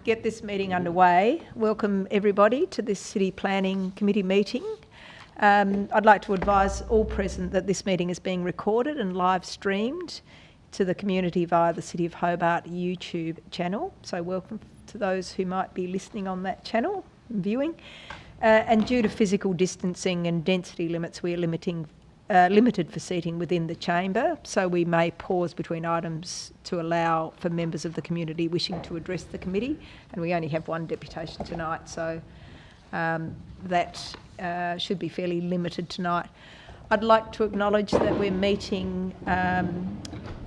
Get this meeting underway. Welcome everybody to this City Planning Committee meeting. I'd like to advise all present that this meeting is being recorded and live streamed to the community via the City of Hobart YouTube channel. So welcome to those who might be listening on that channel and viewing. And due to physical distancing and density limits, we are limited for seating within the chamber, so we may pause between items to allow for members of the community wishing to address the committee, and we only have one deputation tonight, so that should be fairly limited tonight. I'd like to acknowledge that we're meeting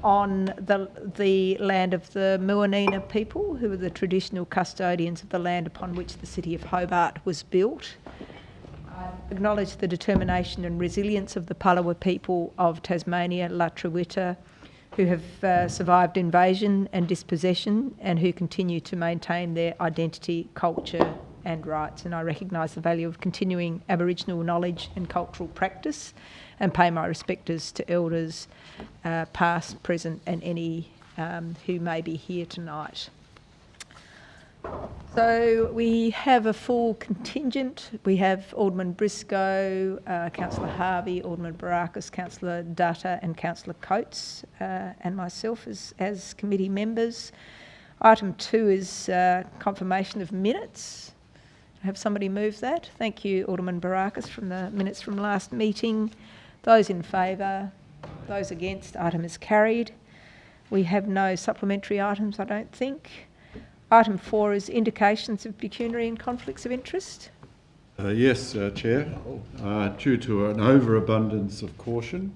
on the land of the Muanina people, who are the traditional custodians of the land upon which the City of Hobart was built. Acknowledge the determination and resilience of the Palawa people of Tasmania, La Trawitta, who have survived invasion and dispossession and who continue to maintain their identity, culture and rights. And I recognise the value of continuing Aboriginal knowledge and cultural practice and pay my respects to elders past, present and any who may be here tonight. So we have a full contingent. We have Alderman Briscoe, Councillor Harvey, Alderman Barakis, Councillor Dutta and Councillor Coates and myself as committee members. Item 2 is confirmation of minutes. Have somebody move that? Thank you, Alderman Barakis, from the minutes from last meeting. Those in favour, those against, item is carried. We have no supplementary items, I don't think. Item 4 is indications of pecuniary and conflicts of interest. Yes, Chair. Due to an overabundance of caution,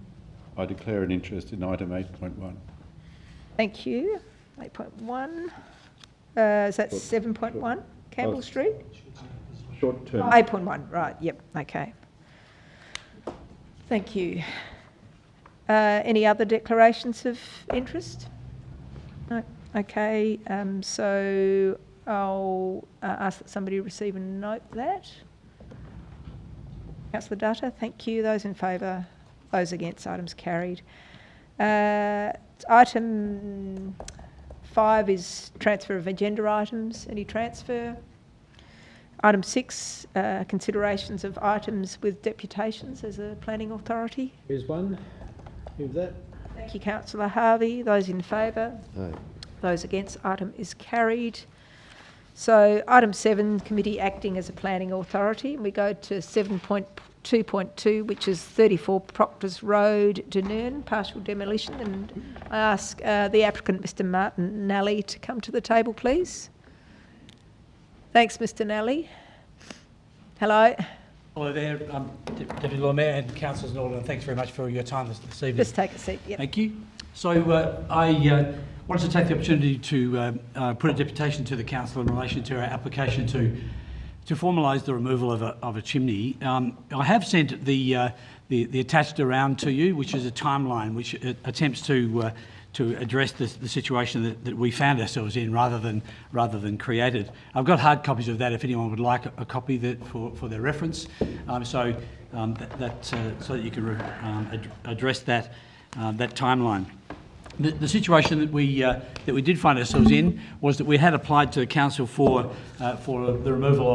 I declare an interest in item 8.1. Thank you. 8.1. Is that 7.1? Campbell Street? Short term. Oh, 8.1, right, yep, okay. Thank you. Any other declarations of interest? No. Okay, so I'll ask that somebody receive and note that. Councillor Dutta, thank you. Those in favour, those against, items carried. Item 5 is transfer of agenda items. Any transfer? Item 6, considerations of items with deputations as a planning authority. Here's one. Move that. Thank you, Councillor Harvey. Those in favour? Aye. Those against, item is carried. So item 7, committee acting as a planning authority. We go to 7.2.2, which is 34 Proctors Road, Dunedin, partial demolition. And I ask the applicant, Mr Martin Nally, to come to the table, please. Thanks, Mr Nally. Hello. Hello there, Deputy Lord Mayor and Councillors and Aldermen. Thanks very much for your time this evening. Just take a seat. Yep. Thank you. So I wanted to take the opportunity to put a deputation to the Council in relation to our application to formalise the removal of a chimney. I have sent the attached around to you, which is a timeline which attempts to address the situation that we found ourselves in rather than created. I've got hard copies of that if anyone would like a copy that for their reference, so that you can address that timeline. The situation that we did find ourselves in was that we had applied to the council for the removal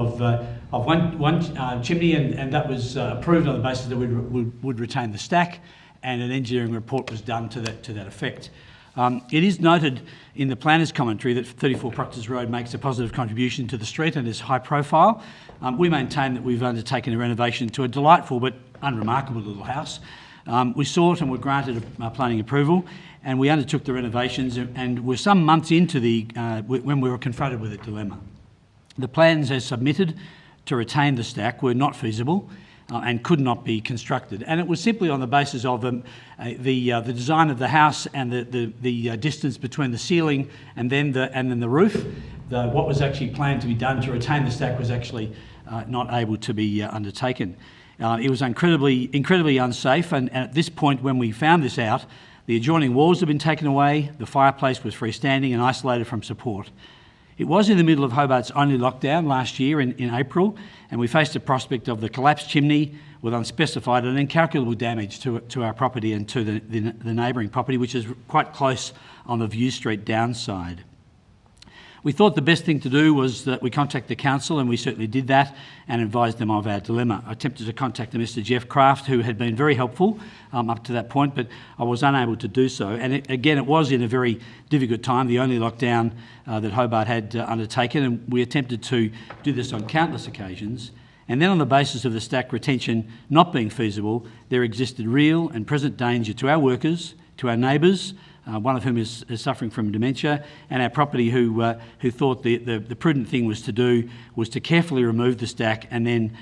of one chimney, and that was approved on the basis that we would retain the stack, and an engineering report was done to that effect. It is noted in the planner's commentary that 34 Proctors Road makes a positive contribution to the street and is high profile. We maintain that we've undertaken a renovation to a delightful but unremarkable little house. We sought and were granted planning approval, and we undertook the renovations, and were some months into when we were confronted with a dilemma. The plans as submitted to retain the stack were not feasible and could not be constructed, and it was simply on the basis of the design of the house and the distance between the ceiling and then the roof. What was actually planned to be done to retain the stack was actually not able to be undertaken. It was incredibly unsafe, and at this point when we found this out, the adjoining walls had been taken away, the fireplace was freestanding and isolated from support. It was in the middle of Hobart's only lockdown last year in April, and we faced the prospect of the collapsed chimney with unspecified and incalculable damage to our property and to the neighbouring property, which is quite close on the View Street downside. We thought the best thing to do was that we contact the council, and we certainly did that, and advised them of our dilemma. I attempted to contact Mr Jeff Craft, who had been very helpful up to that point, but I was unable to do so. And it was in a very difficult time, the only lockdown that Hobart had undertaken, and we attempted to do this on countless occasions. And then on the basis of the stack retention not being feasible, there existed real and present danger to our workers, to our neighbours, one of whom is suffering from dementia, and our property who thought the prudent thing was to do was to carefully remove the stack and then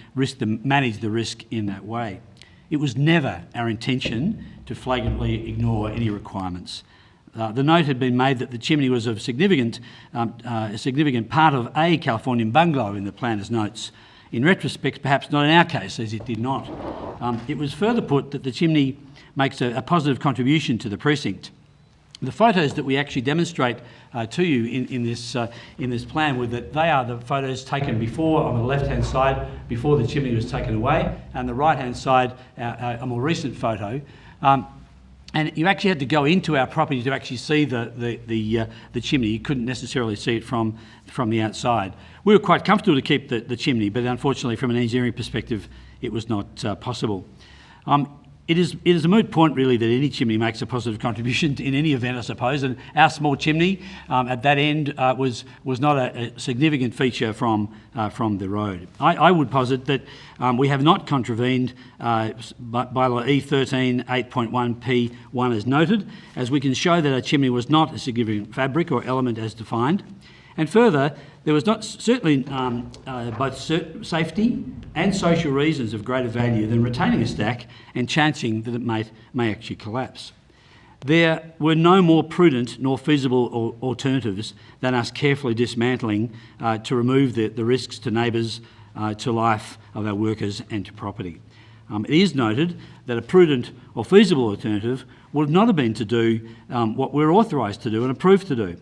manage the risk in that way. It was never our intention to flagrantly ignore any requirements. The note had been made that the chimney was a significant part of a Californian bungalow in the planner's notes. In retrospect, perhaps not in our case, as it did not. It was further put that the chimney makes a positive contribution to the precinct. The photos that we actually demonstrate to you in this plan were that they are the photos taken before, on the left-hand side, before the chimney was taken away, and the right-hand side, a more recent photo. And you actually had to go into our property to actually see the chimney. You couldn't necessarily see it from the outside. We were quite comfortable to keep the chimney, but unfortunately from an engineering perspective, it was not possible. It is a moot point, really, that any chimney makes a positive contribution in any event, I suppose, and our small chimney at that end was not a significant feature from the road. I would posit that we have not contravened bylaw E13 8.1p1 as noted, as we can show that our chimney was not a significant fabric or element as defined. And further, there was not certainly both safety and social reasons of greater value than retaining a stack and chancing that it may actually collapse. There were no more prudent nor feasible alternatives than us carefully dismantling to remove the risks to neighbours, to life of our workers and to property. It is noted that a prudent or feasible alternative would not have been to do what we're authorised to do and approved to do.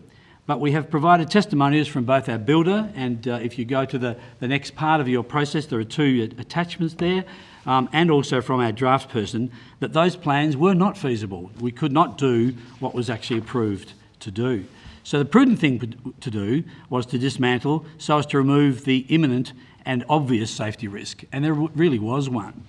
But we have provided testimonials from both our builder and if you go to the next part of your process, there are two attachments there, and also from our draftsperson, that those plans were not feasible. We could not do what was actually approved to do. So the prudent thing to do was to dismantle so as to remove the imminent and obvious safety risk, and there really was one.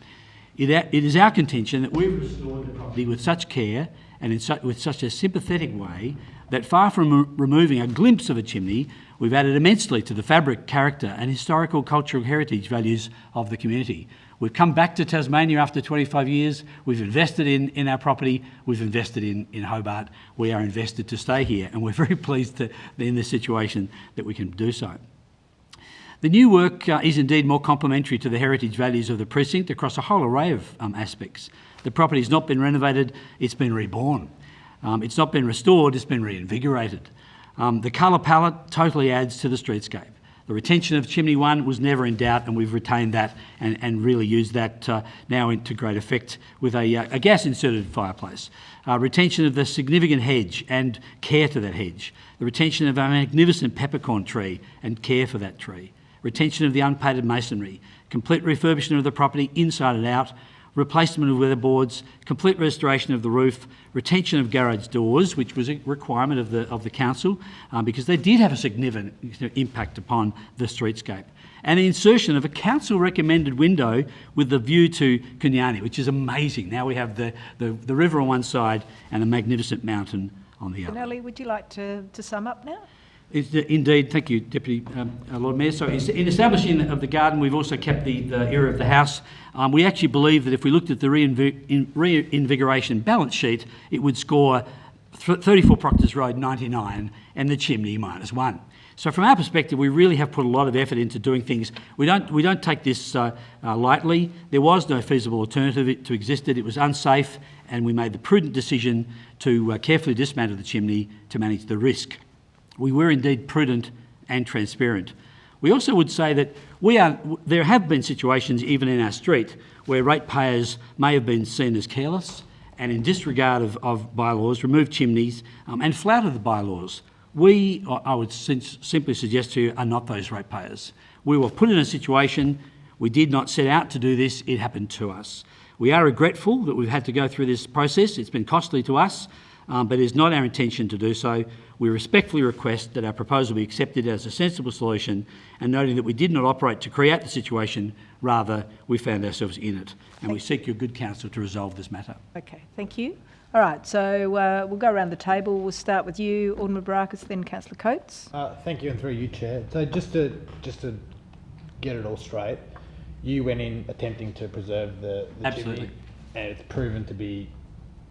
It is our contention that we've restored the property with such care and with such a sympathetic way that far from removing a glimpse of a chimney, we've added immensely to the fabric, character and historical cultural heritage values of the community. We've come back to Tasmania after 25 years, we've invested in our property, we've invested in Hobart, we are invested to stay here, and we're very pleased to be in this situation that we can do so. The new work is indeed more complementary to the heritage values of the precinct across a whole array of aspects. The property has not been renovated, it's been reborn. It's not been restored, it's been reinvigorated. The colour palette totally adds to the streetscape. The retention of chimney 1 was never in doubt, and we've retained that and really used that now into great effect with a gas-inserted fireplace. Retention of the significant hedge and care to that hedge. The retention of a magnificent peppercorn tree and care for that tree. Retention of the unpainted masonry. Complete refurbishment of the property inside and out. Replacement of weatherboards, complete restoration of the roof, retention of garage doors, which was a requirement of the council because they did have a significant impact upon the streetscape, and the insertion of a council recommended window with the view to Kunyani, which is amazing. Now we have the river on one side and a magnificent mountain on the other. Nellie, would you like to sum up now? Indeed, thank you, Deputy Lord Mayor. So in establishing of the garden, we've also kept the area of the house. We actually believe that if we looked at the reinvigoration balance sheet, it would score 34 Proctors Road 99 and the chimney -1. So from our perspective, we really have put a lot of effort into doing things. We don't take this lightly. There was no feasible alternative to existed. It was unsafe, and we made the prudent decision to carefully dismantle the chimney to manage the risk. We were indeed prudent and transparent. We also would say that there have been situations, even in our street, where ratepayers may have been seen as careless and in disregard of bylaws, removed chimneys and flouted the bylaws. We, I would simply suggest to you, are not those ratepayers. We were put in a situation, we did not set out to do this, it happened to us. We are regretful that we've had to go through this process. It's been costly to us. but it is not our intention to do so. We respectfully request that our proposal be accepted as a sensible solution, and noting that we did not operate to create the situation, rather we found ourselves in it. And we seek your good counsel to resolve this matter. Okay, thank you. All right, so we'll go around the table. We'll start with you, Alderman Barakis, then Councillor Coates. Thank you, and through you, Chair. So just to get it all straight, you went in attempting to preserve the Absolutely. chimney, and it's proven to be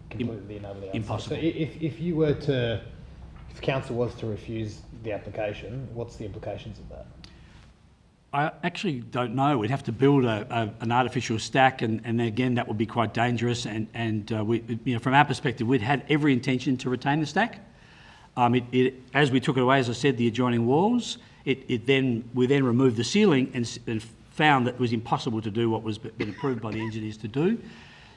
completely and utterly impossible. So if you were to, if council was to refuse the application, what's the implications of that? I actually don't know. We'd have to build an artificial stack, and again, that would be quite dangerous. And we, from our perspective, we'd had every intention to retain the stack. As we took it away, as I said, the adjoining walls. We then removed the ceiling and found that it was impossible to do what was been approved by the engineers to do.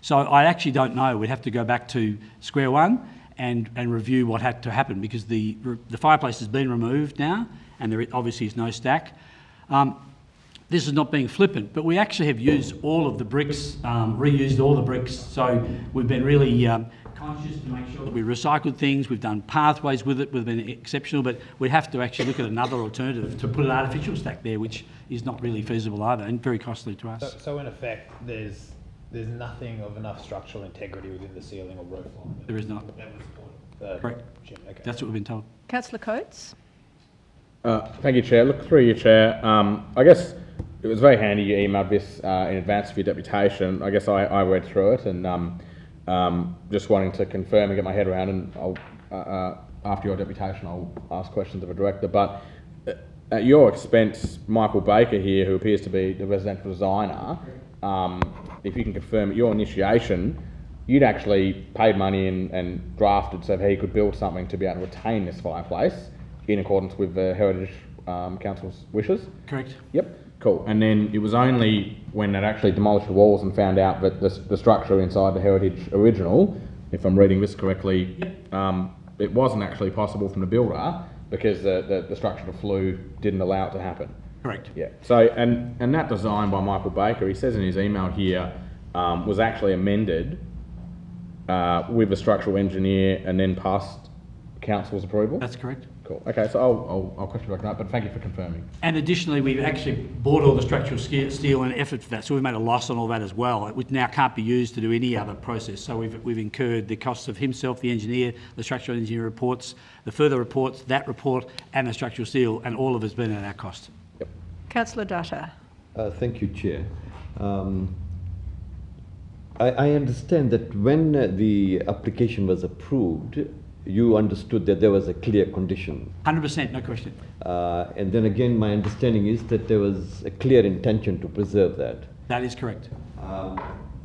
So I actually don't know. We'd have to go back to square one and review what had to happen, because the fireplace has been removed now, and there obviously is no stack. This is not being flippant, but we actually have used all of the bricks, reused all the bricks. So we've been really conscious to make sure that we recycled things. We've done pathways with it. We've been exceptional, but we have to actually look at another alternative to put an artificial stack there, which is not really feasible either and very costly to us. So in effect, there's nothing of enough structural integrity within the ceiling or roof line. There is not. Correct. Okay. That's what we've been told. Councillor Coates. Thank you, Chair. Look, through you, Chair. I guess it was very handy you emailed this in advance of your deputation. I guess I read through it and just wanting to confirm and get my head around, and I'll, after your deputation I'll ask questions of a director. But at your expense, Michael Baker here, who appears to be the residential designer, if you can confirm at your initiation, you'd actually paid money and drafted so that he could build something to be able to retain this fireplace in accordance with the Heritage Council's wishes? Correct. Yep, cool. And then it was only when it actually demolished the walls and found out that the structure inside the Heritage original, if I'm reading this correctly, it wasn't actually possible from the builder because the structural flue didn't allow it to happen. Correct. Yeah. So, and that design by Michael Baker, he says in his email here, was actually amended with a structural engineer and then passed council's approval? That's correct. Cool. Okay, so I'll question back on that, but thank you for confirming. And additionally, we've actually bought all the structural steel and effort for that, so we've made a loss on all that as well, which now can't be used to do any other process. So we've incurred the costs of himself, the engineer, the structural engineer reports, the further reports, that report, and the structural steel, and all of it's been at our cost. Yep. Councillor Dutta. Thank you, Chair. I understand that when the application was approved, you understood that there was a clear condition. 100%, no question. And then again, my understanding is that there was a clear intention to preserve that. That is correct.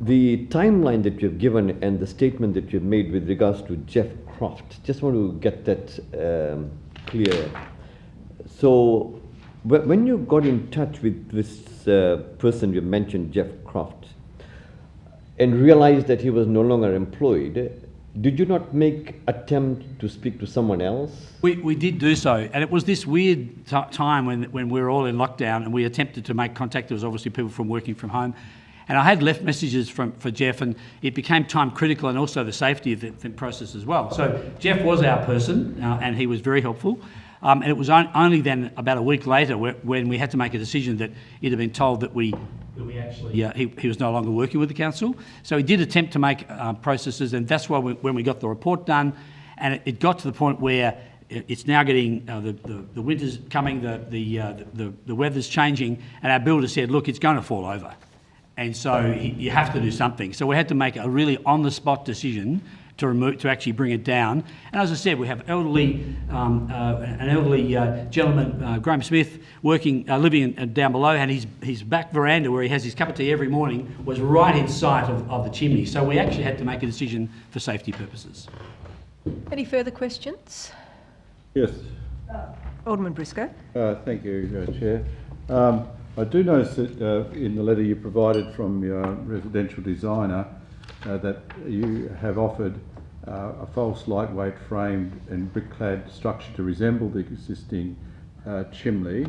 The timeline that you've given and the statement that you've made with regards to Jeff Croft, just want to get that clear. So when you got in touch with this person you mentioned, Jeff Croft, and realized that he was no longer employed, did you not make attempt to speak to someone else? We did do so, and it was this weird time when we were all in lockdown, and we attempted to make contact. There was obviously people from working from home, and I had left messages for Jeff, and it became time critical, and also the safety of the process as well. So Jeff was our person, and he was very helpful. And it was only then, about a week later, when we had to make a decision that it had been told that we actually, he was no longer working with the council. So he did attempt to make processes, and that's why when we got the report done, and it got to the point where it's now getting the winter's coming, the weather's changing, and our builder said, look, it's going to fall over, and so you have to do something. So we had to make a really on-the-spot decision to actually bring it down. And as I said, we have an elderly gentleman, Graham Smith, living down below, and his back veranda where he has his cup of tea every morning was right in sight of the chimney. So we actually had to make a decision for safety purposes. Any further questions? Yes. Alderman Briscoe. Thank you, Chair. I do notice that in the letter you provided from your residential designer that you have offered a false lightweight framed and brick-clad structure to resemble the existing chimney.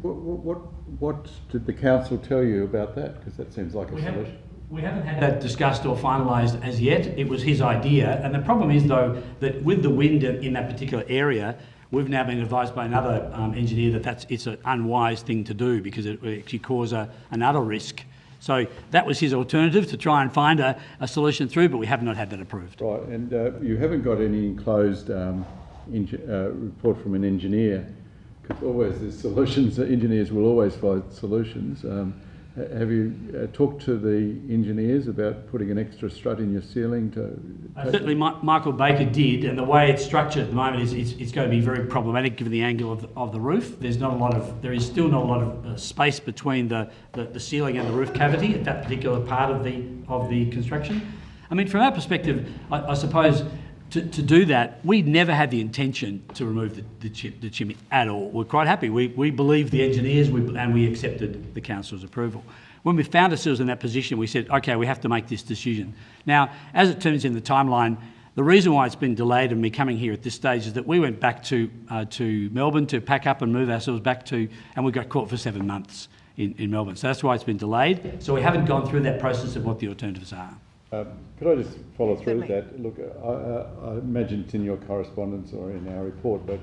What did the council tell you about that? Because that seems like a solution. We haven't had that discussed or finalised as yet. It was his idea, and the problem is though that with the wind in that particular area, we've now been advised by another engineer that it's an unwise thing to do because it would actually cause another risk. So that was his alternative, to try and find a solution through, but we have not had that approved. Right, and you haven't got any enclosed report from an engineer, because always there's solutions. Engineers will always find solutions. Have you talked to the engineers about putting an extra strut in your ceiling to? Certainly, Michael Baker did, and the way it's structured at the moment is it's going to be very problematic given the angle of the roof. There is still not a lot of space between the ceiling and the roof cavity at that particular part of the construction. I mean, from our perspective, I suppose to do that, we never had the intention to remove the chimney at all. We're quite happy. We believe the engineers and we accepted the council's approval. When we found ourselves in that position, we said, okay, we have to make this decision. Now, as it turns in the timeline, the reason why it's been delayed and me coming here at this stage is that we went back to Melbourne to pack up and move ourselves back to, and we got caught for 7 months in Melbourne. So that's why it's been delayed. So we haven't gone through that process of what the alternatives are. Could I just follow through with that? Look, I imagine it's in your correspondence or in our report, but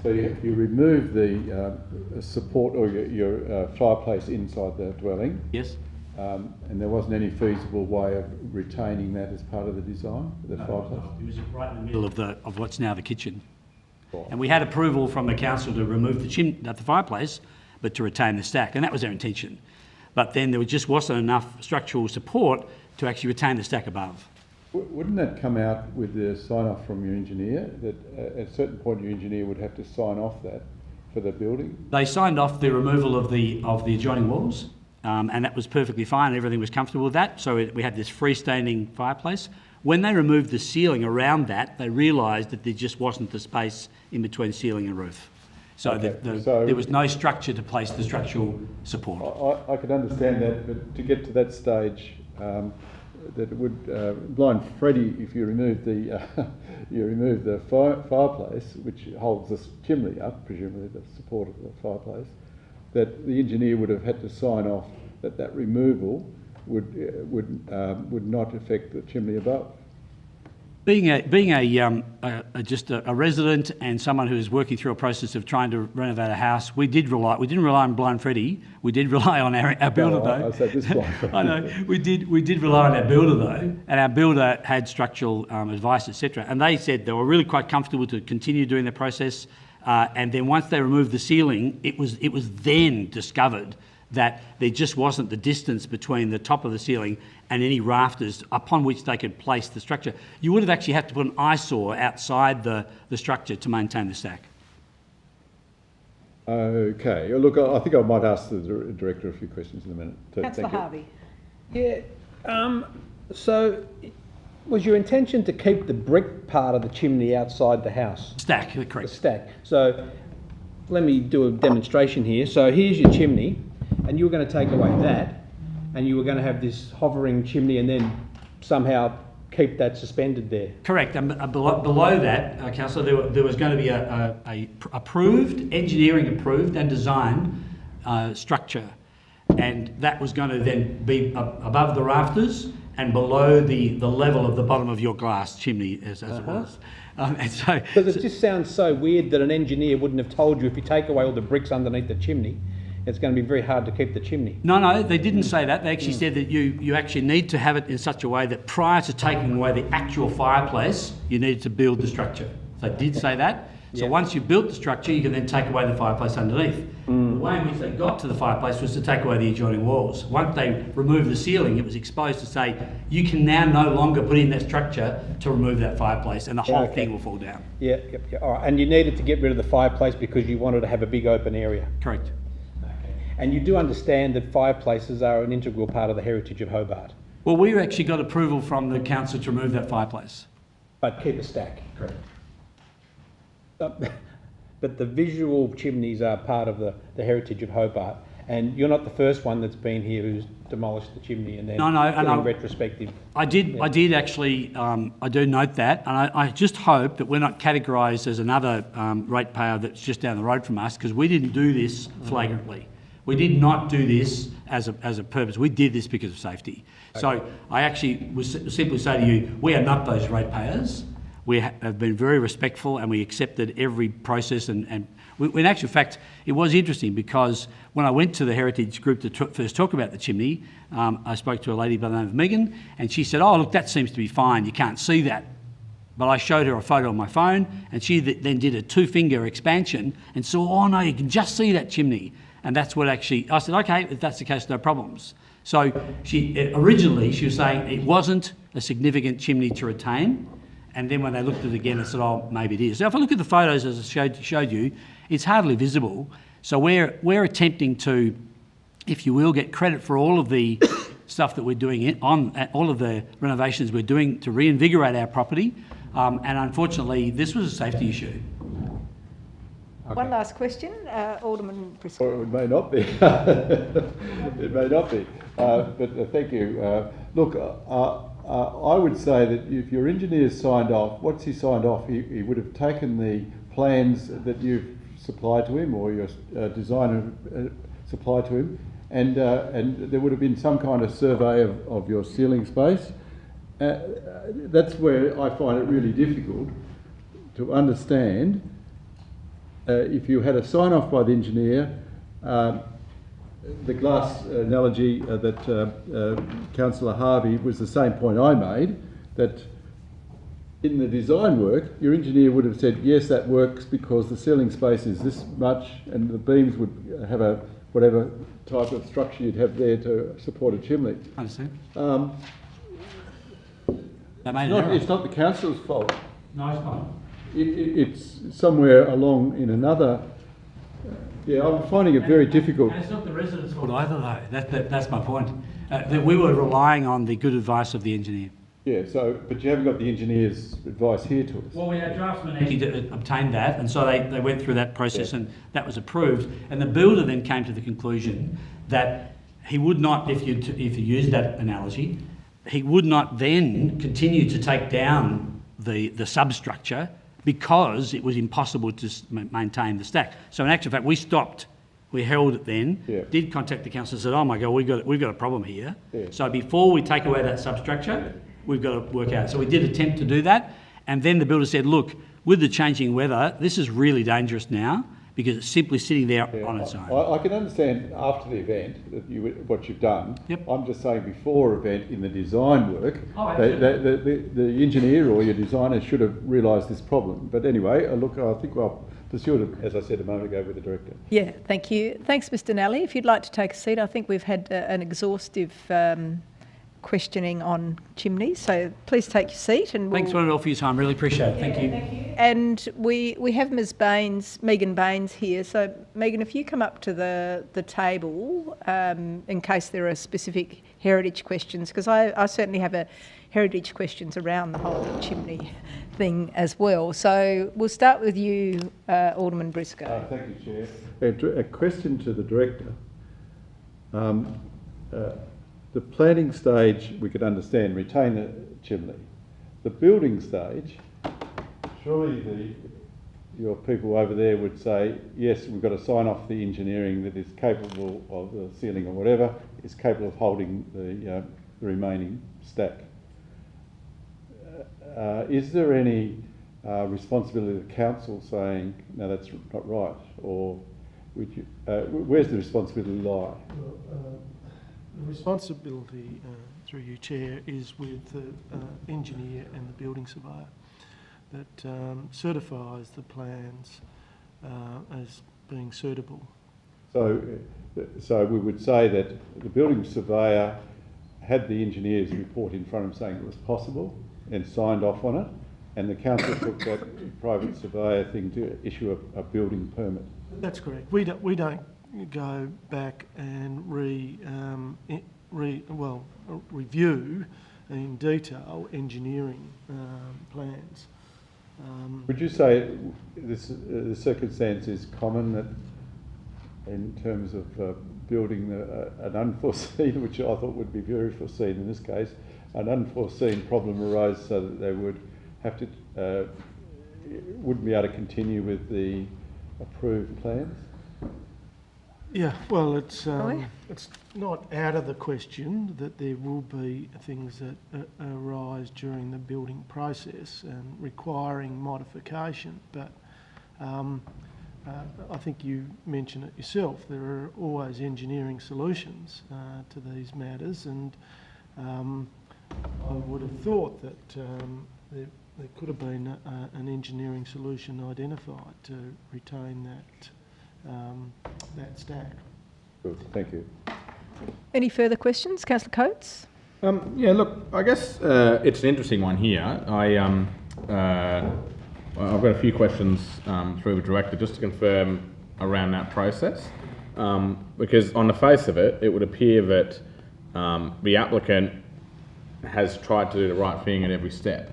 so you remove the support or your fireplace inside the dwelling. Yes. And there wasn't any feasible way of retaining that as part of the design, the fireplace? It was right in the middle of what's now the kitchen. Right. And we had approval from the council to remove the fireplace, but to retain the stack, and that was our intention. But then there just wasn't enough structural support to actually retain the stack above. Wouldn't that come out with the sign-off from your engineer, that at a certain point your engineer would have to sign off that for the building? They signed off the removal of the adjoining walls, and that was perfectly fine. Everything was comfortable with that. So we had this freestanding fireplace. When they removed the ceiling around that, they realised that there just wasn't the space in between ceiling and roof. So, okay. There was no structure to place the structural support. I could understand that, but to get to that stage, that it would blind Freddie if you remove the fireplace, which holds the chimney up, presumably the support of the fireplace, that the engineer would have had to sign off that removal would not affect the chimney above. Being just a resident and someone who is working through a process of trying to renovate a house, we didn't rely on Blind Freddie. We did rely on our builder though. I said this Blind Freddie. I know we did rely on our builder though, and our builder had structural advice, etc. And they said they were really quite comfortable to continue doing the process. And then once they removed the ceiling, it was then discovered that there just wasn't the distance between the top of the ceiling and any rafters upon which they could place the structure. You would have actually had to put an eyesore outside the structure to maintain the stack. Okay, look, I think I might ask the Director a few questions in a minute. Councillor Harvey. Yeah, so was your intention to keep the brick part of the chimney outside the house? Stack, correct. The stack. So let me do a demonstration here. So here's your chimney, and you were going to take away that, and you were going to have this hovering chimney and then somehow keep that suspended there. Correct. And below that, Councillor, there was going to be a engineering approved and designed structure, and that was going to then be above the rafters and below the level of the bottom of your glass chimney, as it was. And so, because it just sounds so weird that an engineer wouldn't have told you if you take away all the bricks underneath the chimney, it's going to be very hard to keep the chimney. No, they didn't say that. They actually said that you actually need to have it in such a way that prior to taking away the actual fireplace, you needed to build the structure. So they did say that. So once you built the structure, you can then take away the fireplace underneath. The way in which they got to the fireplace was to take away the adjoining walls. Once they removed the ceiling, it was exposed to say, you can now no longer put in that structure to remove that fireplace, and the whole thing will fall down. Yeah. All right. And you needed to get rid of the fireplace because you wanted to have a big open area. Correct. And you do understand that fireplaces are an integral part of the heritage of Hobart. Well, we actually got approval from the council to remove that fireplace. But keep a stack. Correct. But the visual chimneys are part of the heritage of Hobart. And you're not the first one that's been here who's demolished the chimney and then doing retrospective. I did actually, I do note that, and I just hope that we're not categorised as another ratepayer that's just down the road from us, because we didn't do this flagrantly. We did not do this as a purpose. We did this because of safety. Okay. So I actually would simply say to you, we are not those ratepayers. We have been very respectful and we accepted every process and in actual fact, it was interesting because when I went to the Heritage Group to first talk about the chimney, I spoke to a lady by the name of Megan and she said, oh, look, that seems to be fine. You can't see that. But I showed her a photo on my phone and she then did a 2-finger expansion and saw, oh no, you can just see that chimney. And that's what actually, I said, okay, if that's the case, no problems. So originally she was saying it wasn't a significant chimney to retain. And then when they looked at it again, I said, oh, maybe it is. Now, if I look at the photos as I showed you, it's hardly visible. So we're attempting to, if you will, get credit for all of the stuff that we're doing all of the renovations we're doing to reinvigorate our property. And unfortunately, this was a safety issue. Okay. One last question, Alderman Briscoe. Or it may not be. It may not be. But thank you. Look, I would say that if your engineer signed off, once he signed off, he would have taken the plans that you've supplied to him or your designer supplied to him, and there would have been some kind of survey of your ceiling space. That's where I find it really difficult to understand. If you had a sign-off by the engineer, the glass analogy that Councillor Harvey was the same point I made, that in the design work, your engineer would have said, yes, that works because the ceiling space is this much and the beams would have a whatever type of structure you'd have there to support a chimney. I understand. It's not the council's fault. No, it's not. It's somewhere along in another. Yeah, I'm finding it very difficult. And it's not the residents' fault either, though. That's my point. That we were relying on the good advice of the engineer. Yeah, but you haven't got the engineer's advice here to us. Well, we had draftsmen actually obtained that, and so they went through that process, and that was approved. And the builder then came to the conclusion that he would not, if you use that analogy, he would not then continue to take down the substructure because it was impossible to maintain the stack. So in actual fact, we stopped. We held it then, did contact the council and said, oh my God, we've got a problem here. Yeah. So before we take away that substructure, we've got to work out. So we did attempt to do that. And then the builder said, look, with the changing weather, this is really dangerous now because it's simply sitting there on its own. I can understand after the event that what you've done. Yep. I'm just saying before event in the design work, the engineer or your designer should have realised this problem. But anyway, look, I think I'll pursue it, as I said a moment ago, with the director. Yeah, thank you. Thanks, Mr. Nally. If you'd like to take a seat, I think we've had an exhaustive questioning on chimneys, so please take your seat. And thanks for your time, really appreciate it. Thank you. And we have Ms. Baines, Megan Baines here. So Megan, if you come up to the table in case there are specific heritage questions, because I certainly have a heritage questions around the whole chimney thing as well. So we'll start with you, Alderman Briscoe. Thank you, Chair. A question to the director. The planning stage, we could understand, retain the chimney. The building stage, surely your people over there would say, yes, we've got to sign off the engineering that is capable of the ceiling or whatever, is capable of holding the remaining stack. Is there any responsibility of the council saying, no, that's not right? Or would you, where's the responsibility lie? The responsibility, through you, Chair, is with the engineer and the building surveyor that certifies the plans as being suitable. So we would say that the building surveyor had the engineer's report in front of him saying it was possible and signed off on it, and the council took that private surveyor thing to issue a building permit. That's correct. We don't go back and review in detail engineering plans. Would you say the circumstance is common that in terms of building an unforeseen, which I thought would be very foreseen in this case, an unforeseen problem arose so that they would have to, wouldn't be able to continue with the approved plans? Yeah, well, it's we? it's not out of the question that there will be things that arise during the building process and requiring modification, but I think you mentioned it yourself. There are always engineering solutions to these matters, and I would have thought that there could have been an engineering solution identified to retain that stack. Good, thank you. Any further questions? Councillor Coates? Yeah, look, I guess it's an interesting one here. I've got a few questions through the director just to confirm around that process, because on the face of it, it would appear that the applicant has tried to do the right thing at every step.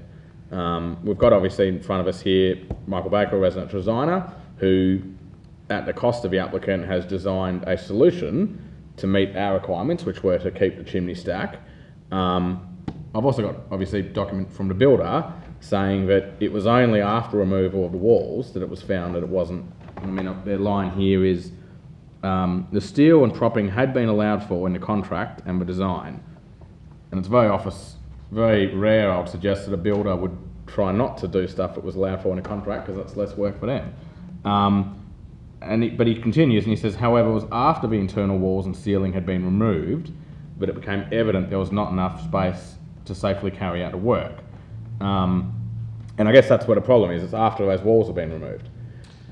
We've got obviously in front of us here Michael Baker, a residential designer, who at the cost of the applicant has designed a solution to meet our requirements, which were to keep the chimney stack. I've also got obviously a document from the builder saying that it was only after removal of the walls that it was found that it wasn't. I mean, their line here is the steel and propping had been allowed for in the contract and the design. And it's very rare, I would suggest, that a builder would try not to do stuff that was allowed for in a contract because that's less work for them. But he continues and he says, however, it was after the internal walls and ceiling had been removed that it became evident there was not enough space to safely carry out the work. And I guess that's what the problem is, it's after those walls have been removed.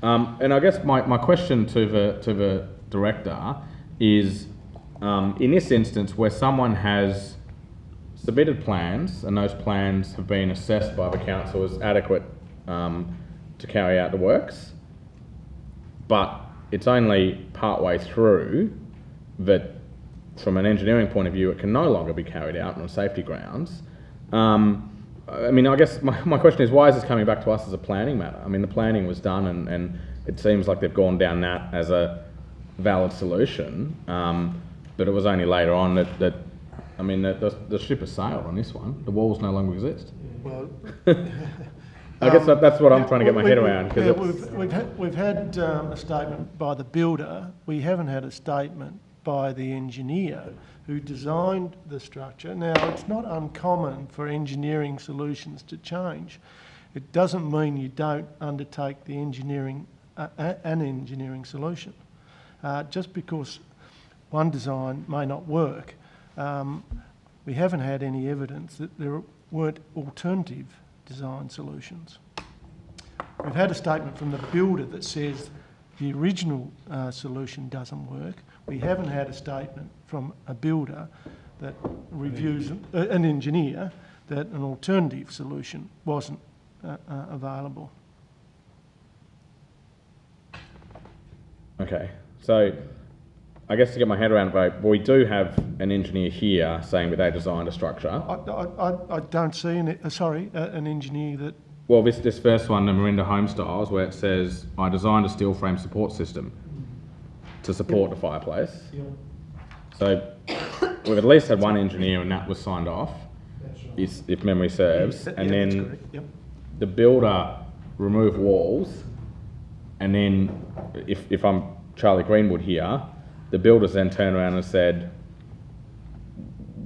And I guess my question to the director is, in this instance where someone has submitted plans and those plans have been assessed by the council as adequate to carry out the works, but it's only partway through that from an engineering point of view it can no longer be carried out on safety grounds. I mean, I guess my question is, why is this coming back to us as a planning matter? I mean, the planning was done and it seems like they've gone down that as a valid solution, but it was only later on that the ship has sailed on this one. The walls no longer exist. Well, I guess that's what I'm trying to get my head around. We've had a statement by the builder. We haven't had a statement by the engineer who designed the structure. Now, it's not uncommon for engineering solutions to change. It doesn't mean you don't undertake the engineering, an engineering solution. Just because one design may not work, we haven't had any evidence that there weren't alternative design solutions. We've had a statement from the builder that says the original solution doesn't work. We haven't had a statement from a builder that reviews, an engineer, that an alternative solution wasn't available. Okay, so I guess to get my head around it, we do have an engineer here saying that they designed a structure. I don't see an engineer that... Well, this first one, the Marinda Home Styles, where it says, I designed a steel frame support system to support the fireplace. Yeah. So we've at least had one engineer and that was signed off, if memory serves. And then the builder removed walls, and then if I'm Charlie Greenwood here, the builders then turned around and said,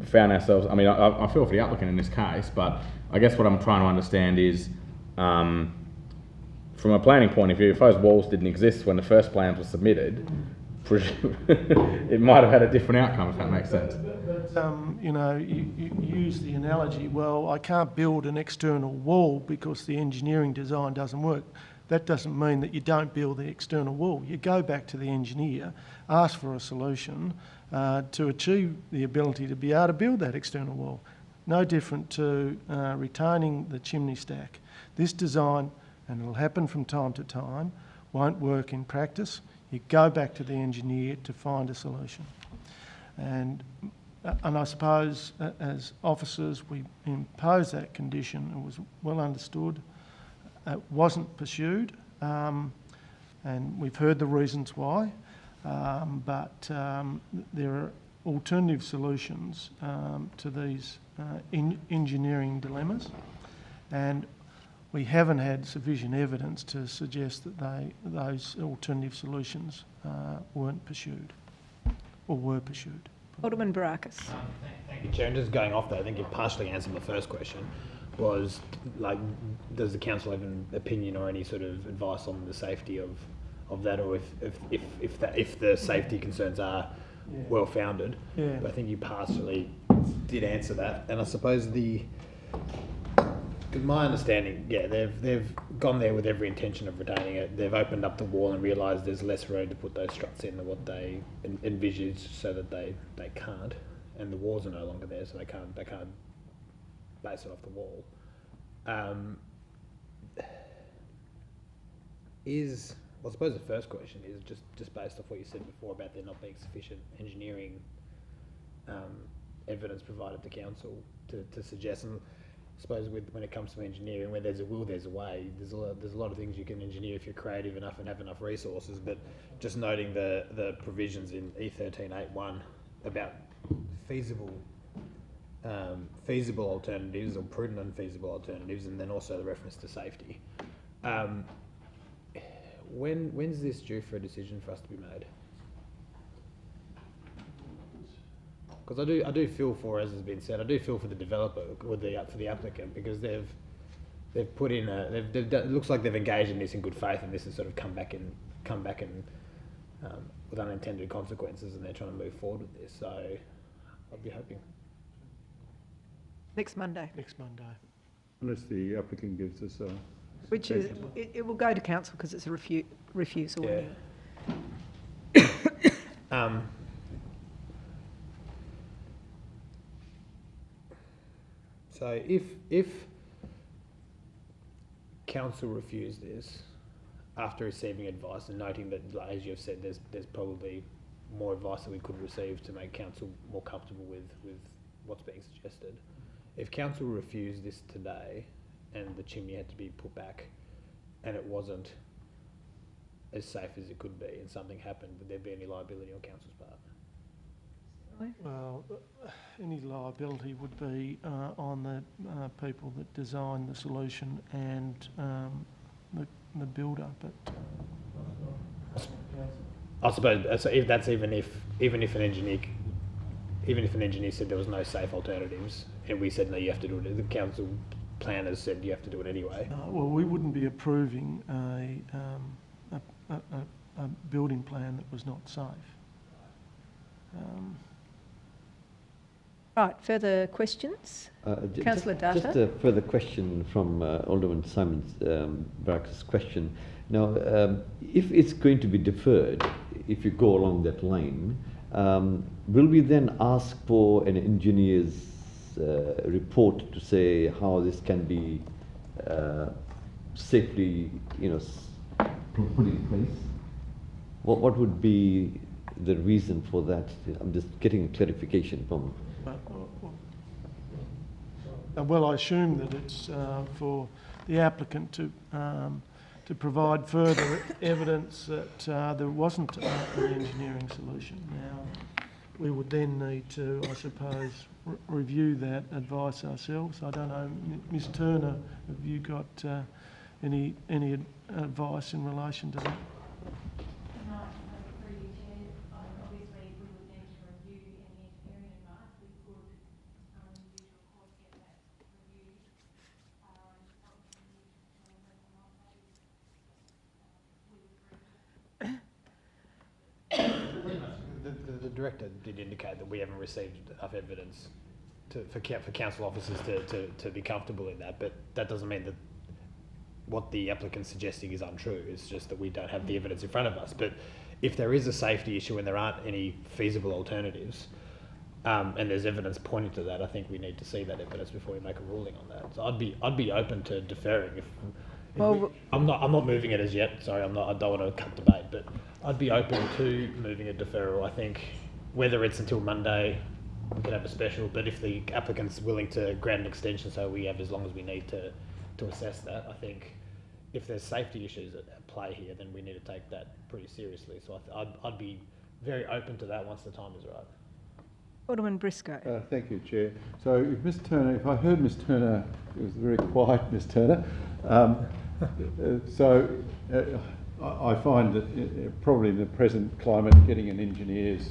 found ourselves, I mean, I feel for the applicant in this case, but I guess what I'm trying to understand is, from a planning point of view, if those walls didn't exist when the first plans were submitted, it might have had a different outcome, if that makes sense. But you use the analogy, well, I can't build an external wall because the engineering design doesn't work. That doesn't mean that you don't build the external wall. You go back to the engineer, ask for a solution to achieve the ability to be able to build that external wall. No different to retaining the chimney stack. This design, and it'll happen from time to time, won't work in practice. You go back to the engineer to find a solution. And I suppose as officers we impose that condition. It was well understood. It wasn't pursued, and we've heard the reasons why, but there are alternative solutions to these engineering dilemmas. And we haven't had sufficient evidence to suggest that those alternative solutions weren't pursued or were pursued. Alderman Barakis. Thank you, Chair. And just going off that, I think you partially answered my first question. Was like, does the council have an opinion or any sort of advice on the safety of that, or if the safety concerns are well founded? Yeah. But I think you partially did answer that, and I suppose my understanding, they've gone there with every intention of retaining it. They've opened up the wall and realised there's less room to put those struts in than what they envisaged, so that they can't, and the walls are no longer there, so they can't base it off the wall. I suppose the first question is just based off what you said before about there not being sufficient engineering evidence provided to council to suggest. And I suppose when it comes to engineering, where there's a will, there's a way. There's a lot of things you can engineer if you're creative enough and have enough resources. But just noting the provisions in E13.8.1 about feasible alternatives or prudent and feasible alternatives, and then also the reference to safety. When's this due for a decision for us to be made? Because I do feel for, as has been said, I do feel for the developer or for the applicant, because they've put in it looks like they've engaged in this in good faith, and this has sort of come back and with unintended consequences, and they're trying to move forward with this. So I'd be hoping. Next Monday. Next Monday. Unless the applicant gives us a... Which is, it will go to council because it's a refusal. Yeah. So if council refuse this after receiving advice and noting that, like, as you have said, there's probably more advice that we could receive to make council more comfortable with what's being suggested. If council refused this today and the chimney had to be put back and it wasn't as safe as it could be and something happened, would there be any liability on council's part? Well, any liability would be on the people that designed the solution and the builder. But I suppose so. If that's even if an engineer said there was no safe alternatives, and we said no, you have to do it. The council planners said you have to do it anyway. Well, we wouldn't be approving a building plan that was not safe. Right, further questions? Councillor Data. Just a further question from Alderman Simons Barakis' question. Now, if it's going to be deferred, if you go along that line, will we then ask for an engineer's report to say how this can be safely, put in place? What would be the reason for that? I'm just getting a clarification from... Well, I assume that it's for the applicant to provide further evidence that there wasn't an engineering solution. Now, we would then need to, I suppose, review that advice ourselves. I don't know, Ms Turner, have you got any advice in relation to that? The director did indicate that we haven't received enough evidence for council officers to be comfortable in that, but that doesn't mean that what the applicant's suggesting is untrue. It's just that we don't have the evidence in front of us. But if there is a safety issue and there aren't any feasible alternatives, and there's evidence pointing to that, I think we need to see that evidence before we make a ruling on that. So I'd be open to deferring I'm not moving it as yet. Sorry, I don't want to cut debate, but I'd be open to moving a deferral. I think whether it's until Monday, we could have a special, but if the applicant's willing to grant an extension so we have as long as we need to assess that, I think if there's safety issues at play here, then we need to take that pretty seriously. So I'd be very open to that once the time is right. Alderman Briscoe. Thank you, Chair. So if Ms Turner, if I heard Ms Turner, it was very quiet, Ms Turner. I find that probably in the present climate, getting an engineer's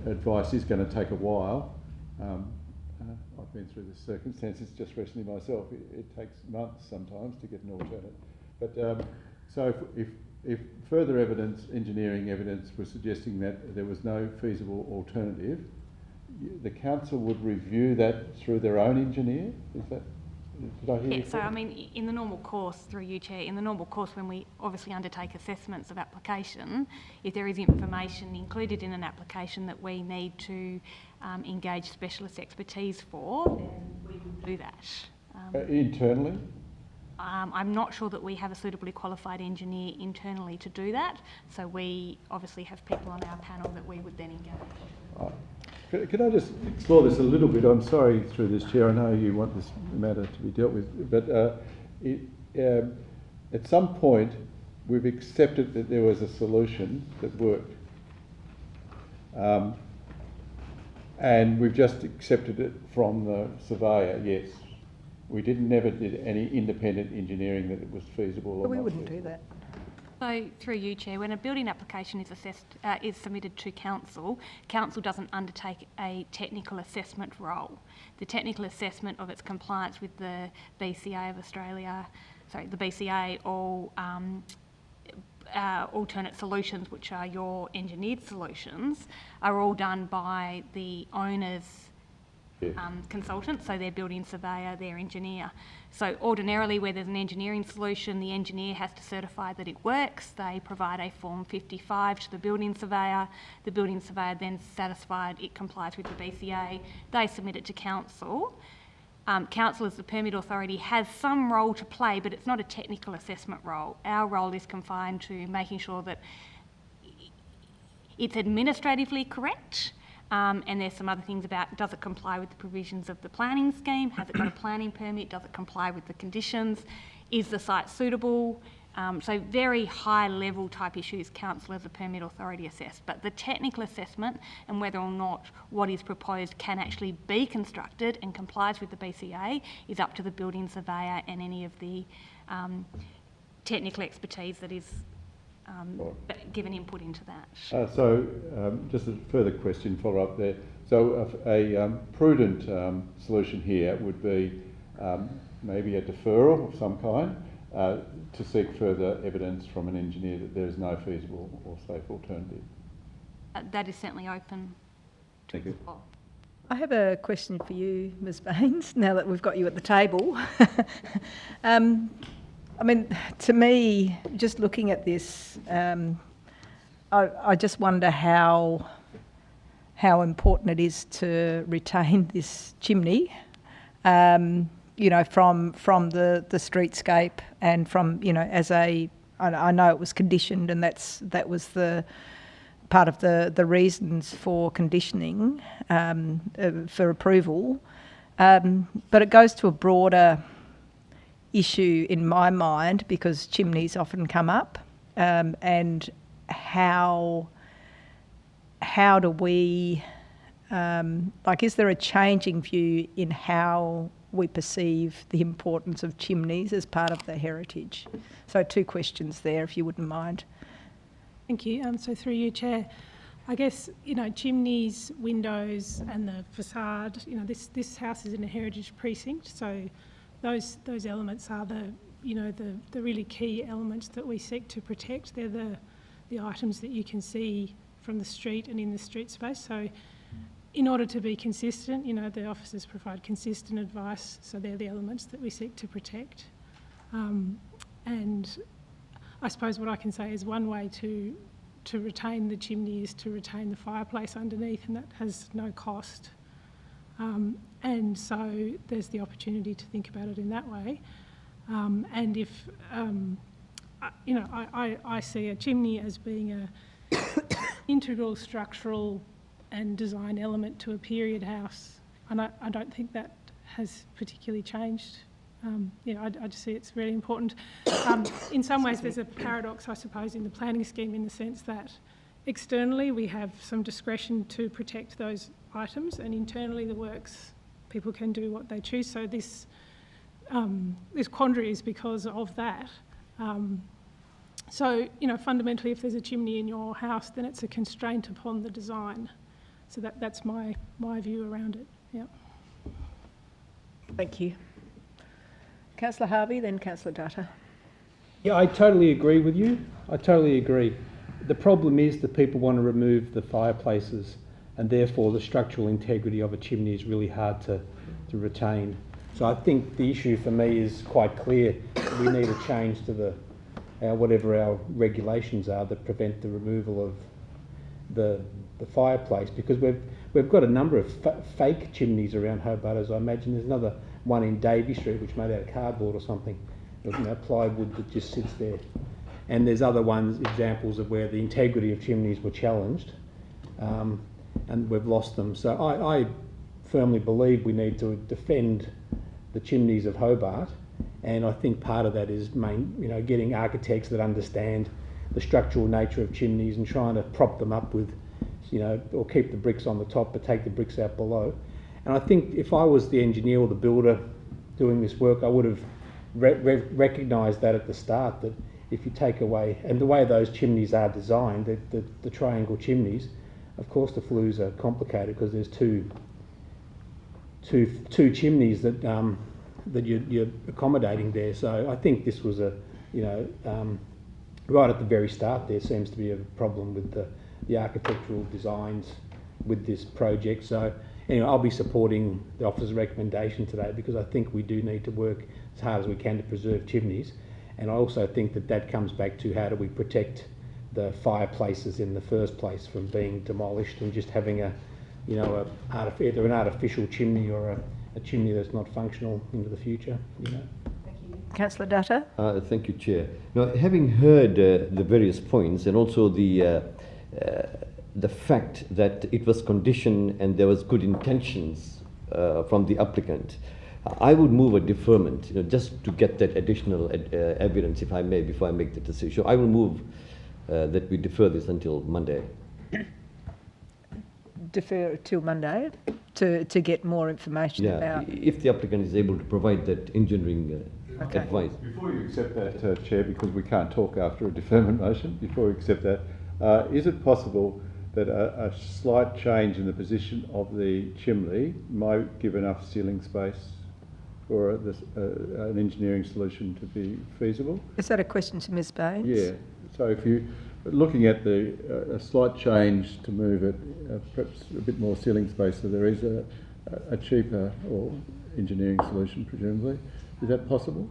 advice is going to take a while. I've been through the circumstances just recently myself. It takes months sometimes to get an alternate. But so if further evidence, engineering evidence, was suggesting that there was no feasible alternative, the council would review that through their own engineer? Is that, did I hear you? Yeah, so I mean, in the normal course, through you, Chair, in the normal course when we obviously undertake assessments of application, if there is information included in an application that we need to engage specialist expertise for, then we will do that. Internally? I'm not sure that we have a suitably qualified engineer internally to do that, so we obviously have people on our panel that we would then engage. Could I just explore this a little bit? I'm sorry, through this, Chair, I know you want this matter to be dealt with, but at some point we've accepted that there was a solution that worked. And we've just accepted it from the surveyor, yes. We never did any independent engineering that it was feasible or But we not wouldn't feasible. do that. So, through you, Chair, when a building application is submitted to Council, Council doesn't undertake a technical assessment role. The technical assessment of its compliance with the BCA of Australia, the BCA or alternate solutions, which are your engineered solutions, are all done by the owner's consultant, so their building surveyor, their engineer. So ordinarily where there's an engineering solution, the engineer has to certify that it works. They provide a Form 55 to the building surveyor. The building surveyor then satisfied it complies with the BCA. They submit it to Council. Council as the permit authority has some role to play, but it's not a technical assessment role. Our role is confined to making sure that it's administratively correct. And there's some other things about, does it comply with the provisions of the planning scheme? Has it got a planning permit? Does it comply with the conditions? Is the site suitable? So very high level type issues Council as a permit authority assess. But the technical assessment and whether or not what is proposed can actually be constructed and complies with the BCA is up to the building surveyor and any of the technical expertise that is given input into that. Just a further question, follow up there. So a prudent solution here would be maybe a deferral of some kind to seek further evidence from an engineer that there is no feasible or safe alternative. That is certainly open. Thank you. I have a question for you, Ms Baines, now that we've got you at the table. I mean, to me, just looking at this, I just wonder how important it is to retain this chimney, you know, from the streetscape and from, you know, I know it was conditioned and that was the part of the reasons for conditioning for approval, but it goes to a broader issue in my mind because chimneys often come up, and how do we, is there a changing view in how we perceive the importance of chimneys as part of the heritage? So 2 questions there, if you wouldn't mind. Thank you. So through you, Chair, I guess, you know, chimneys, windows and the facade, you know, this house is in a heritage precinct, so those elements are the really key elements that we seek to protect. They're the items that you can see from the street and in the street space. So in order to be consistent, you know, the officers provide consistent advice, so they're the elements that we seek to protect. And I suppose what I can say is one way to retain the chimney is to retain the fireplace underneath, and that has no cost. And so there's the opportunity to think about it in that way. And if, you know, I see a chimney as being an integral structural and design element to a period house, and I don't think that has particularly changed. You know, I just see it's really important. In some ways there's a paradox, I suppose, in the planning scheme in the sense that externally we have some discretion to protect those items, and internally the works, people can do what they choose. So this quandary is because of that. So, fundamentally, if there's a chimney in your house, then it's a constraint upon the design. So that's my view around it. Yeah. Thank you. Councillor Harvey, then Councillor Dutta. Yeah, I totally agree with you. I totally agree. The problem is that people want to remove the fireplaces, and therefore the structural integrity of a chimney is really hard to retain. So I think the issue for me is quite clear. We need a change to whatever our regulations are that prevent the removal of the fireplace, because we've got a number of fake chimneys around Hobart, as I imagine. There's another one in Davey Street which made out of cardboard or something, plywood that just sits there. And there's other examples of where the integrity of chimneys were challenged, and we've lost them. So I firmly believe we need to defend the chimneys of Hobart, and I think part of that is getting architects that understand the structural nature of chimneys and trying to prop them up with, or keep the bricks on the top but take the bricks out below. And I think if I was the engineer or the builder doing this work, I would have recognised that at the start, that if you take away, and the way those chimneys are designed, the triangle chimneys, of course the flues are complicated because there's two chimneys that you're accommodating there. So I think this was right at the very start there seems to be a problem with the architectural designs with this project. So anyway, I'll be supporting the officer's recommendation today, because I think we do need to work as hard as we can to preserve chimneys. And I also think that comes back to how do we protect the fireplaces in the first place from being demolished and just having either an artificial chimney or a chimney that's not functional into the future. Thank you. Councillor Dutta. Thank you, Chair. Now, having heard the various points, and also the fact that it was conditioned and there was good intentions from the applicant, I would move a deferment, just to get that additional evidence, if I may, before I make the decision. I will move that we defer this until Monday. Defer till Monday to get more information about... if the applicant is able to provide that engineering advice. Before you accept that, Chair, because we can't talk after a deferment motion, before we accept that, is it possible that a slight change in the position of the chimney might give enough ceiling space for an engineering solution to be feasible? Is that a question to Ms Baines? Yeah. So if you looking at a slight change to move it, perhaps a bit more ceiling space, so there is a cheaper or engineering solution, presumably. Is that possible?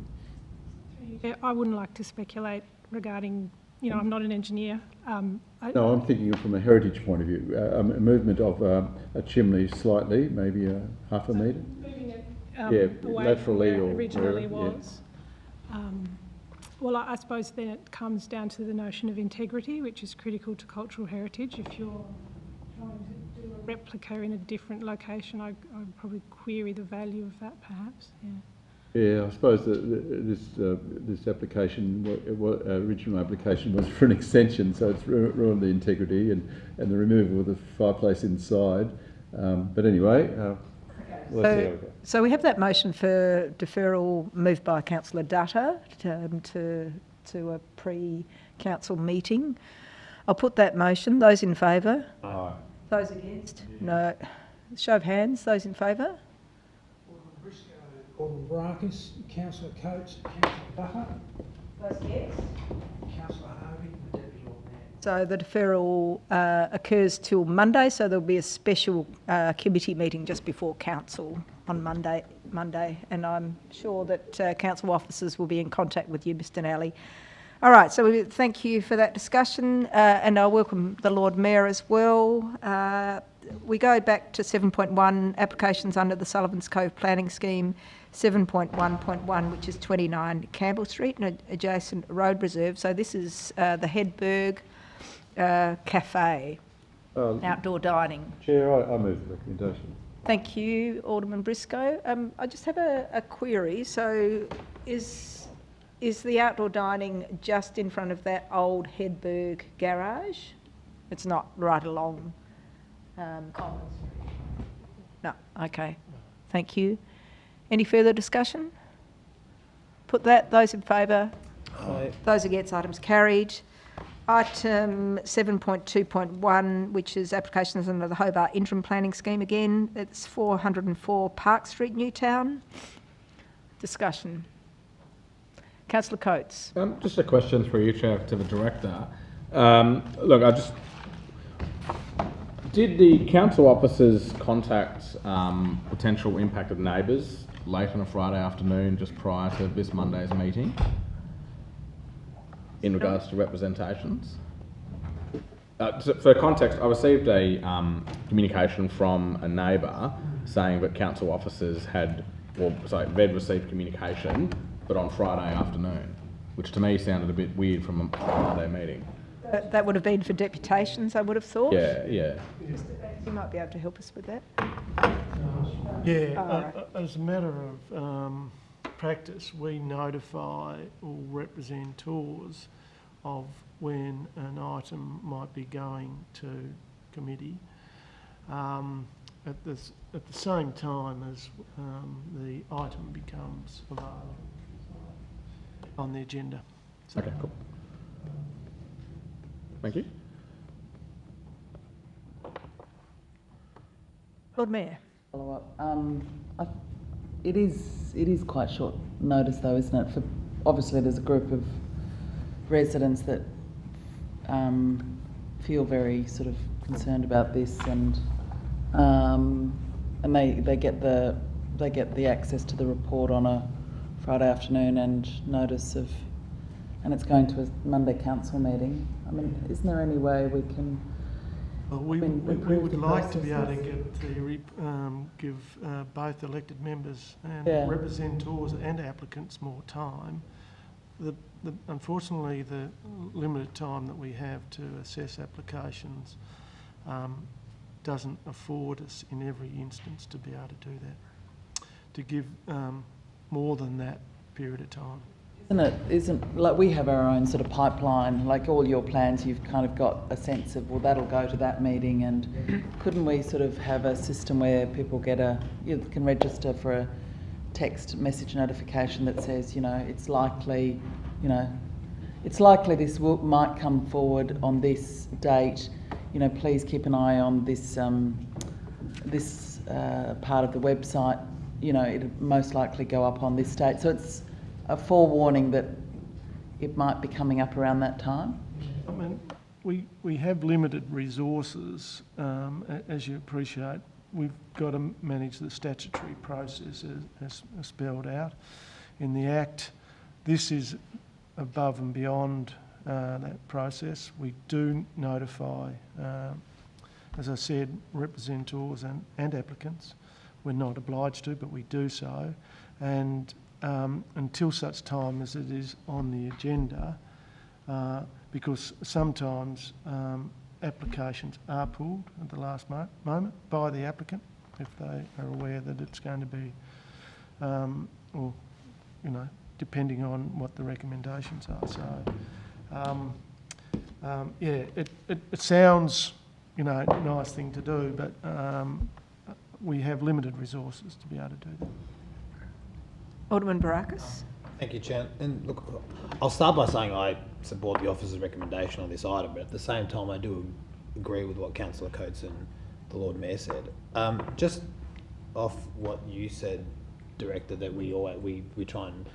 Yeah, I wouldn't like to speculate regarding, I'm not an engineer. No, I'm thinking from a heritage point of view, a movement of a chimney slightly, maybe half a metre. Moving it away laterally from where or it originally wherever, was. Well, I suppose then it comes down to the notion of integrity, which is critical to cultural heritage. If you're trying to do a replica in a different location, I'd probably query the value of that, perhaps. Yeah, I suppose this application, original application, was for an extension, so it's ruined the integrity and the removal of the fireplace inside. But anyway, let's see how we go. So we have that motion for deferral moved by Councillor Dutta to a pre-council meeting. I'll put that motion. Those in favour? Aye. Those against? No. Show of hands. Those in favour? Gordon Brackus, Councillor Coates, Councillor Dutta. Those against? Councillor Harvey, the Deputy Lord Mayor. So the deferral occurs till Monday, so there'll be a special committee meeting just before council on Monday, and I'm sure that council officers will be in contact with you, Mr Nally. All right, so we thank you for that discussion, and I welcome the Lord Mayor as well. We go back to 7.1, applications under the Sullivan's Cove Planning Scheme, 7.1.1, which is 29 Campbell Street, an adjacent road reserve. So this is the Hedberg Cafe, outdoor dining. Chair, I move the recommendation. Thank you, Alderman Briscoe. I just have a query. So is the outdoor dining just in front of that old Hedberg garage? It's not right along Commons Street? No, okay. Thank you. Any further discussion? Put that, those in favour? Aye. Those against, items carried. Item 7.2.1, which is applications under the Hobart Interim Planning Scheme again. It's 404 Park Street, Newtown. Discussion. Councillor Coates. Just a question through you, Chair, to the Director. Look, did the council officers contact potential impacted neighbours late on a Friday afternoon just prior to this Monday's meeting in regards to representations? So for context, I received a communication from a neighbour saying that council officers they'd received communication, but on Friday afternoon, which to me sounded a bit weird from a Monday meeting. That would have been for deputations, I would have thought. Yeah. You might be able to help us with that. Yeah, as a matter of practice, we notify all representors of when an item might be going to committee at the same time as the item becomes available on the agenda. So, Okay, cool. Thank you. Lord Mayor. Follow up. It is quite short notice though, isn't it? For obviously there's a group of residents that feel very sort of concerned about this, and they get the access to the report on a Friday afternoon and notice of, and it's going to a Monday council meeting. I mean, isn't there any way we can? Well, we would like to be able to give both elected members and representors and applicants more time. Unfortunately, the limited time that we have to assess applications doesn't afford us in every instance to be able to do that, to give more than that period of time. Isn't like we have our own sort of pipeline, like all your plans, you've kind of got a sense of, well, that'll go to that meeting, and couldn't we sort of have a system where people you can register for a text message notification that says, it's likely this might come forward on this date, please keep an eye on this part of the website, it'll most likely go up on this date. So it's a forewarning that it might be coming up around that time? I mean, we have limited resources, as you appreciate. We've got to manage the statutory process as spelled out in the Act. This is above and beyond that process. We do notify, as I said, representors and applicants. We're not obliged to, but we do so. And until such time as it is on the agenda, because sometimes applications are pulled at the last moment by the applicant if they are aware that it's going to be, depending on what the recommendations are. So, it sounds, a nice thing to do, but we have limited resources to be able to do that. Alderman Barakis. Thank you, Chair. And look, I'll start by saying I support the officer's recommendation on this item, but at the same time I do agree with what Councillor Coates and the Lord Mayor said. Just off what you said, Director, that we try and,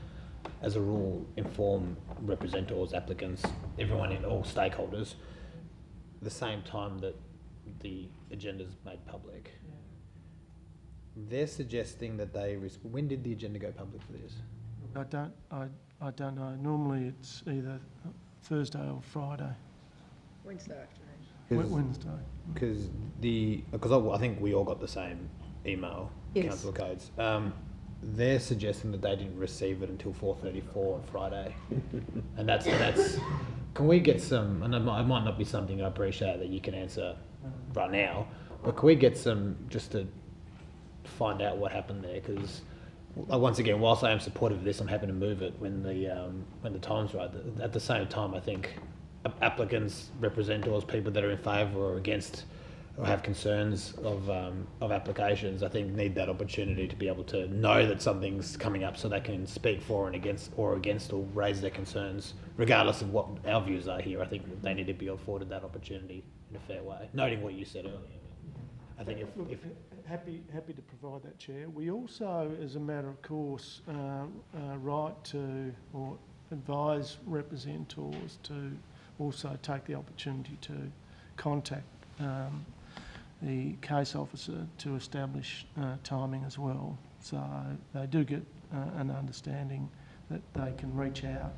as a rule, inform representatives, applicants, everyone in all stakeholders, the same time that the agenda's made public. They're suggesting that when did the agenda go public for this? I don't know. Normally it's either Thursday or Friday. Wednesday afternoon. Wednesday. Because I think we all got the same email, yes. Councillor Coates. They're suggesting that they didn't receive it until 4:34 on Friday, and that's. Can we get some? And it might not be something I appreciate that you can answer right now, but can we get some just to find out what happened there? Because once again, whilst I am supportive of this, I'm happy to move it when the time's right. At the same time, I think applicants, representatives, people that are in favour or against or have concerns of applications, I think need that opportunity to be able to know that something's coming up, so they can speak for and against, or raise their concerns, regardless of what our views are here. I think they need to be afforded that opportunity in a fair way. Noting what you said earlier, I think if happy to provide that, Chair. We also, as a matter of course, write to or advise representatives to also take the opportunity to contact the case officer to establish timing as well. So they do get an understanding that they can reach out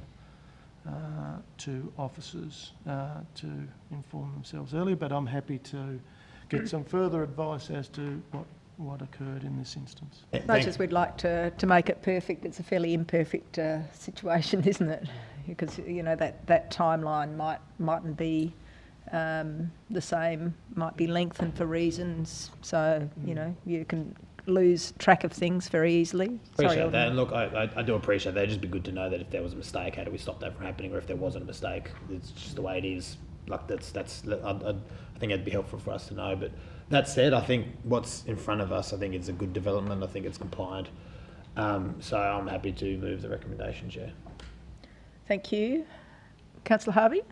to officers to inform themselves earlier, but I'm happy to get some further advice as to what occurred in this instance. Much as we'd like to make it perfect, it's a fairly imperfect situation, isn't it? Because, you know, that timeline mightn't be the same, might be lengthened for reasons, so, you know, you can lose track of things very easily. Appreciate that, and look, I do appreciate that. It'd just be good to know that if there was a mistake, how do we stop that from happening, or if there wasn't a mistake, it's just the way it is. Like I think it'd be helpful for us to know. But that said, I think what's in front of us, I think it's a good development. I think it's compliant. So I'm happy to move the recommendation, Chair. Thank you. Councillor Harvey?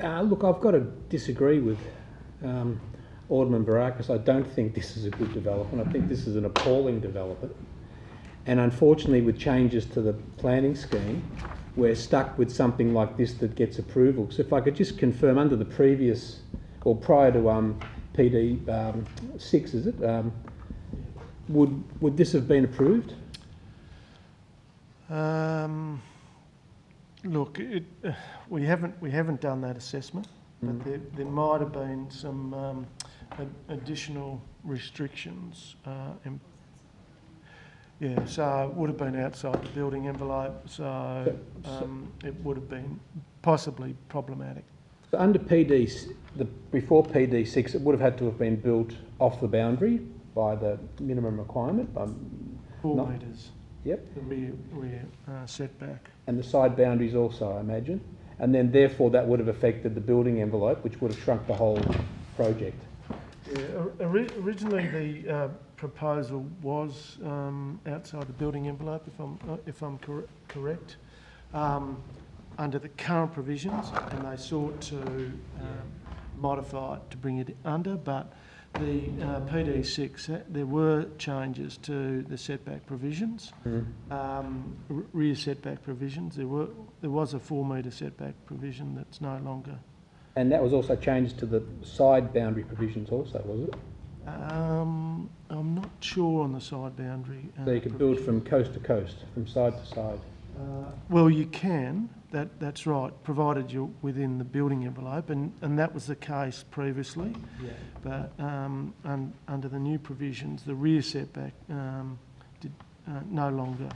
Look, I've got to disagree with Alderman Barakis. I don't think this is a good development. I think this is an appalling development. And unfortunately, with changes to the planning scheme, we're stuck with something like this that gets approval. So if I could just confirm, under the previous, or prior to PD 6, is it? Would this have been approved? Look, we haven't done that assessment, but there might have been some additional restrictions. Yeah, so it would have been outside the building envelope, so it would have been possibly problematic. So under before PD 6, it would have had to have been built off the boundary by the minimum requirement. 4 metres. Yep. The rear setback. And the side boundaries also, I imagine. And then therefore that would have affected the building envelope, which would have shrunk the whole project. Yeah, originally the proposal was outside the building envelope, if I'm correct, under the current provisions, and they sought to modify it to bring it under, but the PD 6, there were changes to the setback provisions, rear setback provisions. There was a 4 metre setback provision that's no longer. And that was also changed to the side boundary provisions also, was it? I'm not sure on the side boundary. So you could build from coast to coast, from side to side? Well, you can, that's right, provided you're within the building envelope, and that was the case previously. Yeah. But under the new provisions, the rear setback did no longer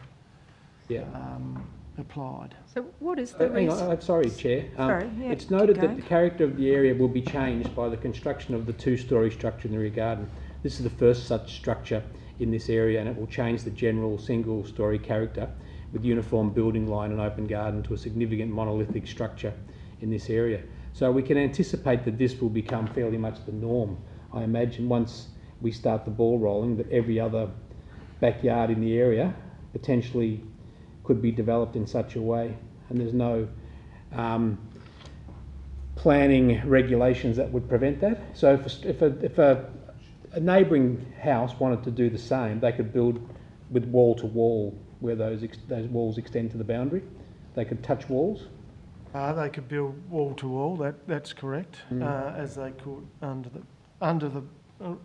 applied. So what is the hang on, sorry, Chair. Sorry, yeah, it's noted that the character of the area will be changed by the construction of the 2-storey structure in the rear garden. This is the first such structure in this area, and it will change the general single-storey character with uniform building line and open garden to a significant monolithic structure in this area. So we can anticipate that this will become fairly much the norm. I imagine once we start the ball rolling, that every other backyard in the area potentially could be developed in such a way, and there's no planning regulations that would prevent that. So if a neighbouring house wanted to do the same, they could build with wall to wall where those walls extend to the boundary. They could touch walls. They could build wall to wall. That's correct. As they could under the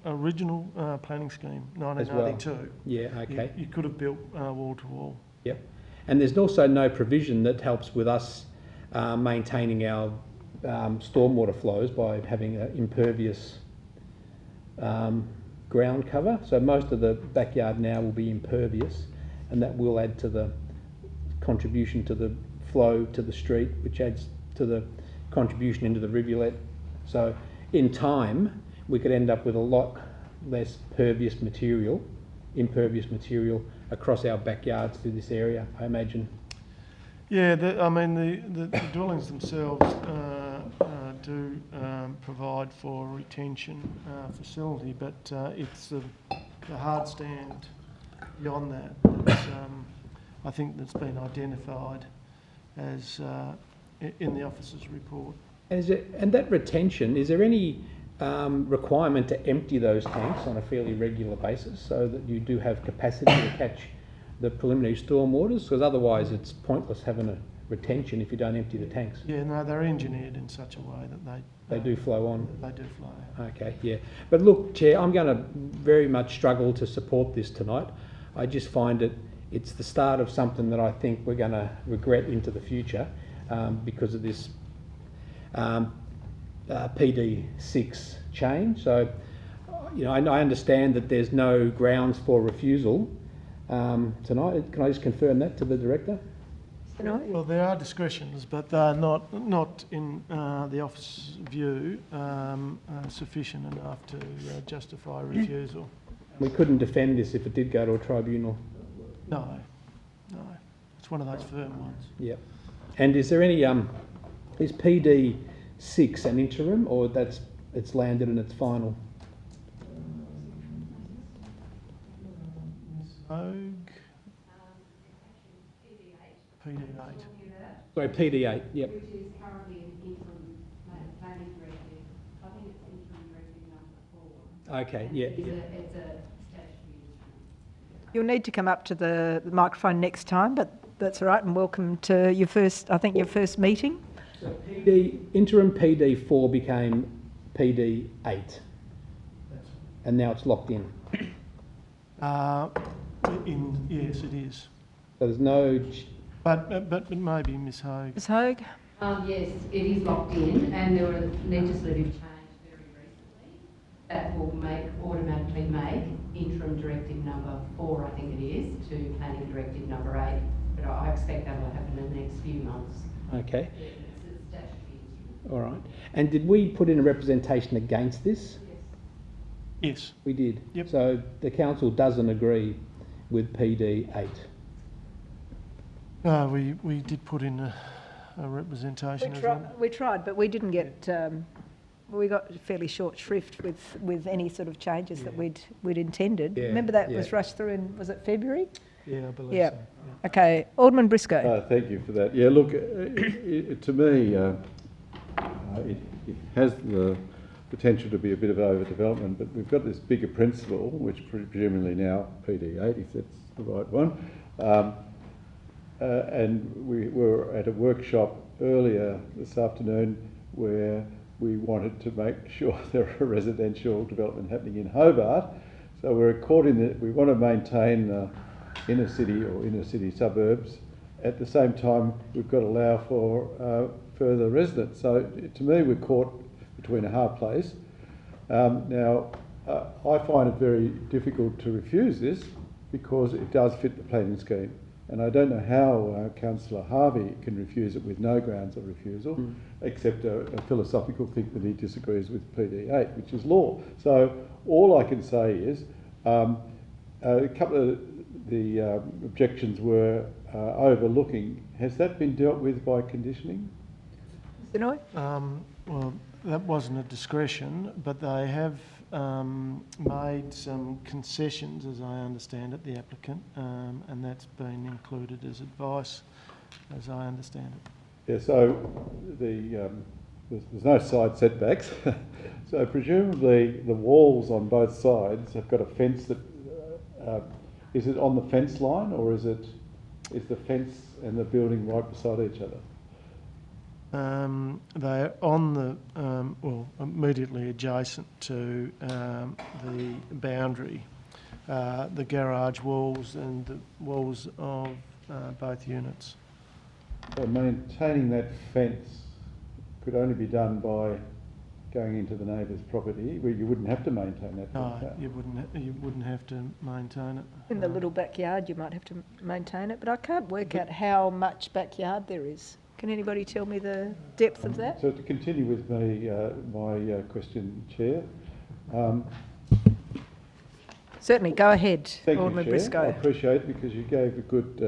original planning scheme, 1992. Well. Yeah. Okay. You could have built wall to wall. Yep. And there's also no provision that helps with us maintaining our stormwater flows by having an impervious ground cover. So most of the backyard now will be impervious, and that will add to the contribution to the flow to the street, which adds to the contribution into the rivulet. So in time, we could end up with a lot less impervious material across our backyards through this area, I imagine. Yeah, the dwellings themselves do provide for a retention facility, but it's the hard stand beyond that that's, I think that's been identified as in the officer's report. And that retention, is there any requirement to empty those tanks on a fairly regular basis so that you do have capacity to catch the preliminary storm waters? Because otherwise it's pointless having a retention if you don't empty the tanks. Yeah, no, they're engineered in such a way that they do flow on. They do flow. Okay, yeah. But look, Chair, I'm going to very much struggle to support this tonight. I just find it's the start of something that I think we're going to regret into the future because of this PD6 change. So, you know, I understand that there's no grounds for refusal tonight. Can I just confirm that to the Director? Well, there are discretions, but they're not in the office's view sufficient enough to justify refusal. We couldn't defend this if it did go to a tribunal. No. It's one of those firm ones. Yep. And is there any is PD6 an interim, or it's landed and it's final? PD8. Sorry, PD8, yep. Which is currently an interim planning directive. I think it's interim directive number 4. Okay, yeah. It's a statutory instrument. You'll need to come up to the microphone next time, but that's all right, and welcome to your first meeting. So interim PD4 became PD8, and now it's locked in. Yes, it is. So there's no... But maybe Ms Hogue. Ms Hogue? Yes, it is locked in, and there were legislative change very recently that will automatically make interim directive number 4, I think it is, to planning directive number 8. But I expect that will happen in the next few months. Okay. Yeah, it's a statutory instrument. All right. And did we put in a representation against this? Yes. We did? Yep. So the council doesn't agree with PD8? No, we did put in a representation. We tried, but we didn't get. We got fairly short shrift with any sort of changes that we'd intended. Yeah, Remember that was rushed through in, was it February? Yeah, I believe Yeah. so. Yeah. Okay, Alderman Briscoe. Thank you for that. Yeah, look, to me, it has the potential to be a bit of overdevelopment, but we've got this bigger principle, which presumably now PD8, if that's the right one. And we were at a workshop earlier this afternoon where we wanted to make sure there are residential development happening in Hobart. So we're according that we want to maintain inner city or inner city suburbs. At the same time, we've got to allow for further residents. So to me, we're caught between a hard place. Now, I find it very difficult to refuse this because it does fit the planning scheme. And I don't know how Councillor Harvey can refuse it with no grounds of refusal, except a philosophical thing that he disagrees with PD8, which is law. So all I can say is a couple of the objections were overlooking. Has that been dealt with by conditioning? Benoit? Well, that wasn't a discretion, but they have made some concessions, as I understand it, the applicant, and that's been included as advice, as I understand it. Yeah, so there's no side setbacks. So presumably the walls on both sides have got a fence that, is it on the fence line, or is the fence and the building right beside each other? They're on the, immediately adjacent to the boundary, the garage walls and the walls of both units. So maintaining that fence could only be done by going into the neighbour's property, where you wouldn't have to maintain that fence. No, you wouldn't have to maintain it. In the little backyard, you might have to maintain it, but I can't work out how much backyard there is. Can anybody tell me the depth of that? So to continue with my question, Chair, Certainly, go ahead, Thank Alderman you, Chair. I Briscoe. appreciate it because you gave a good...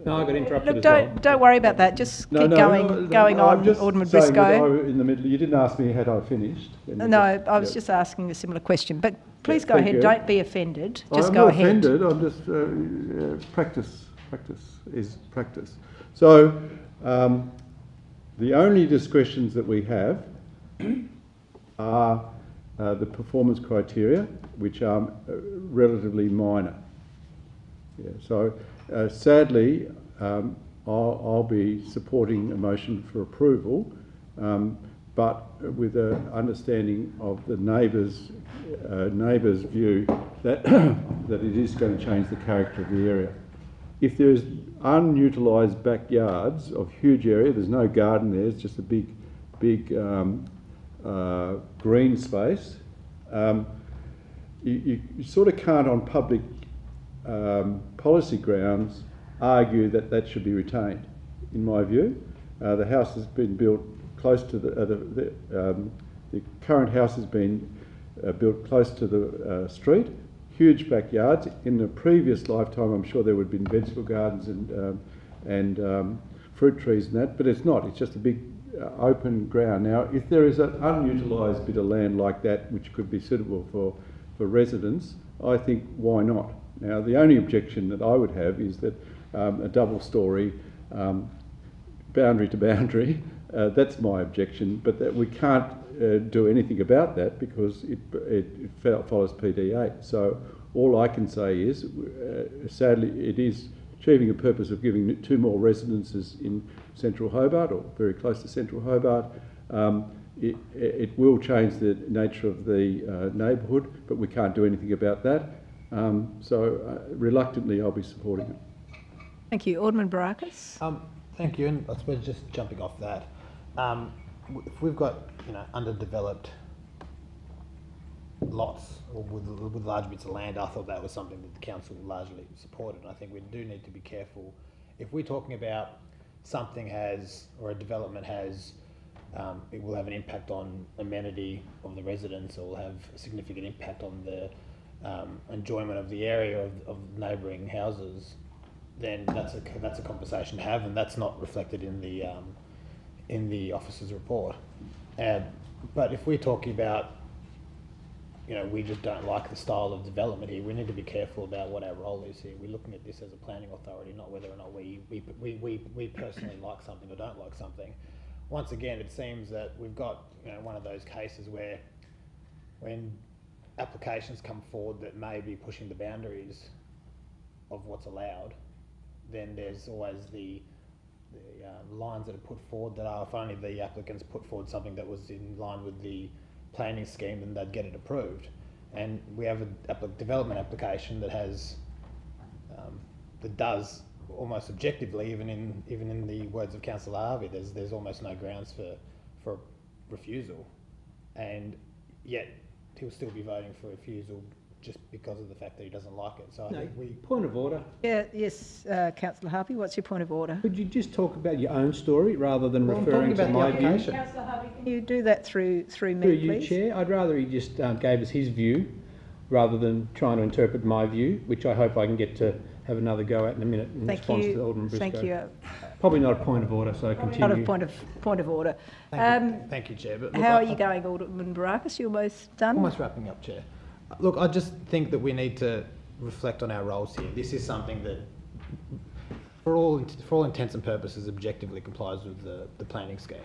No, I got interrupted Look, as well. don't worry about that. Just keep going on, I'm just Alderman saying that Briscoe. in the middle, you didn't ask me had I finished. No, I was just asking a similar question. But please go thank ahead. you. Don't be offended. Just I'm go not ahead. offended. I'm just practice. Practice is practice. So the only discretions that we have are the performance criteria, which are relatively minor. Yeah, so sadly, I'll be supporting a motion for approval, but with an understanding of the neighbours' view that that it is going to change the character of the area. If there's unutilised backyards of huge area, there's no garden there, it's just a big green space. You sort of can't, on public policy grounds, argue that that should be retained. In my view, the house has been built close to the current house has been built close to the street. Huge backyards. In the previous lifetime, I'm sure there would have been vegetable gardens and fruit trees and that, but it's not. It's just a big open ground. Now, if there is an unutilised bit of land like that which could be suitable for residents, I think why not? Now, the only objection that I would have is that a double-storey, boundary to boundary, that's my objection, but that we can't do anything about that because it follows PD8. So all I can say is, sadly, it is achieving a purpose of giving 2 more residences in central Hobart, or very close to central Hobart. It will change the nature of the neighbourhood, but we can't do anything about that. So reluctantly, I'll be supporting it. Thank you. Alderman Barakis. Thank you, and I suppose just jumping off that, if we've got underdeveloped lots or with large bits of land, I thought that was something that the council largely supported. I think we do need to be careful if we're talking about something has, or a development has, it will have an impact on amenity of the residents, or will have a significant impact on the enjoyment of the area of neighbouring houses, then that's a conversation to have, and that's not reflected in the officer's report. But if we're talking about, we just don't like the style of development here, we need to be careful about what our role is here. We're looking at this as a planning authority, not whether or not we personally like something or don't like something. Once again, it seems that we've got one of those cases where when applications come forward that may be pushing the boundaries of what's allowed, then there's always the lines that are put forward that are, if only the applicants put forward something that was in line with the planning scheme, then they'd get it approved. And we have a development application that has that does almost objectively, even in the words of Councillor Harvey, there's almost no grounds for refusal, and yet he'll still be voting for refusal just because of the fact that he doesn't like it. So I think Point of order. Yeah, yes, Councillor Harvey, what's your point of order? Could you just talk about your own story rather than I'm referring talking to my about the view? application. Councillor Harvey, can you do that through me, Through please? you, Chair, I'd rather he just gave us his view rather than trying to interpret my view, which I hope I can get to have another go at in a minute in response to Alderman Briscoe. Thank you. Probably not a point of order, so continue. Not a point of order. Thank you, Chair. But look, How are you going, Alderman Barakis? You're almost done? Almost wrapping up, Chair. Look, I just think that we need to reflect on our roles here. This is something that, for all intents and purposes, objectively complies with the planning scheme.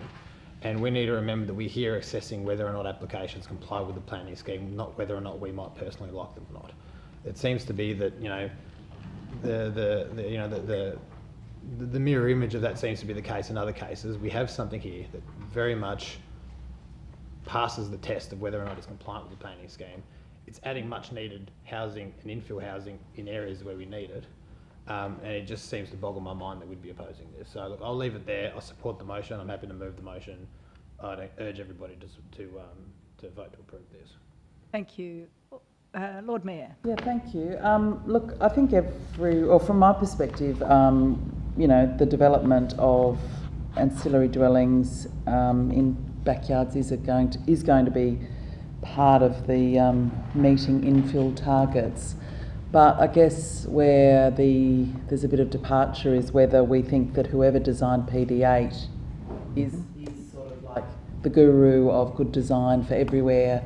And we need to remember that we're here assessing whether or not applications comply with the planning scheme, not whether or not we might personally like them or not. It seems to be that the mirror image of that seems to be the case in other cases. We have something here that very much passes the test of whether or not it's compliant with the planning scheme. It's adding much needed housing and infill housing in areas where we need it. And it just seems to boggle my mind that we'd be opposing this. So look, I'll leave it there. I support the motion. I'm happy to move the motion. I'd urge everybody to vote to approve this. Thank you. Lord Mayor. Yeah, thank you. Look, I think from my perspective, the development of ancillary dwellings in backyards is going to be part of the meeting infill targets. But I guess where there's a bit of departure is whether we think that whoever designed PD8 is sort of like the guru of good design for everywhere,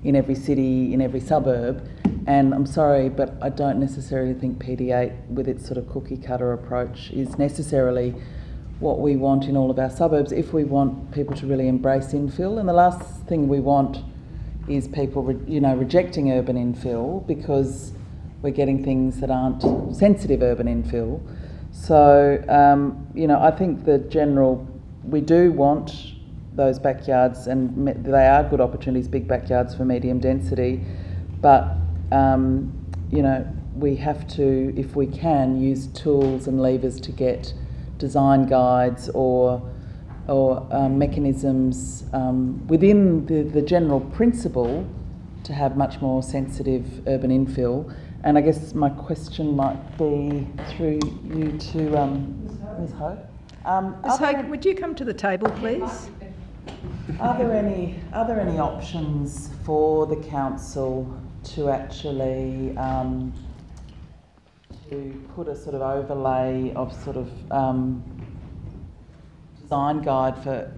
in every city, in every suburb. And I'm sorry, but I don't necessarily think PD8, with its sort of cookie cutter approach, is necessarily what we want in all of our suburbs if we want people to really embrace infill. And the last thing we want is people, rejecting urban infill because we're getting things that aren't sensitive urban infill. So, I think we do want those backyards, and they are good opportunities, big backyards for medium density, but, we have to, if we can, use tools and levers to get design guides or mechanisms within the general principle to have much more sensitive urban infill. And I guess my question might be through you to Ms. Hope. Ms. Hope, would you come to the table, please? Are there any options for the council to actually to put a sort of overlay of sort of design guide for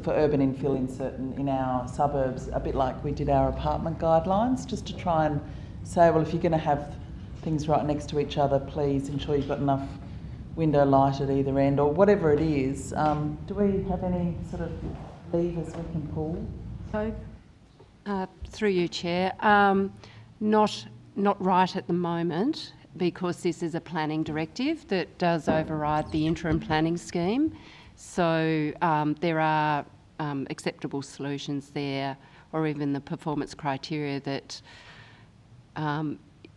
urban infill in our suburbs, a bit like we did our apartment guidelines, just to try and say, well, if you're going to have things right next to each other, please ensure you've got enough window light at either end, or whatever it is. Do we have any sort of levers we can pull? Through you, Chair. Not right at the moment, because this is a planning directive that does override the interim planning scheme. So there are acceptable solutions there, or even the performance criteria that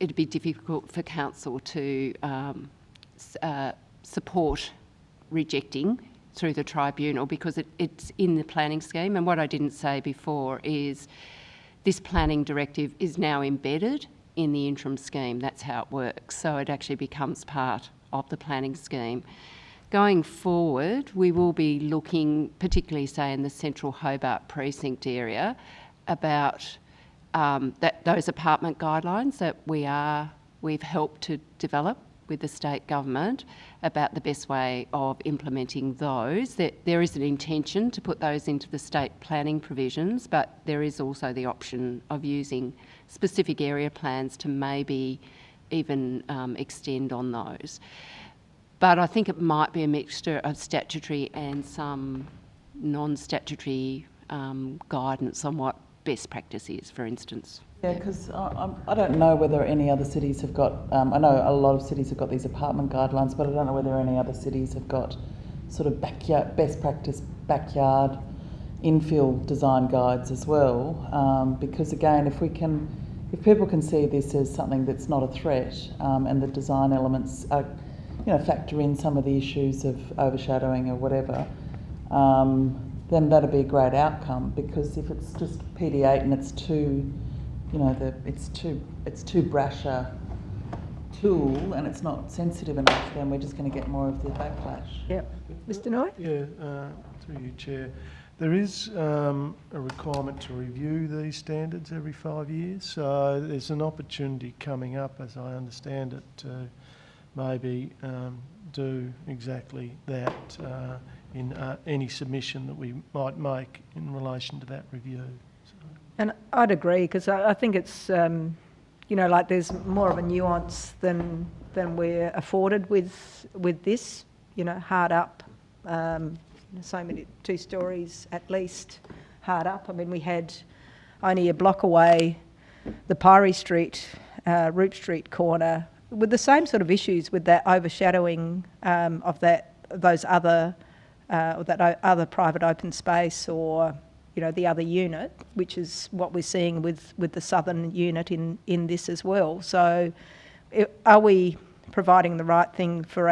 it'd be difficult for council to support rejecting through the tribunal, because it's in the planning scheme. And what I didn't say before is this planning directive is now embedded in the interim scheme. That's how it works. So it actually becomes part of the planning scheme. Going forward, we will be looking, particularly say in the central Hobart precinct area, about those apartment guidelines that we've helped to develop with the state government, about the best way of implementing those. There is an intention to put those into the state planning provisions, but there is also the option of using specific area plans to maybe even extend on those. But I think it might be a mixture of statutory and some non-statutory guidance on what best practice is, for instance. Yeah, because I don't know whether any other cities have got, I know a lot of cities have got these apartment guidelines, but I don't know whether any other cities have got sort of best practice backyard infill design guides as well. Because again, if people can see this as something that's not a threat, and the design elements are, factor in some of the issues of overshadowing or whatever, then that'd be a great outcome. Because if it's just PD8 and it's too brash a tool and it's not sensitive enough, then we're just going to get more of the backlash. Yep. Mr. Noy? Yeah, through you, Chair. There is a requirement to review these standards every 5 years, so there's an opportunity coming up, as I understand it, to maybe do exactly that in any submission that we might make in relation to that review. And I'd agree, because I think it's, there's more of a nuance than we're afforded with this, hard up, so many 2 stories at least hard up. I mean, we had only a block away the Pyrie Street, Root Street corner, with the same sort of issues with that overshadowing of that other private open space, or the other unit, which is what we're seeing with the southern unit in this as well. So are we providing the right thing for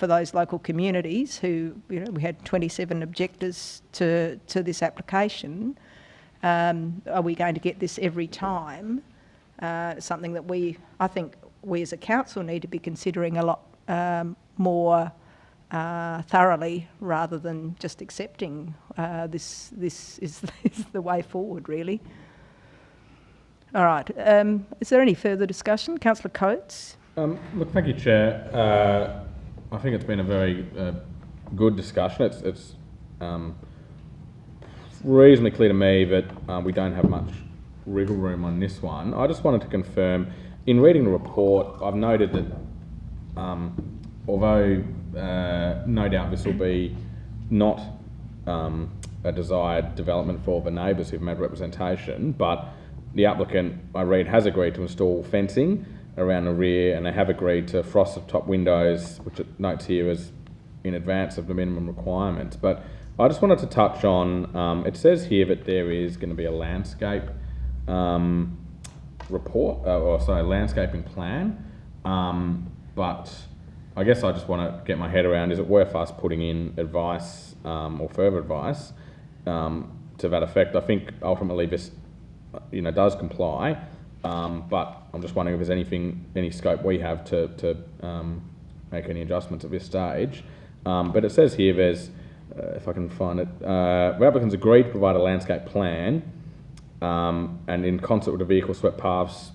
those local communities who, we had 27 objectors to this application? Are we going to get this every time? Something that I think we as a council need to be considering a lot more thoroughly, rather than just accepting this is the way forward, really. All right. Is there any further discussion? Councillor Coates? Look, thank you, Chair. I think it's been a very good discussion. It's reasonably clear to me that we don't have much wriggle room on this one. I just wanted to confirm, in reading the report, I've noted that although no doubt this will be not a desired development for the neighbours who've made representation, but the applicant, I read, has agreed to install fencing around the rear, and they have agreed to frosted top windows, which it notes here as in advance of the minimum requirements. But I just wanted to touch on, it says here that there is going to be a landscape landscaping plan, but I guess I just want to get my head around, is it worth us putting in advice or further advice to that effect? I think ultimately this does comply, but I'm just wondering if there's any scope we have to make any adjustments at this stage. But it says here there's, if I can find it, the applicants agreed to provide a landscape plan and in concert with the vehicle swept paths,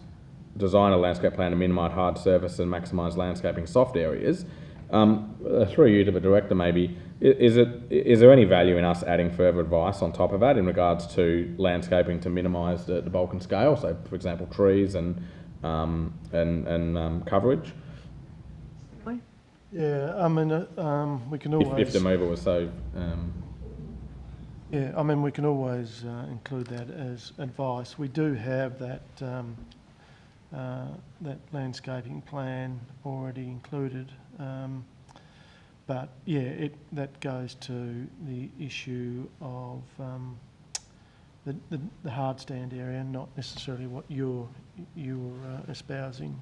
design a landscape plan to minimise hard surface and maximise landscaping soft areas. Through you to the director, maybe, is there any value in us adding further advice on top of that in regards to landscaping to minimise the bulk and scale? So, for example, trees and coverage. Yeah, I mean, we can always. If the mover was so. Yeah, I mean, we can always include that as advice. We do have that that landscaping plan already included, but yeah, that goes to the issue of the hard stand area, not necessarily what you're espousing.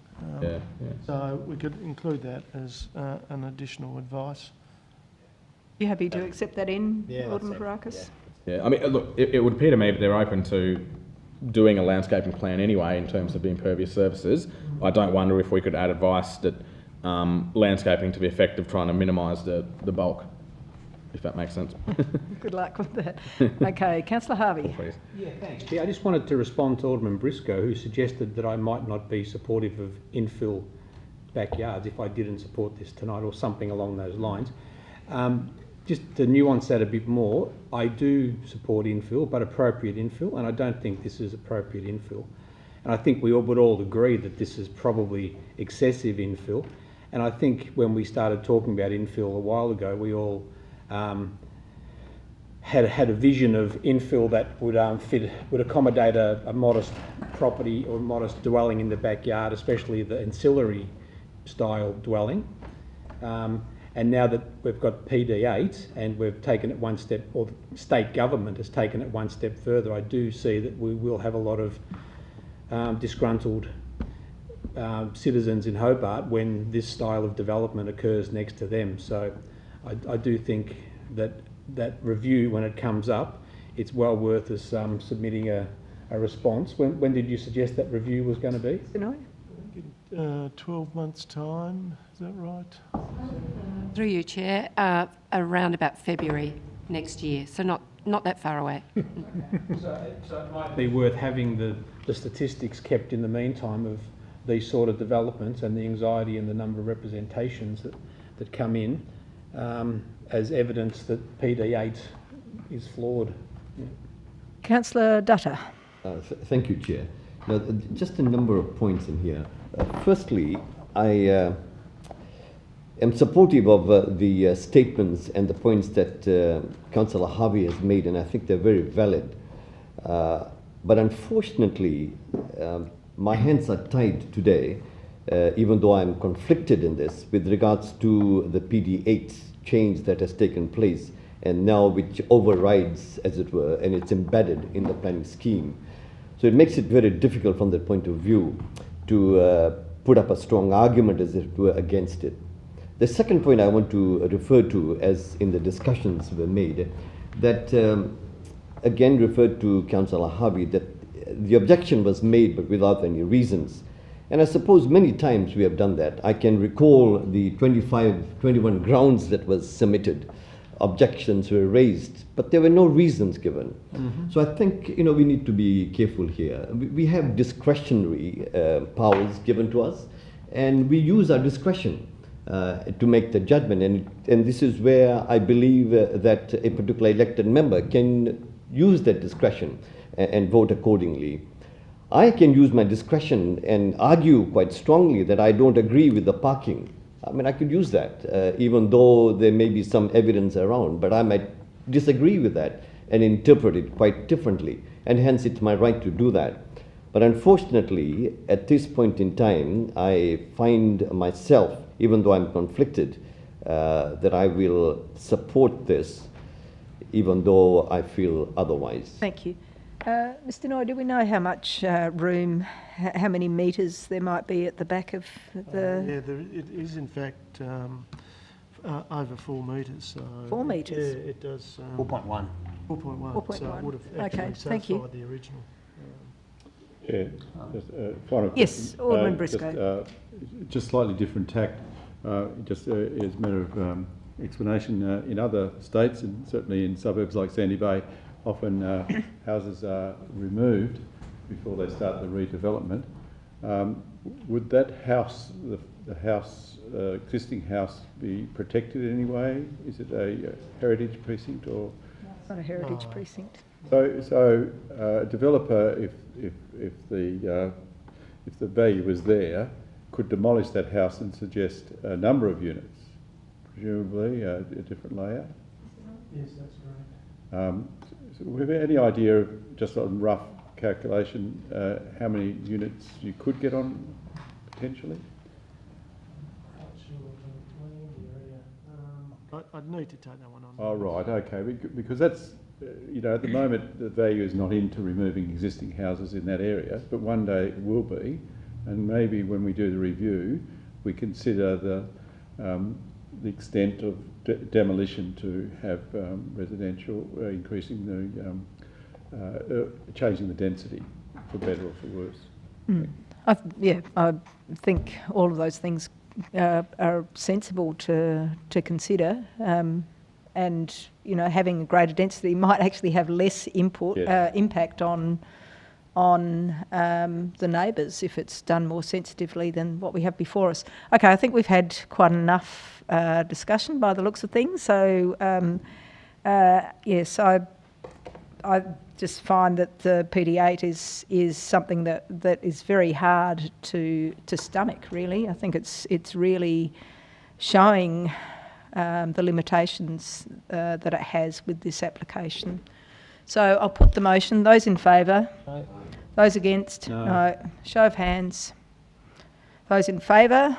So we could include that as an additional advice. You happy to accept that in, Alderman Varakis? Yeah, I mean, look, it would appear to me that they're open to doing a landscaping plan anyway in terms of the impervious surfaces. I don't wonder if we could add advice that landscaping to be effective, trying to minimise the bulk, if that makes sense. Good luck with that. Okay, Councillor Harvey. Please. Yeah, thanks. I just wanted to respond to Alderman Briscoe, who suggested that I might not be supportive of infill backyards if I didn't support this tonight, or something along those lines. Just to nuance that a bit more, I do support infill, but appropriate infill, and I don't think this is appropriate infill. And I think we all would all agree that this is probably excessive infill. And I think when we started talking about infill a while ago, we all had a vision of infill that would accommodate a modest property or modest dwelling in the backyard, especially the ancillary style dwelling. And now that we've got PD8 and we've taken it one step, or the state government has taken it one step further, I do see that we will have a lot of disgruntled citizens in Hobart when this style of development occurs next to them. So I do think that review, when it comes up, it's well worth us submitting a response. When did you suggest that review was going to be? 12 months' time, is that right? Through you, Chair, around about February next year, so not that far away. So it might be worth having the statistics kept in the meantime of these sort of developments and the anxiety and the number of representations that come in as evidence that PD8 is flawed. Yeah. Councillor Dutta. Thank you, Chair. Now, just a number of points in here. Firstly, I am supportive of the statements and the points that Councillor Harvey has made, and I think they're very valid. But unfortunately, my hands are tied today, even though I'm conflicted in this with regards to the PD8 change that has taken place, and now which overrides, as it were, and it's embedded in the planning scheme. So it makes it very difficult from that point of view to put up a strong argument, as it were, against it. The second point I want to refer to, as in the discussions were made, that again referred to Councillor Harvey, that the objection was made but without any reasons. And I suppose many times we have done that. I can recall the 21 grounds that was submitted objections were raised, but there were no reasons given. So I think we need to be careful here. We have discretionary powers given to us, and we use our discretion to make the judgment. And this is where I believe that a particular elected member can use that discretion and vote accordingly. I can use my discretion and argue quite strongly that I don't agree with the parking. I mean, I could use that, even though there may be some evidence around, but I might disagree with that and interpret it quite differently, and hence it's my right to do that. But unfortunately, at this point in time, I find myself, even though I'm conflicted, that I will support this, even though I feel otherwise. Thank you. Mr. Noy, do we know how much room, how many metres there might be at the back of the... Yeah, it is in fact over 4 metres. So 4 metres? Yeah, it does. 4.1. 4.1. So it would have actually satisfied the original. Yeah, just final question. Yes, Alderman Briscoe. Just slightly different tack, just as a matter of explanation. In other states, and certainly in suburbs like Sandy Bay, often houses are removed before they start the redevelopment. Would that house, the house, existing house, be protected in any way? Is it a heritage precinct or? No, it's not a heritage precinct. So a developer, if the value was there, could demolish that house and suggest a number of units, presumably a different layout. Yes, that's right. So have you any idea of, just on rough calculation, how many units you could get on potentially? Not sure of the area. I'd need to take that one on. Oh right, okay, because that's at the moment the value is not into removing existing houses in that area, but one day it will be, and maybe when we do the review, we consider the extent of demolition to have residential, increasing the, changing the density for better or for worse. I think all of those things are sensible to consider, and having a greater density might actually have less impact on the neighbours if it's done more sensitively than what we have before us. Okay, I think we've had quite enough discussion by the looks of things. So yes, I just find that the PD8 is something that is very hard to stomach. Really, I think it's really showing the limitations that it has with this application. So I'll put the motion. Those in favour? No. Those against? No. Show of hands. Those in favour?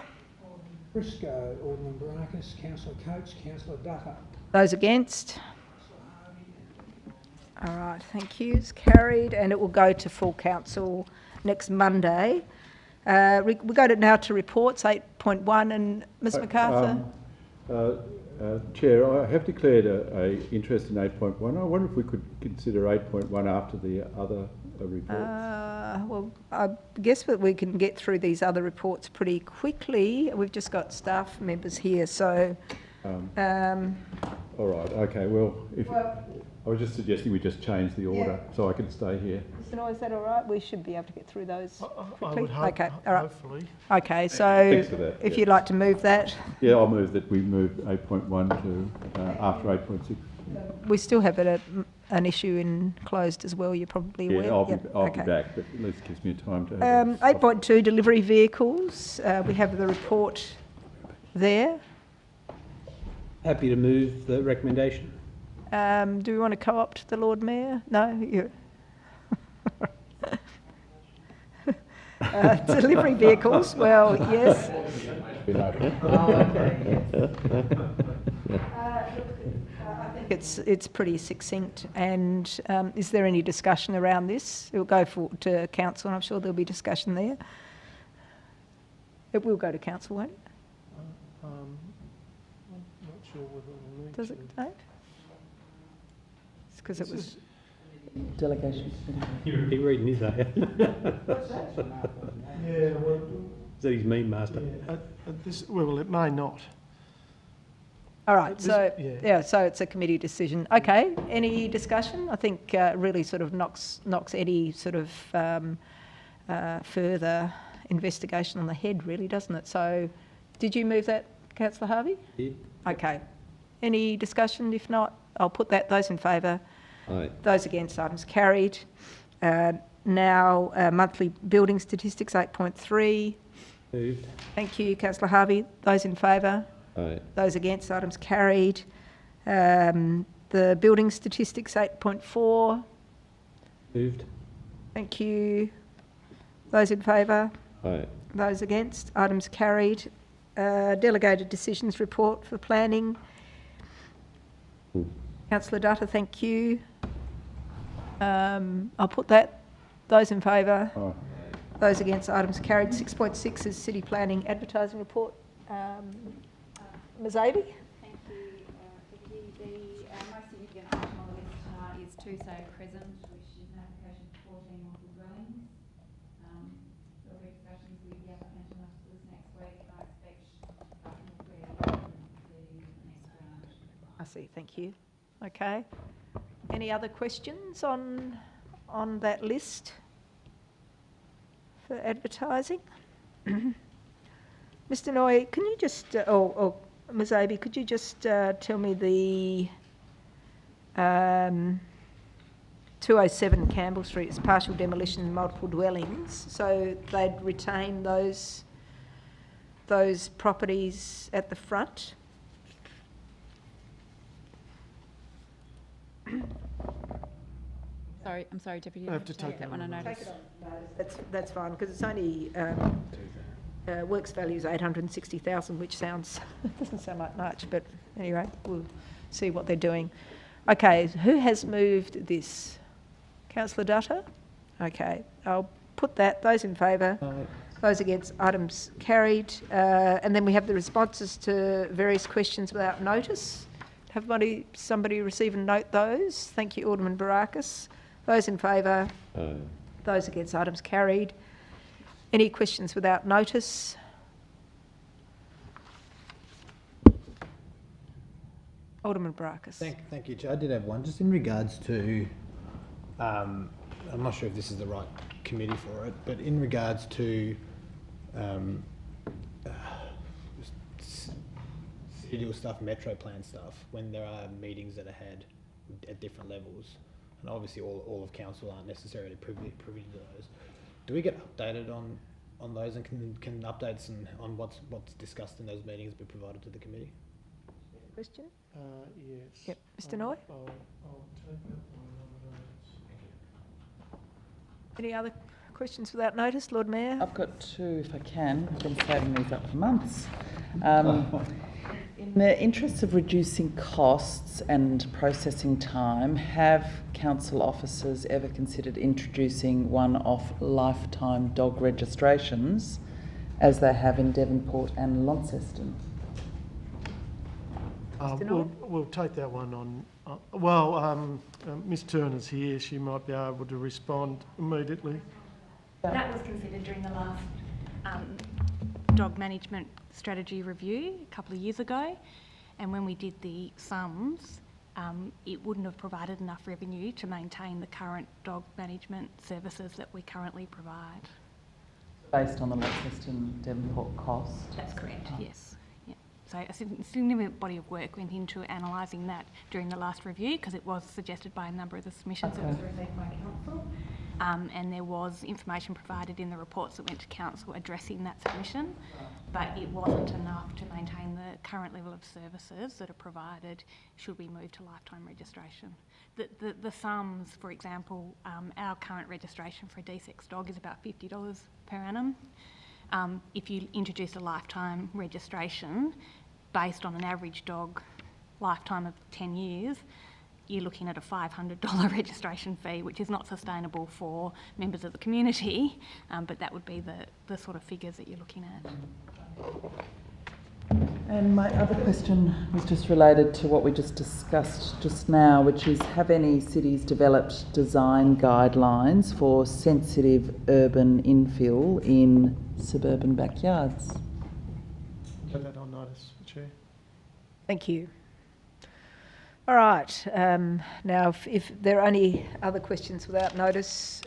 Briscoe, Alderman Barakis, Councillor Coates, Councillor Ducker. Those against? All right, thank you. It's carried, and it will go to full council next Monday. We go now to reports 8.1, and Ms MacArthur. Chair, I have declared a interest in 8.1. I wonder if we could consider 8.1 after the other reports. Well, I guess that we can get through these other reports pretty quickly. We've just got staff members here, so... all right, okay, well, I was just suggesting we just change the order so I can stay here. Mr. Noy, is that all right? We should be able to get through those quickly. I would hope, okay, all right. hopefully. Okay, so if you'd like to move that. Yeah, I'll move that we move 8.1 to after 8.6. We still have an issue in closed as well, you're probably aware. Yeah, I'll be back, but at least it gives me time to have 8.2, delivery vehicles. We have the report there. Happy to move the recommendation. Do we want to co-opt the Lord Mayor? No? Delivery vehicles, well, yes. I think it's pretty succinct, and is there any discussion around this? It will go to council, and I'm sure there'll be discussion there. It will go to council, won't it? I'm not sure whether we'll need Does it, Dave? It's because it was... Delegation. You're reading his, are you? Yeah, well... Is that his meme master? Yeah, well, it may not. All right, so, yeah. yeah, so it's a committee decision. Okay, any discussion? I think really sort of knocks any sort of further investigation on the head, really, doesn't it? So, did you move that, Councillor Harvey? Did. Okay. Any discussion? If not, I'll put that. Those in favour? Aye. Those against? Items carried. Now, monthly building statistics, 8.3. Moved. Thank you, Councillor Harvey. Those in favour? Aye. Those against? Items carried. The building statistics, 8.4. Moved. Thank you. Those in favour? Aye. Those against? Items carried. Delegated decisions report for planning. Councillor Dutta, thank you. I'll put that. Those in favour? Aye. Those against? Items carried. 6.6 is city planning advertising report. Ms Avey? Thank you, Deputy. The most significant item on the list tonight is 2 Crescent, which is an application for 14 multiple dwellings. There'll be discussions with the applicant after this next week. I expect the next round. I see, thank you. Okay. Any other questions on that list for advertising? Mr Noy, can you just, or Ms Avey, could you just tell me the 207 Campbell Street, it's partial demolition and multiple dwellings, so they'd retain those properties at the front? I'm sorry, Deputy. I have to take that one on notice. Take it on notice. That's fine, because it's only works value is 860,000, which sounds doesn't sound like much, but anyway, we'll see what they're doing. Okay, who has moved this? Councillor Dutta? Okay, I'll put that. Those in favour? Those against? Items carried. And then we have the responses to various questions without notice. Have somebody receive and note those? Thank you, Alderman Barakis. Those in favour? Aye. Those against? Items carried. Any questions without notice? Alderman Barakis. Thank you, Chair. I did have one, just in regards to, I'm not sure if this is the right committee for it, but in regards to city stuff, metro plan stuff, when there are meetings that are had at different levels, and obviously all of council aren't necessarily privy to those. Do we get updated on those, and can updates on what's discussed in those meetings be provided to the committee? Question? Yes. Yep. Mr Noy? I'll take that one on notice. Any other questions without notice, Lord Mayor? I've got two, if I can. I've been saving these up for months. In the interest of reducing costs and processing time, have council officers ever considered introducing one-off lifetime dog registrations, as they have in Devonport and Launceston? We'll take that one on. Ms Turner's here. She might be able to respond immediately. That was considered during the last dog management strategy review a couple of years ago, and when we did the sums, it wouldn't have provided enough revenue to maintain the current dog management services that we currently provide. Based on the Launceston Devonport cost? That's correct, yes. Yeah. So a significant body of work went into analysing that during the last review, because it was suggested by a number of the submissions that was received by council. And there was information provided in the reports that went to council addressing that submission, but it wasn't enough to maintain the current level of services that are provided should we move to lifetime registration. The sums, for example, our current registration for a D6 dog is about $50 per annum. If you introduce a lifetime registration based on an average dog lifetime of 10 years, you're looking at a $500 registration fee, which is not sustainable for members of the community, but that would be the sort of figures that you're looking at. And my other question was just related to what we just discussed just now, which is, have any cities developed design guidelines for sensitive urban infill in suburban backyards? Take that on notice, Chair. Thank you. All right. Now, if there are any other questions without notice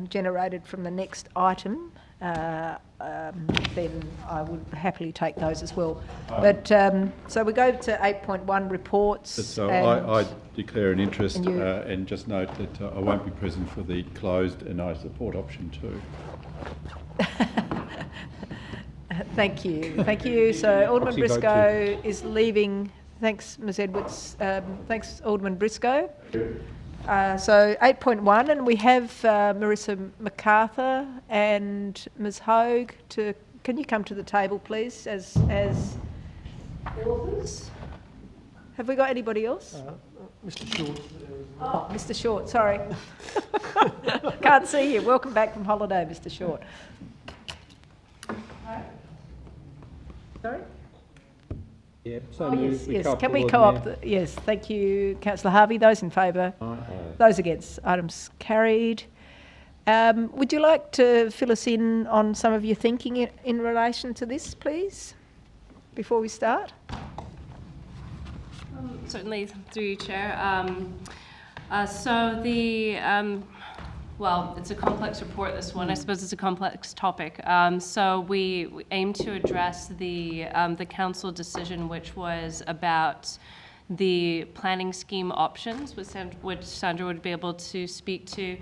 generated from the next item, then I would happily take those as well. But so we go to 8.1 reports. So I declare an interest and just note that I won't be present for the closed, and I support option 2. Thank you. Thank you. So Alderman Briscoe is leaving. Thanks, Ms Edwards. Thanks, Alderman Briscoe. So 8.1, and we have Marissa MacArthur and Ms Hogue. Can you come to the table, please, as authors? Have we got anybody else? Mr Short. Oh, Mr Short, sorry. Can't see you. Welcome back from holiday, Mr Short. Sorry? Yeah, so yes. Can we co-opt? Yes, thank you, Councillor Harvey. Those in favour? Aye. Those against? Items carried. Would you like to fill us in on some of your thinking in relation to this, please, before we start? Certainly, through you, Chair. Well, it's a complex report, this one. I suppose it's a complex topic. So we aim to address the council decision, which was about the planning scheme options, which Sandra would be able to speak to.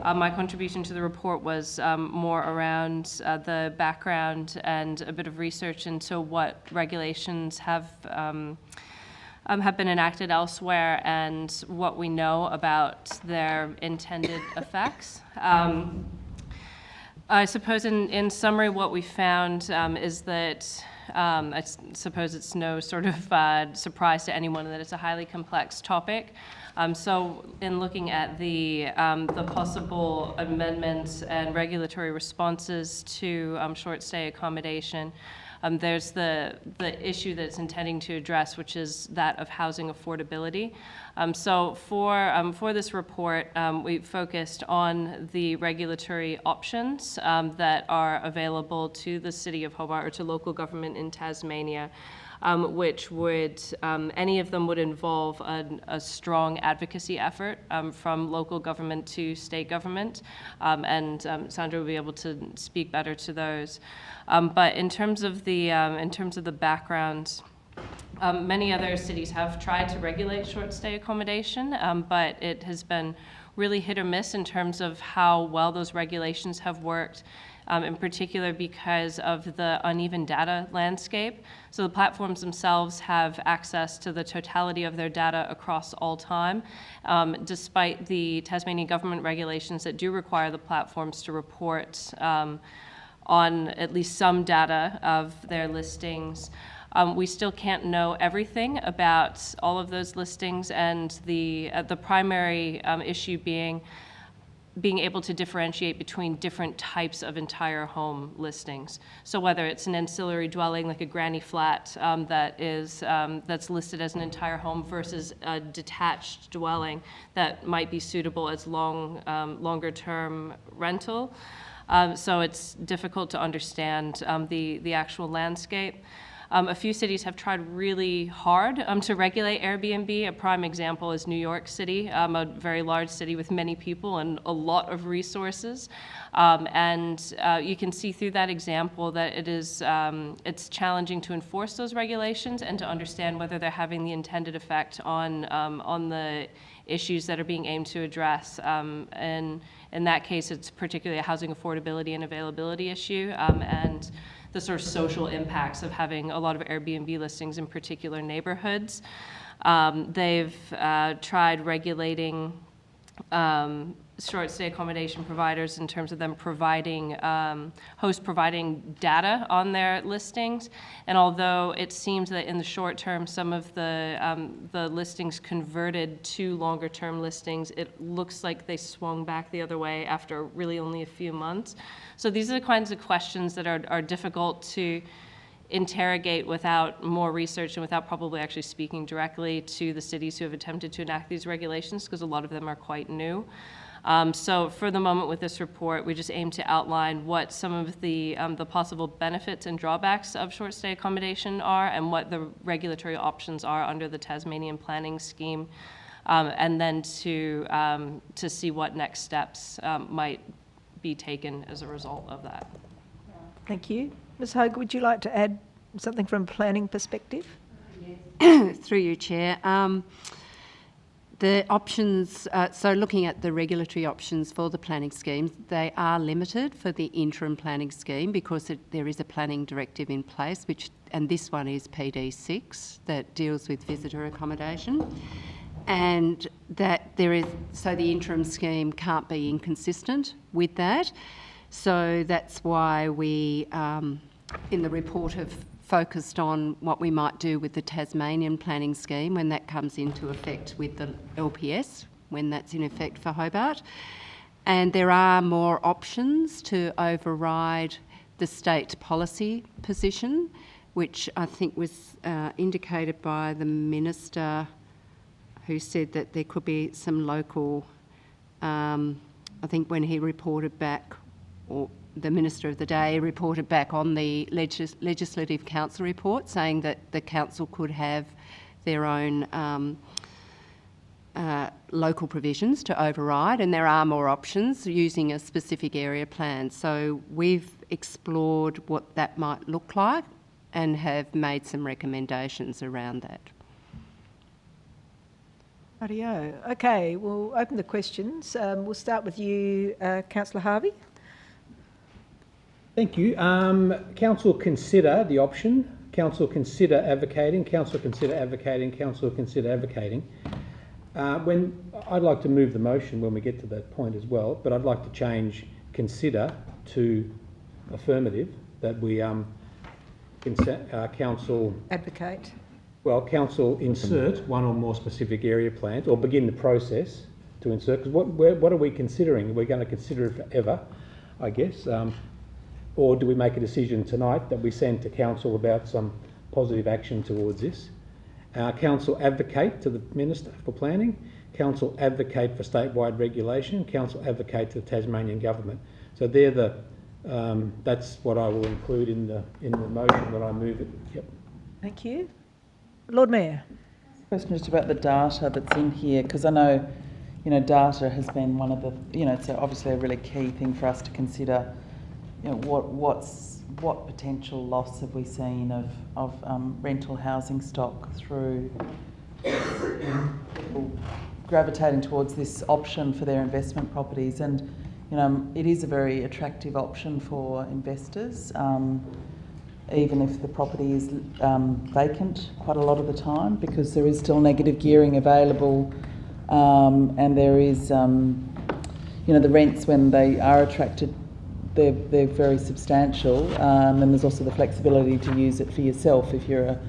My contribution to the report was more around the background and a bit of research into what regulations have been enacted elsewhere and what we know about their intended effects. I suppose in summary what we found is that I suppose it's no sort of surprise to anyone that it's a highly complex topic. So in looking at the possible amendments and regulatory responses to short stay accommodation, there's the issue that it's intending to address, which is that of housing affordability. So for this report, we focused on the regulatory options that are available to the City of Hobart or to local government in Tasmania, which would, any of them would involve a strong advocacy effort from local government to state government, and Sandra will be able to speak better to those. But in terms of the background, many other cities have tried to regulate short stay accommodation, but it has been really hit or miss in terms of how well those regulations have worked. In particular because of the uneven data landscape. So the platforms themselves have access to the totality of their data across all time, despite the Tasmanian government regulations that do require the platforms to report on at least some data of their listings. We still can't know everything about all of those listings, and the primary issue being able to differentiate between different types of entire home listings. So whether it's an ancillary dwelling like a granny flat that's listed as an entire home versus a detached dwelling that might be suitable as longer term rental. So it's difficult to understand the actual landscape. A few cities have tried really hard to regulate Airbnb. A prime example is New York City, a very large city with many people and a lot of resources. You can see through that example that it's challenging to enforce those regulations and to understand whether they're having the intended effect on the issues that are being aimed to address. And in that case, it's particularly a housing affordability and availability issue, and the sort of social impacts of having a lot of Airbnb listings in particular neighborhoods. They've tried regulating short stay accommodation providers in terms of them providing, hosts providing data on their listings. And although it seems that in the short term, some of the listings converted to longer term listings, it looks like they swung back the other way after really only a few months. So these are the kinds of questions that are difficult to interrogate without more research and without probably actually speaking directly to the cities who have attempted to enact these regulations, because a lot of them are quite new. So for the moment with this report, we just aim to outline what some of the possible benefits and drawbacks of short stay accommodation are and what the regulatory options are under the Tasmanian planning scheme, and then to see what next steps might be taken as a result of that. Thank you. Ms Hogue, would you like to add something from a planning perspective? Yes. Through you, Chair. The options, so looking at the regulatory options for the planning schemes, they are limited for the interim planning scheme because there is a planning directive in place, and this one is PD6 that deals with visitor accommodation, and that so the interim scheme can't be inconsistent with that. So that's why we, in the report, have focused on what we might do with the Tasmanian planning scheme when that comes into effect with the LPS, when that's in effect for Hobart. And there are more options to override the state policy position, which I think was indicated by the Minister, who said that there could be some local, I think when he reported back, or the Minister of the day reported back on the Legislative Council report, saying that the Council could have their own local provisions to override, and there are more options using a specific area plan. So we've explored what that might look like and have made some recommendations around that. Rightio. Okay, we'll open the questions. We'll start with you, Councillor Harvey. Thank you. Council consider the option. Council consider advocating. Council consider advocating. Council consider advocating. When I'd like to move the motion when we get to that point as well, but I'd like to change consider to affirmative, that we council advocate. Well, council insert one or more specific area plans, or begin the process to insert. Because what are we considering? We're going to consider it forever, I guess. Or do we make a decision tonight that we send to council about some positive action towards this? Council advocate to the Minister for Planning. Council advocate for statewide regulation. Council advocate to the Tasmanian Government. So they're that's what I will include in the motion when I move it. Yep. Thank you. Lord Mayor. The question is about the data that's in here, because I know, data has been one of the, it's obviously a really key thing for us to consider. What potential loss have we seen of rental housing stock through people gravitating towards this option for their investment properties? And it is a very attractive option for investors, even if the property is vacant quite a lot of the time, because there is still negative gearing available, and there is, the rents when they are attracted, they're very substantial, and there's also the flexibility to use it for yourself if you're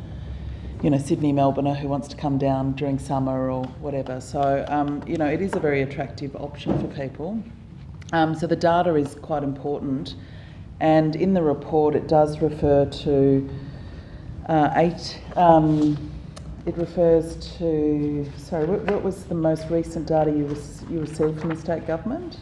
a Sydney Melbourner who wants to come down during summer or whatever. So it is a very attractive option for people. So the data is quite important, and in the report it does refer to it refers to, sorry, what was the most recent data you received from the state government?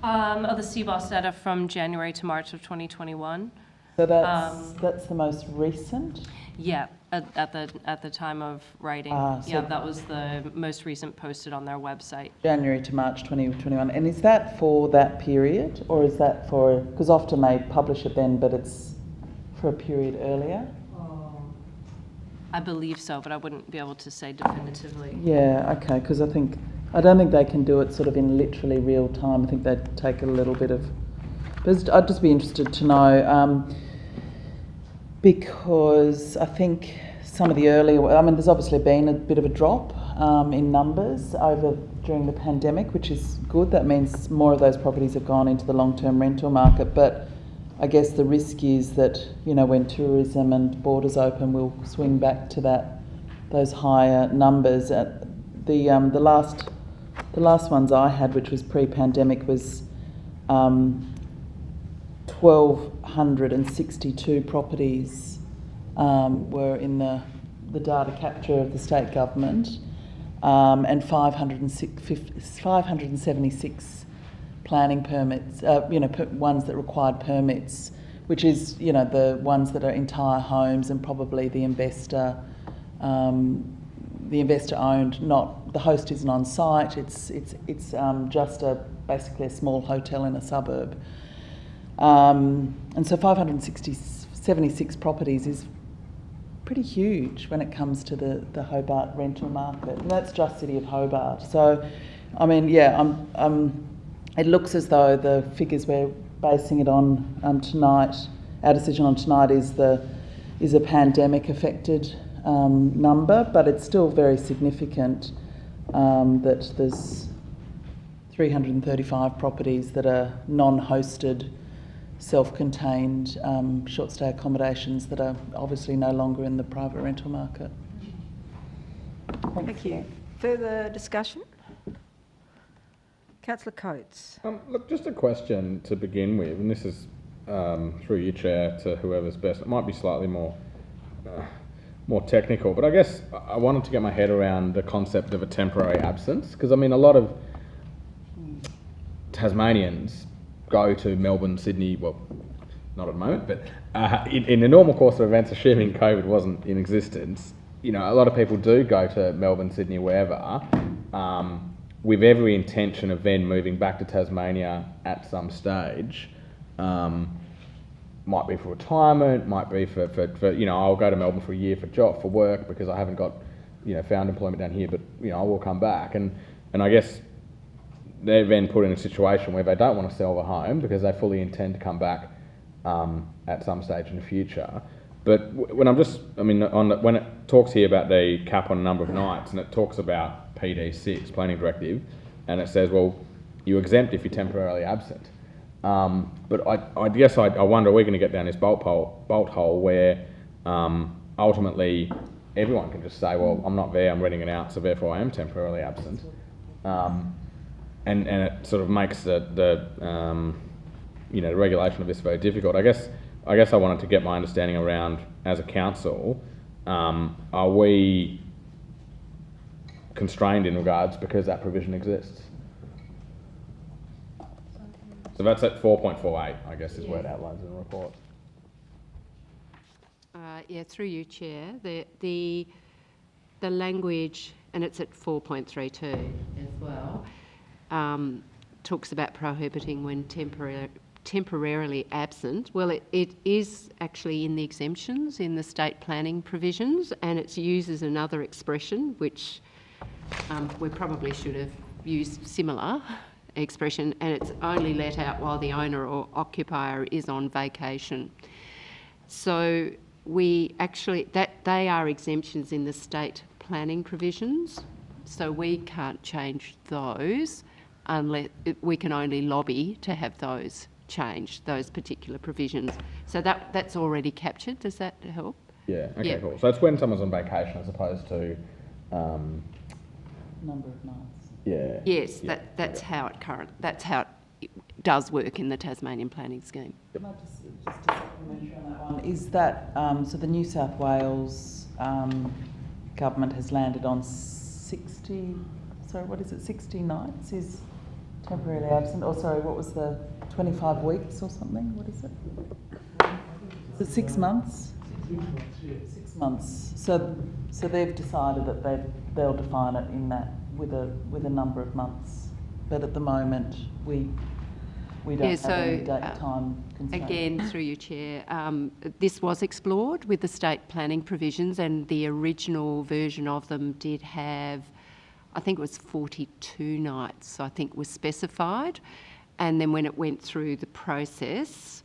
The CBOS data from January to March of 2021. So that's the most recent? Yeah, at the time of writing. So that was the most recent posted on their website. January to March 2021. And is that for that period, or is that for, because often they publish it then, but it's for a period earlier? I believe so, but I wouldn't be able to say definitively. Yeah, okay, because I don't think they can do it sort of in literally real time. I think they'd take a little bit of... But I'd just be interested to know, because I think some of the earlier... there's obviously been a bit of a drop in numbers during the pandemic, which is good. That means more of those properties have gone into the long-term rental market. But I guess the risk is that, when tourism and borders open, we'll swing back to those higher numbers. The last ones I had, which was pre-pandemic, was 1,262 properties were in the data capture of the state government. and 576 planning permits, ones that required permits, which is, the ones that are entire homes and probably the investor owned, not, the host isn't on site, it's just basically a small hotel in a suburb. And so 576 properties is pretty huge when it comes to the Hobart rental market. And that's just City of Hobart. So, I mean, it looks as though the figures we're basing it on tonight, our decision on tonight is a pandemic affected number, but it's still very significant that there's 335 properties that are non-hosted, self-contained short stay accommodations that are obviously no longer in the private rental market. Thank you. Further discussion? Councillor Coates. Look, just a question to begin with, and this is through you, Chair, to whoever's best. It might be slightly more technical, but I guess I wanted to get my head around the concept of a temporary absence, because I mean a lot of Tasmanians go to Melbourne, Sydney, well, not at the moment, but in the normal course of events, assuming COVID wasn't in existence, a lot of people do go to Melbourne, Sydney, wherever, with every intention of then moving back to Tasmania at some stage. Might be for retirement, might be for I'll go to Melbourne for a year for work because I haven't got, found employment down here, but, I will come back. And I guess they're then put in a situation where they don't want to sell the home because they fully intend to come back at some stage in the future. But when when it talks here about the cap on number of nights, and it talks about PD6, Planning Directive, and it says, well, you're exempt if you're temporarily absent. But I guess I wonder, we're going to get down this bolt hole where ultimately everyone can just say, well, I'm not there, I'm renting it out, so therefore I am temporarily absent. And it sort of makes the regulation of this very difficult. I guess I wanted to get my understanding around, as a council, are we constrained in regards because that provision exists? So that's at 4.48, I guess, is where it outlines in the report. Through you, Chair. The language, and it's at 4.32 as well, talks about prohibiting when temporarily absent. Well, it is actually in the exemptions in the state planning provisions, and it uses another expression which we probably should have used similar expression, and it's only let out while the owner or occupier is on vacation. So we actually, they are exemptions in the state planning provisions, so we can't change those unless we can only lobby to have those changed, those particular provisions. So that's already captured. Does that help? Yeah, okay, cool. So it's when someone's on vacation as opposed to number of nights. Yeah. Yes, that's how it does work in the Tasmanian planning scheme. Can I just a supplementary on that one? Is that so? The New South Wales government has landed on 60. Sorry, what is it? 60 nights is temporarily absent. Or sorry, what was the 25 weeks or something? What is it? Is it 6 months? 6 months. So they've decided that they'll define it in that with a number of months. But at the moment we don't have any date time constraint. Again, through you, Chair, this was explored with the state planning provisions, and the original version of them did have, I think it was 42 nights, I think was specified. And then when it went through the process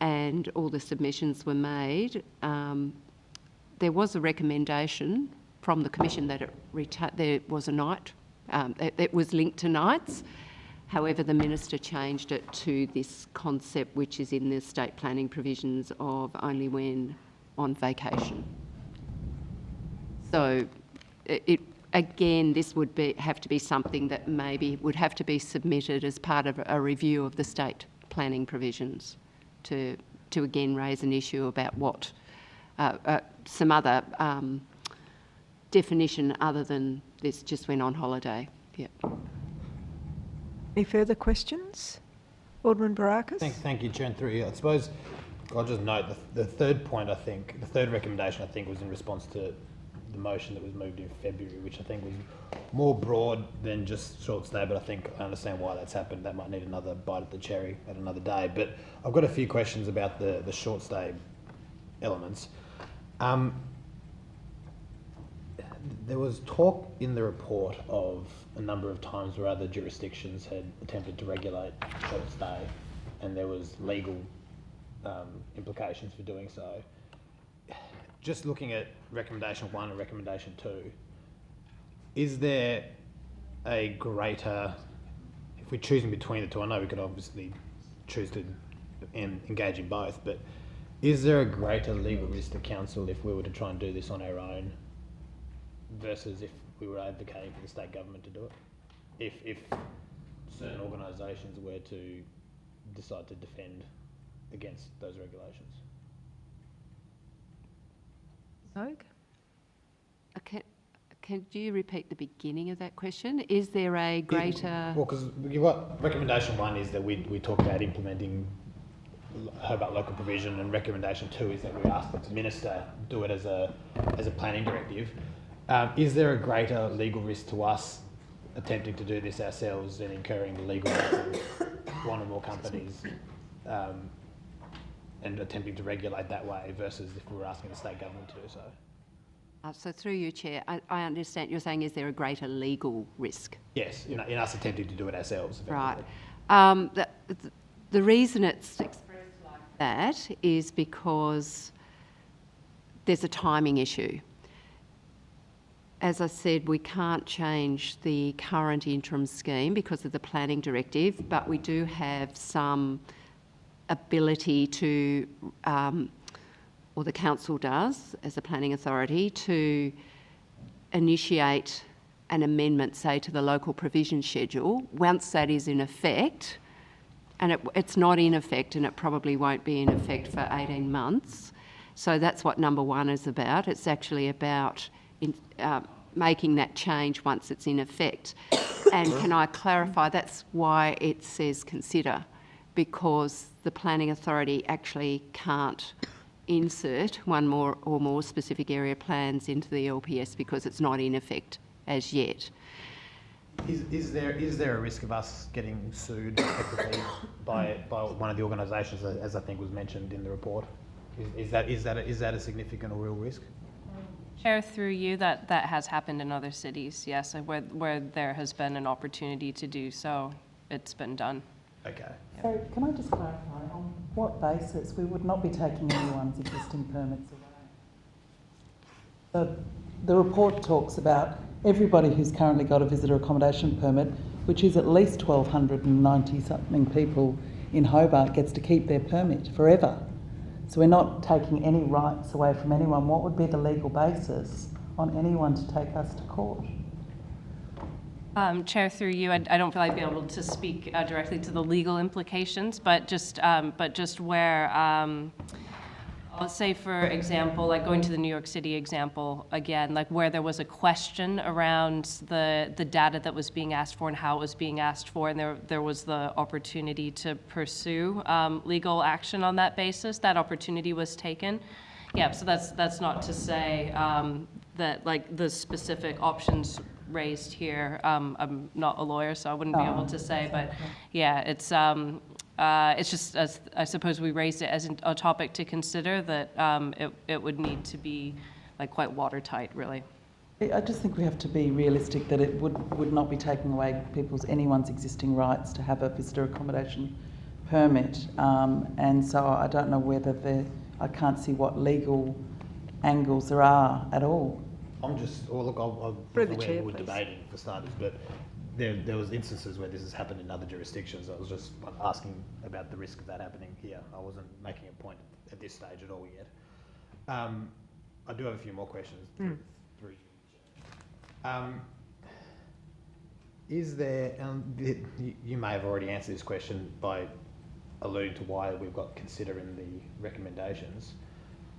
and all the submissions were made, there was a recommendation from the Commission that there was a night, it was linked to nights. However, the Minister changed it to this concept which is in the state planning provisions of only when on vacation. So again, this would have to be something that maybe would have to be submitted as part of a review of the state planning provisions to again raise an issue about what some other definition other than this just went on holiday. Yeah. Any further questions? Alderman Barakis? Thank you, Chair. And through you, I suppose I'll just note the third point, the third recommendation, I think, was in response to the motion that was moved in February, which I think was more broad than just short stay, but I think I understand why that's happened. That might need another bite at the cherry at another day. But I've got a few questions about the short stay elements. There was talk in the report of a number of times where other jurisdictions had attempted to regulate short stay, and there was legal implications for doing so. Just looking at recommendation 1 and recommendation 2, is there a greater, if we're choosing between the two, I know we could obviously choose to engage in both, but is there a greater legal risk to council if we were to try and do this on our own versus if we were advocating for the state government to do it? If certain organisations were to decide to defend against those regulations? Can you repeat the beginning of that question? Is there a greater... Well, because recommendation 1 is that we talk about implementing Hobart local provision, and recommendation 2 is that we ask the minister do it as a planning directive. Is there a greater legal risk to us attempting to do this ourselves and incurring the legal risk of one or more companies and attempting to regulate that way versus if we were asking the state government to do so? So through you, Chair, I understand you're saying is there a greater legal risk? Yes, in us attempting to do it ourselves. Right. The reason it's expressed like that is because there's a timing issue. As I said, we can't change the current interim scheme because of the planning directive, but we do have some ability to, or the council does as a planning authority, to initiate an amendment, say, to the local provision schedule. Once that is in effect, and it's not in effect and it probably won't be in effect for 18 months. So that's what number 1 is about. It's actually about making that change once it's in effect. And can I clarify, that's why it says consider, because the planning authority actually can't insert one more or more specific area plans into the LPS because it's not in effect as yet. Is there a risk of us getting sued effectively by one of the organisations, as I think was mentioned in the report? Is that a significant or real risk? Chair, through you, that has happened in other cities, yes, where there has been an opportunity to do so, it's been done. Okay. So can I just clarify, on what basis we would not be taking anyone's existing permits away? The report talks about everybody who's currently got a visitor accommodation permit, which is at least 1,290 something people in Hobart, gets to keep their permit forever. So we're not taking any rights away from anyone. What would be the legal basis on anyone to take us to court? Chair, through you, I don't feel I'd be able to speak directly to the legal implications, but just where, let's say, for example, like going to the New York City example again, like where there was a question around the data that was being asked for and how it was being asked for, and there was the opportunity to pursue legal action on that basis. That opportunity was taken. Yeah, so that's not to say that like the specific options raised here. I'm not a lawyer, so I wouldn't be able to say, but yeah, it's just, as I suppose we raised it as a topic to consider, that it would need to be like quite watertight, really. I just think we have to be realistic that it would not be taking away anyone's existing rights to have a visitor accommodation permit, and so I don't know whether I can't see what legal angles there are at all. I'm just, well, look, I'm aware we're debating for starters, but there was instances where this has happened in other jurisdictions. I was just asking about the risk of that happening here. I wasn't making a point at this stage at all yet. I do have a few more questions through you. Is there, you may have already answered this question by alluding to why we've got consider in the recommendations.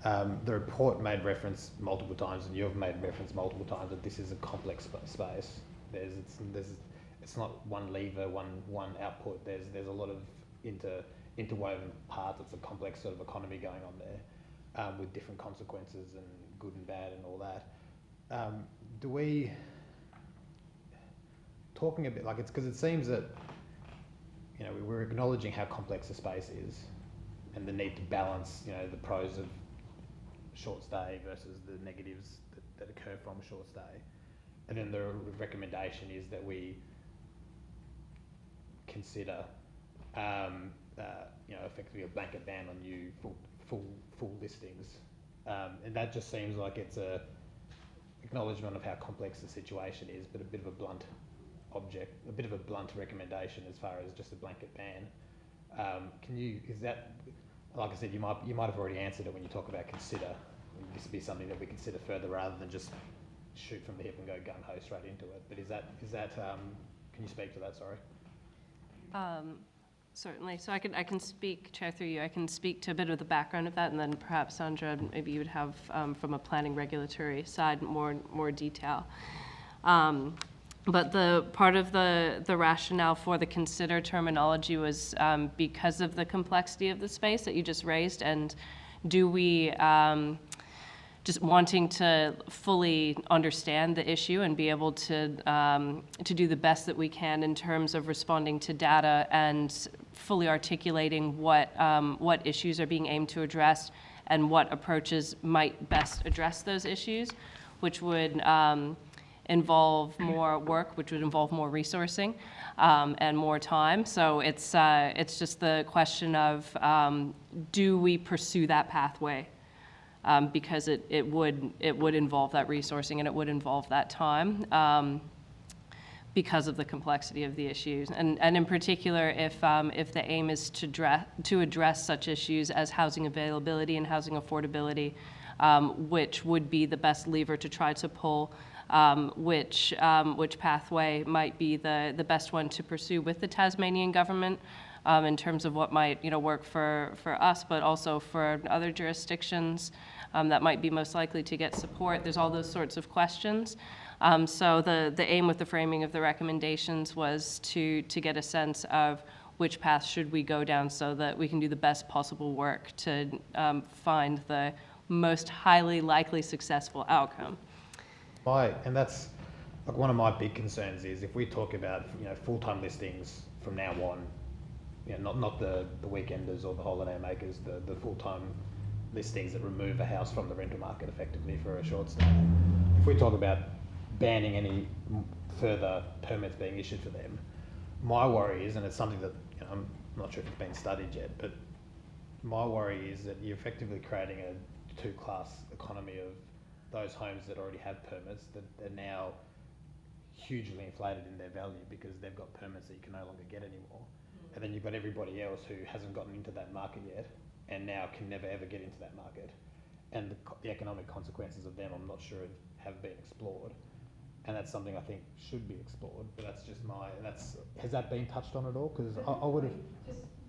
The report made reference multiple times, and you've made reference multiple times, that this is a complex space. It's not one lever, one output. There's a lot of interwoven parts. It's a complex sort of economy going on there, with different consequences and good and bad and all that. Do we, talking a bit like, it's because it seems that, you know, we're acknowledging how complex the space is and the need to balance, you know, the pros of short stay versus the negatives that occur from short stay. And then the recommendation is that we consider, you know, effectively a blanket ban on new full listings. And that just seems like it's a acknowledgement of how complex the situation is, but a bit of a blunt recommendation as far as just a blanket ban. Is that, like I said, you might have already answered it when you talk about consider. This would be something that we consider further rather than just shoot from the hip and go gung-ho straight into it. But is that can you speak to that, sorry? Certainly. So I can speak, Chair, through you, I can speak to a bit of the background of that, and then perhaps, Sandra, maybe you would have, from a planning regulatory side, more detail. But the part of the rationale for the consider terminology was because of the complexity of the space that you just raised, and do we just wanting to fully understand the issue and be able to do the best that we can in terms of responding to data and fully articulating what issues are being aimed to address and what approaches might best address those issues, which would involve more work, which would involve more resourcing and more time. So it's just the question of do we pursue that pathway? Because it would involve that resourcing and it would involve that time because of the complexity of the issues. And in particular, if the aim is to address such issues as housing availability and housing affordability, which would be the best lever to try to pull, which pathway might be the best one to pursue with the Tasmanian government, in terms of what might work for us, but also for other jurisdictions that might be most likely to get support. There's all those sorts of questions. So the aim with the framing of the recommendations was to get a sense of which path should we go down so that we can do the best possible work to find the most highly likely successful outcome. And that's like one of my big concerns is if we talk about full-time listings from now on, not the weekenders or the holiday makers, the full-time listings that remove a house from the rental market effectively for a short stay. If we talk about banning any further permits being issued for them, my worry is, and it's something that I'm not sure if it's been studied yet, but my worry is that you're effectively creating a two-class economy of those homes that already have permits that are now hugely inflated in their value because they've got permits that you can no longer get anymore. And then you've got everybody else who hasn't gotten into that market yet and now can never ever get into that market. And the economic consequences of them, I'm not sure have been explored. And that's something I think should be explored, but that's just has that been touched on at all? Because I would have...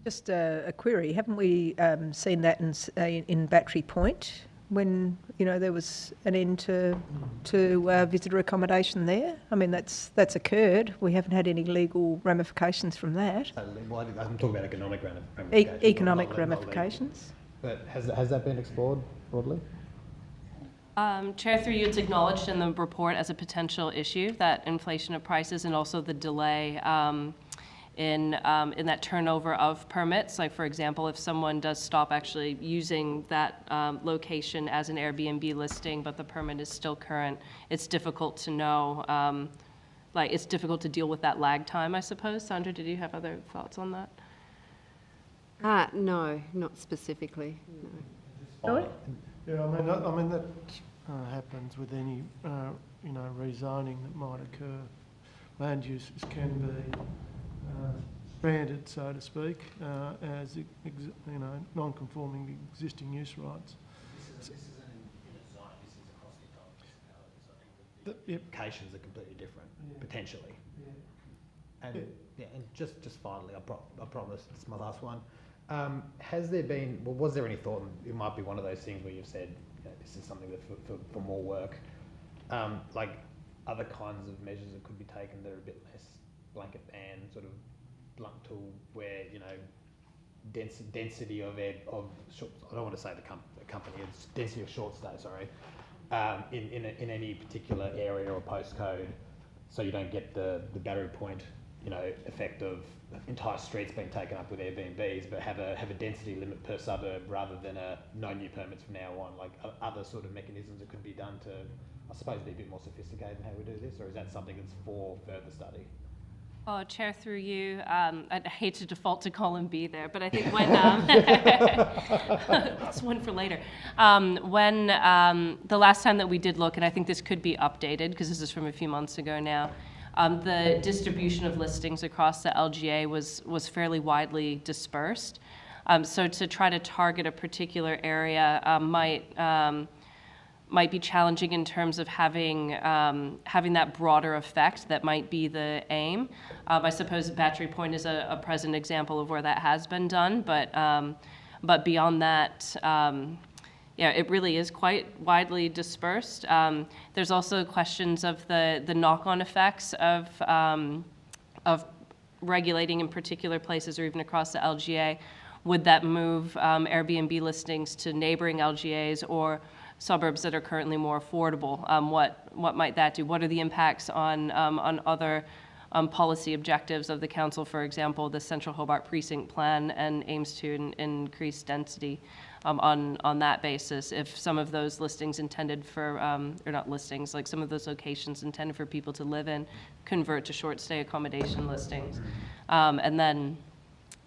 Just a query, haven't we seen that in Battery Point when there was an end to visitor accommodation there? I mean, that's occurred. We haven't had any legal ramifications from that. Well, I'm talking about economic ramifications. Economic ramifications. But has that been explored broadly? Chair, through you, it's acknowledged in the report as a potential issue, that inflation of prices and also the delay in that turnover of permits. Like, for example, if someone does stop actually using that location as an Airbnb listing, but the permit is still current, it's difficult to know, it's difficult to deal with that lag time, I suppose. Sandra, did you have other thoughts on that? No, not specifically, no. Really? Yeah, I mean that happens with any rezoning that might occur. Land uses can be granted, so to speak, as non-conforming to existing use rights. This isn't in a zone. This is across the entire municipality. So I think the implications are completely different, potentially. And and just finally, I promise it's my last one. Has there been, well, was there any thought, it might be one of those things where you've said, you know, this is something that for more work, like other kinds of measures that could be taken that are a bit less blanket ban, sort of blunt tool, where, you know, density of short, I don't want to say the company, it's density of short stay, sorry, in any particular area or postcode, so you don't get the Battery Point, you know, effect of entire streets being taken up with Airbnbs, but have a density limit per suburb rather than no new permits from now on, like other sort of mechanisms that could be done to, I suppose, be a bit more sophisticated in how we do this, or is that something that's for further study? Oh, Chair, through you, I'd hate to default to column B there, but I think when, that's one for later. When the last time that we did look, and I think this could be updated, because this is from a few months ago now, the distribution of listings across the LGA was fairly widely dispersed. So to try to target a particular area might be challenging in terms of having that broader effect that might be the aim. I suppose Battery Point is a present example of where that has been done, but beyond that, yeah, it really is quite widely dispersed. There's also questions of the knock-on effects of regulating in particular places or even across the LGA. Would that move Airbnb listings to neighboring LGAs or suburbs that are currently more affordable? What might that do? What are the impacts on other policy objectives of the council? For example, the Central Hobart Precinct Plan and aims to increase density on that basis. If some of those listings intended for, or not listings, like some of those locations intended for people to live in, convert to short stay accommodation listings. And then,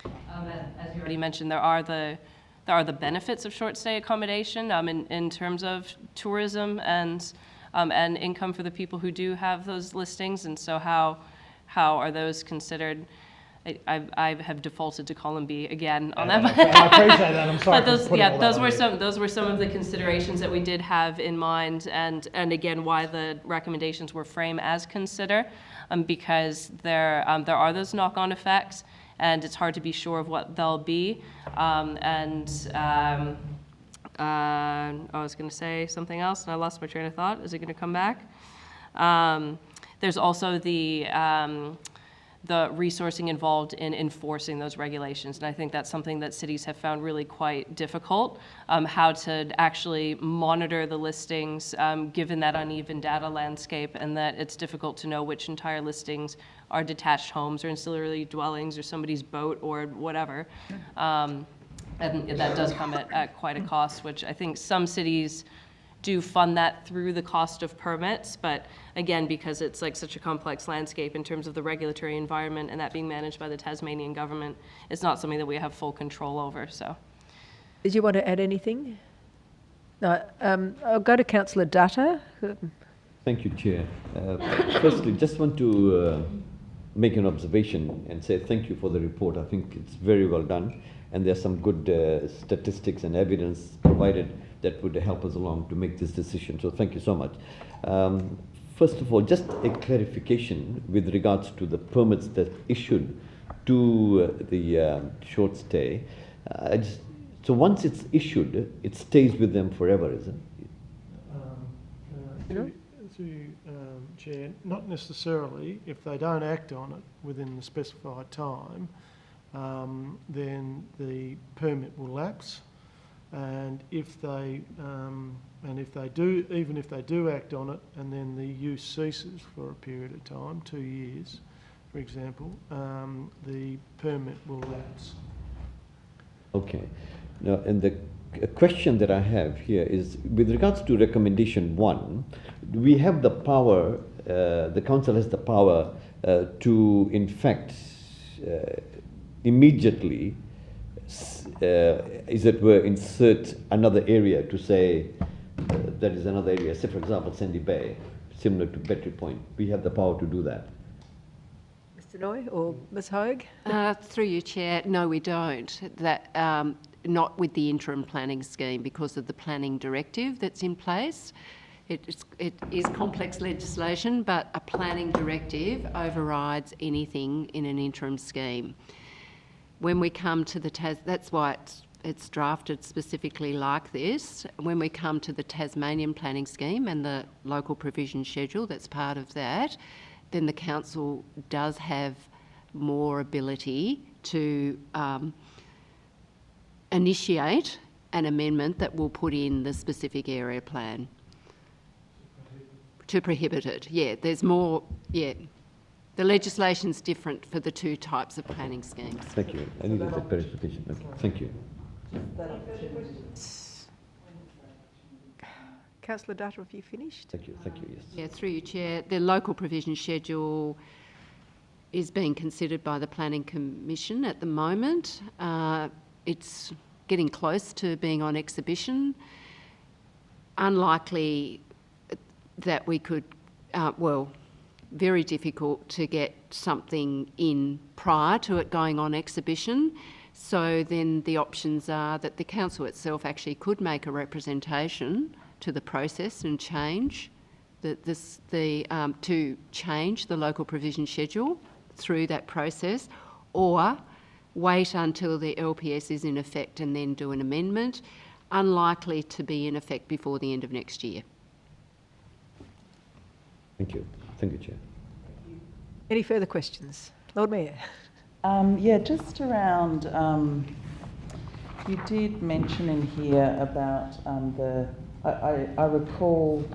as you already mentioned, there are the benefits of short stay accommodation in terms of tourism and income for the people who do have those listings. And so how are those considered? I have defaulted to column B again on that. I appreciate that. I'm sorry. But those were some of the considerations that we did have in mind, and again why the recommendations were framed as consider, because there are those knock-on effects. And it's hard to be sure of what they'll be. I was going to say something else, and I lost my train of thought. Is it going to come back? There's also the resourcing involved in enforcing those regulations, and I think that's something that cities have found really quite difficult, how to actually monitor the listings, given that uneven data landscape, and that it's difficult to know which entire listings are detached homes or ancillary dwellings or somebody's boat or whatever. And that does come at quite a cost, which I think some cities do fund that through the cost of permits, but again, because it's like such a complex landscape in terms of the regulatory environment and that being managed by the Tasmanian government, it's not something that we have full control over, so. Did you want to add anything? No, I'll go to Councillor Dutta. Thank you, Chair. Firstly, just want to make an observation and say thank you for the report. I think it's very well done, and there's some good statistics and evidence provided that would help us along to make this decision. So thank you so much. First of all, just a clarification with regards to the permits that issued to the short stay. So once it's issued, it stays with them forever, isn't it? Chair, not necessarily. If they don't act on it within the specified time, then the permit will lapse. And if they do, even if they do act on it, and then the use ceases for a period of time, 2 years, for example, the permit will lapse. Okay. Now, and the question that I have here is, with regards to recommendation 1, we have the power, the council has the power to, in fact, immediately, as it were, insert another area to say that is another area. Say, for example, Sandy Bay, similar to Battery Point. We have the power to do that. Mr. Noy or Ms. Hogue? Through you, Chair, no, we don't. That not with the interim planning scheme because of the planning directive that's in place. It is complex legislation, but a planning directive overrides anything in an interim scheme. when we come to the that's why it's drafted specifically like this. When we come to the Tasmanian planning scheme and the local provision schedule that's part of that, then the council does have more ability to initiate an amendment that will put in the specific area plan. To prohibit it, yeah. There's more, yeah. The legislation's different for the two types of planning schemes. Thank you. I needed that clarification. Okay. Thank you. Councillor Dutta, have you finished? Thank you, yes. Yeah, through you, Chair. The local provision schedule is being considered by the Planning Commission at the moment. It's getting close to being on exhibition. Unlikely that we could, very difficult to get something in prior to it going on exhibition. So then the options are that the council itself actually could make a representation to the process and change to change the local provision schedule through that process, or wait until the LPS is in effect and then do an amendment, unlikely to be in effect before the end of next year. Thank you. Thank you, Chair. Any further questions? Lord Mayor. Yeah, just around, you did mention in here about I recall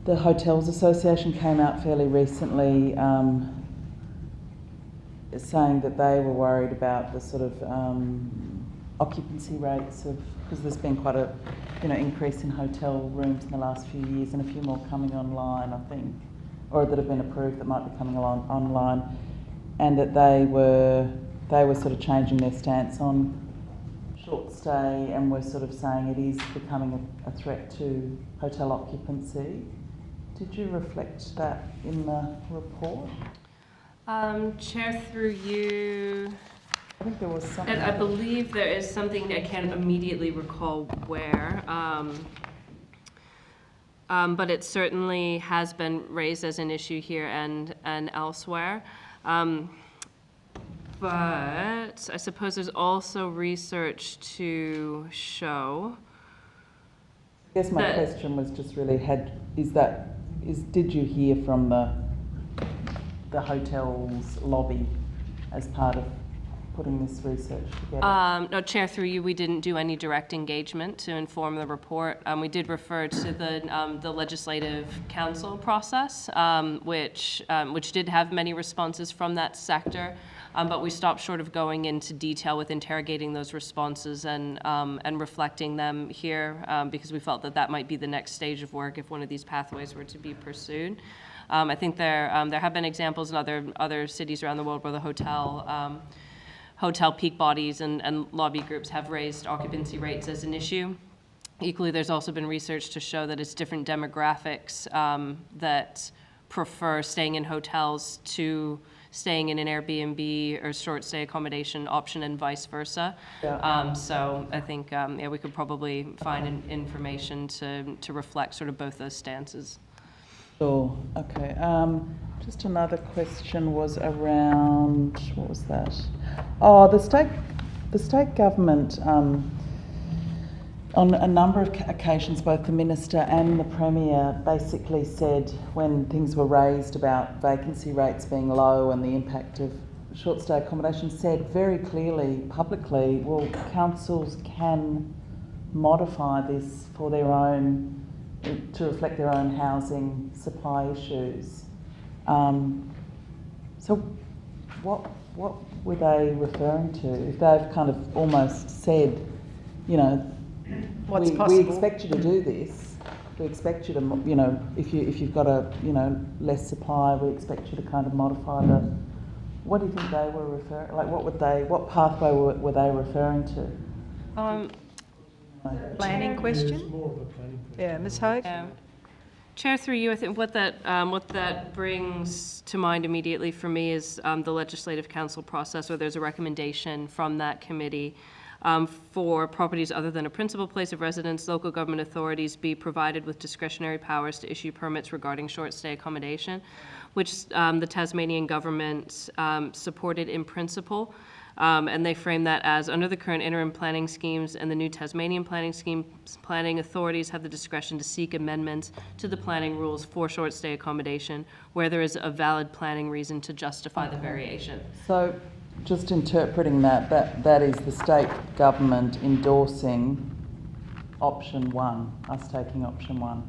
the Hotels Association came out fairly recently saying that they were worried about the sort of occupancy rates because there's been quite a increase in hotel rooms in the last few years and a few more coming online, I think, or that have been approved that might be coming along online, and that they were sort of changing their stance on short stay and were sort of saying it is becoming a threat to hotel occupancy. Did you reflect that in the report? Chair, through you. I think there was something. I believe there is something, I can't immediately recall where, but it certainly has been raised as an issue here and elsewhere. But I suppose there's also research to show. I guess my question was just really did you hear from the hotel's lobby as part of putting this research together? No, Chair, through you, we didn't do any direct engagement to inform the report. We did refer to the Legislative Council process, which did have many responses from that sector, but we stopped short of going into detail with interrogating those responses and reflecting them here because we felt that might be the next stage of work if one of these pathways were to be pursued. I think there have been examples in other cities around the world where the hotel peak bodies and lobby groups have raised occupancy rates as an issue. Equally, there's also been research to show that it's different demographics that prefer staying in hotels to staying in an Airbnb or short stay accommodation option and vice versa. Yeah. So I think we could probably find information to reflect sort of both those stances. Sure. Okay. Just another question was around, what was that? Oh, the state government, on a number of occasions, both the Minister and the Premier basically said when things were raised about vacancy rates being low and the impact of short stay accommodation, said very clearly, publicly, well, councils can modify this for their own, to reflect their own housing supply issues. So what were they referring to? If they've kind of almost said, we expect you to do this, we expect you to, if you've got less supply, we expect you to kind of modify what do you think they were referring, like what pathway were they referring to? Planning question? It's more of a planning question. Yeah, Ms. Hogue? Chair, through you, I think what that brings to mind immediately for me is the Legislative Council process, where there's a recommendation from that committee for properties other than a principal place of residence, local government authorities be provided with discretionary powers to issue permits regarding short stay accommodation, which the Tasmanian government supported in principle. And they frame that as, under the current interim planning schemes and the new Tasmanian planning schemes, planning authorities have the discretion to seek amendments to the planning rules for short stay accommodation where there is a valid planning reason to justify the variation. So just interpreting that is the state government endorsing option one, us taking option one,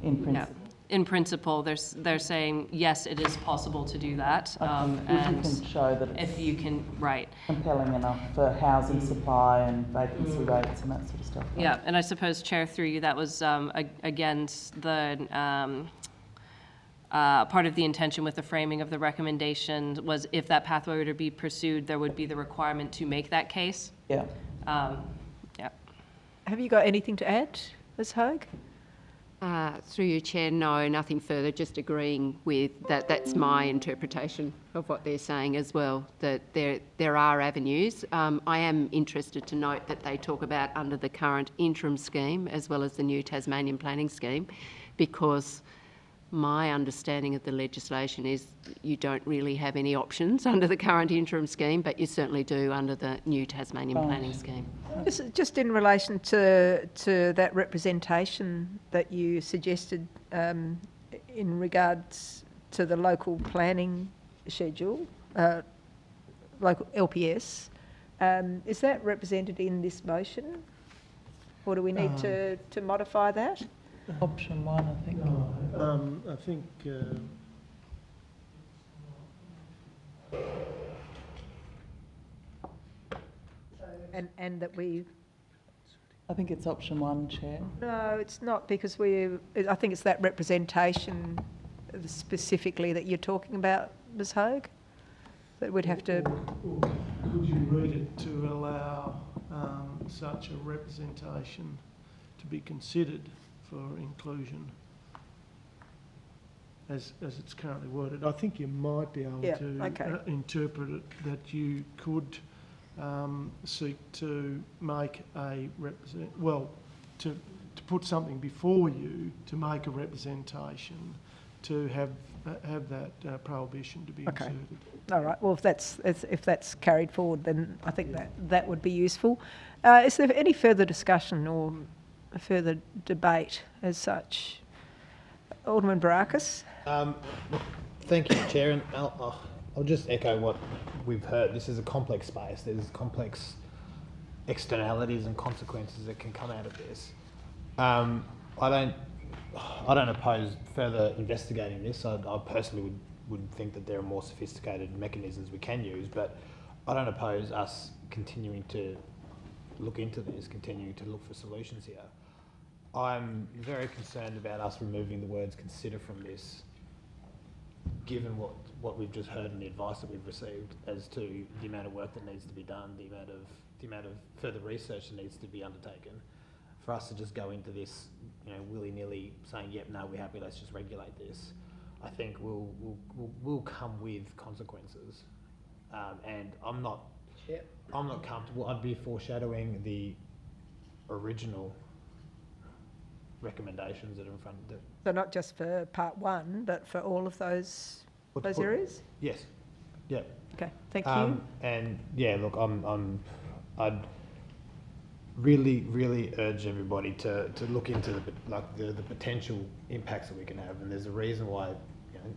in principle. Yeah. In principle, they're saying, yes, it is possible to do that. And if you can show that it's if you can, right. compelling enough for housing supply and vacancy rates and that sort of stuff. Right? Yeah, and I suppose, Chair, through you, that was against the part of the intention with the framing of the recommendation was if that pathway were to be pursued, there would be the requirement to make that case. Yeah. Yeah. Have you got anything to add, Ms Hogue? Through you, Chair, no, nothing further, just agreeing with that. That's my interpretation of what they're saying as well, that there are avenues. I am interested to note that they talk about under the current interim scheme as well as the new Tasmanian planning scheme, because my understanding of the legislation is you don't really have any options under the current interim scheme, but you certainly do under the new Tasmanian planning scheme. Just in relation to that representation that you suggested in regards to the local planning schedule, local LPS, is that represented in this motion? Or do we need to modify that? Option one, I think. I think and that we... I think it's option one, Chair. No, it's not, because I think it's that representation specifically that you're talking about, Ms Hogue, that we'd have to... Could you read it to allow such a representation to be considered for inclusion as it's currently worded? I think you might be able to interpret it that you could seek to make a to put something before you to make a representation to have that prohibition to be inserted. All right. Well, if that's carried forward, then I think that would be useful. Is there any further discussion or a further debate as such? Alderman Barakis. Thank you, Chair. And I'll just echo what we've heard. This is a complex space. There's complex externalities and consequences that can come out of this. I don't oppose further investigating this. I personally would think that there are more sophisticated mechanisms we can use, but I don't oppose us continuing to look into this, continuing to look for solutions here. I'm very concerned about us removing the words consider from this, given what we've just heard and the advice that we've received as to the amount of work that needs to be done, the amount of further research that needs to be undertaken. For us to just go into this, willy-nilly saying, yep, no, we're happy, let's just regulate this, I think will come with consequences. And I'm not comfortable. I'd be foreshadowing the original recommendations that are in front of them. So not just for part one, but for all of those areas? Yes. Yeah. Okay. Thank you. And yeah, look, I'd really urge everybody to look into the potential impacts that we can have. And there's a reason why,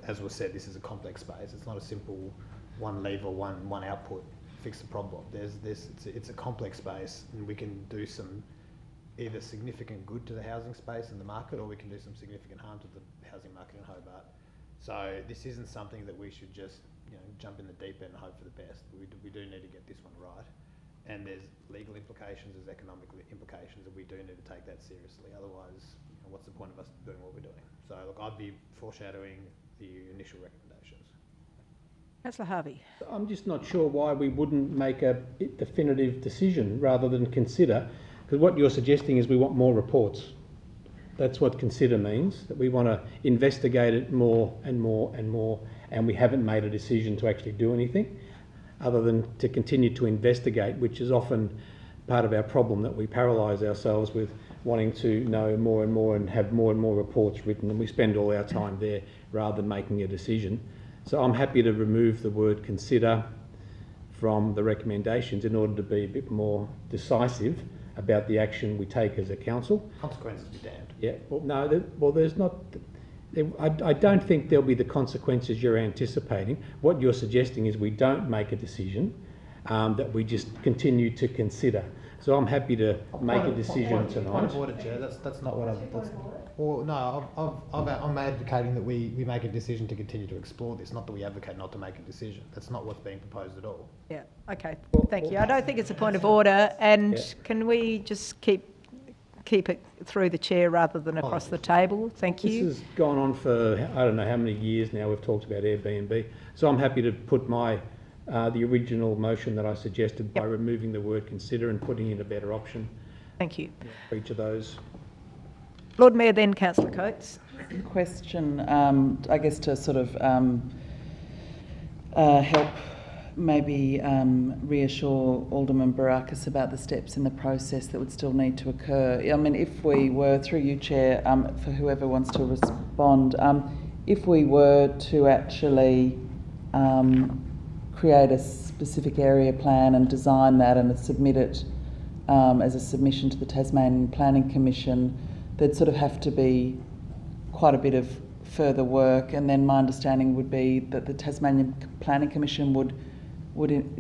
as was said, this is a complex space. It's not a simple one lever, one output fix the problem. It's a complex space, and we can do some either significant good to the housing space and the market, or we can do some significant harm to the housing market in Hobart. So this isn't something that we should just jump in the deep end and hope for the best. We do need to get this one right, and there's legal implications, there's economic implications, and we do need to take that seriously. Otherwise, what's the point of us doing what we're doing? So look, I'd be foreshadowing the initial recommendations. Councillor Harvey. I'm just not sure why we wouldn't make a definitive decision rather than consider, because what you're suggesting is we want more reports. That's what consider means, that we want to investigate it more and more and more, and we haven't made a decision to actually do anything other than to continue to investigate, which is often part of our problem, that we paralyse ourselves with wanting to know more and more and have more and more reports written, and we spend all our time there rather than making a decision. So I'm happy to remove the word consider from the recommendations in order to be a bit more decisive about the action we take as a council. Consequences be damned. Yeah, well, no, there's not. I don't think there'll be the consequences you're anticipating. What you're suggesting is we don't make a decision, that we just continue to consider. So I'm happy to make a decision tonight. Point of order, Chair. That's not what well, no, I'm advocating that we make a decision to continue to explore this, not that we advocate not to make a decision. That's not what's being proposed at all. Yeah, okay, thank you. I don't think it's a point of order, and can we just keep it through the chair rather than across the table? Thank you. This has gone on for, I don't know how many years now we've talked about Airbnb. So I'm happy to put the original motion that I suggested by removing the word consider and putting in a better option. Thank you. For each of those. Lord Mayor, then Councillor Coates. Question, I guess to sort of help maybe reassure Alderman Barakis about the steps in the process that would still need to occur. I mean, if we were, through you, Chair, for whoever wants to respond, if we were to actually create a specific area plan and design that and submit it as a submission to the Tasmanian Planning Commission, there'd sort of have to be quite a bit of further work, and then my understanding would be that the Tasmanian Planning Commission would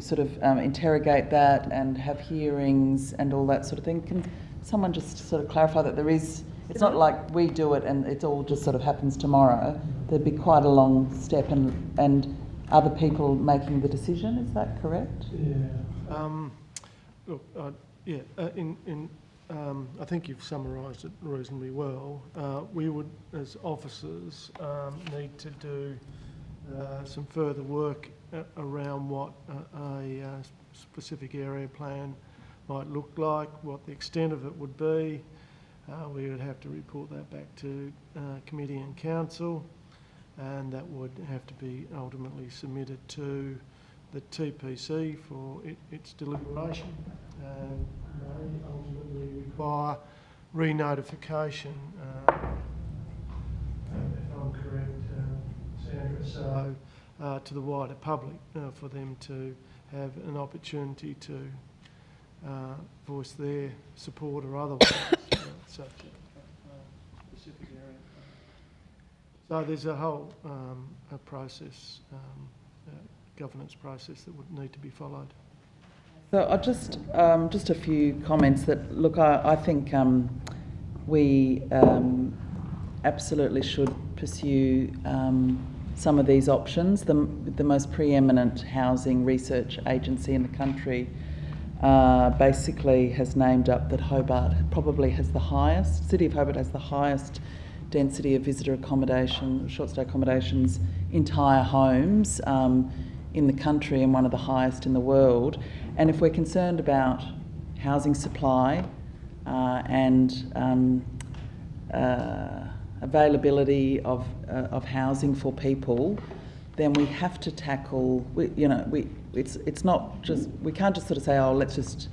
sort of interrogate that and have hearings and all that sort of thing. Can someone just sort of clarify that it's not like we do it and it all just sort of happens tomorrow. There'd be quite a long step and other people making the decision, is that correct? Yeah. Look, I think you've summarised it reasonably well. We would, as officers, need to do some further work around what a specific area plan might look like, what the extent of it would be. We would have to report that back to committee and council, and that would have to be ultimately submitted to the TPC for its deliberation, and may ultimately require re-notification, if I'm correct, Sandra, so to the wider public for them to have an opportunity to voice their support or otherwise such a specific area. So there's a whole a process, governance process that would need to be followed. So I just a few comments that, look, I think we absolutely should pursue some of these options. The most preeminent housing research agency in the country basically has named up that Hobart probably has the highest, City of Hobart has the highest density of visitor accommodation, short stay accommodations, entire homes in the country, and one of the highest in the world. And if we're concerned about housing supply and availability of housing for people, then we have to tackle. It's not just, we can't just sort of say, oh, let's just,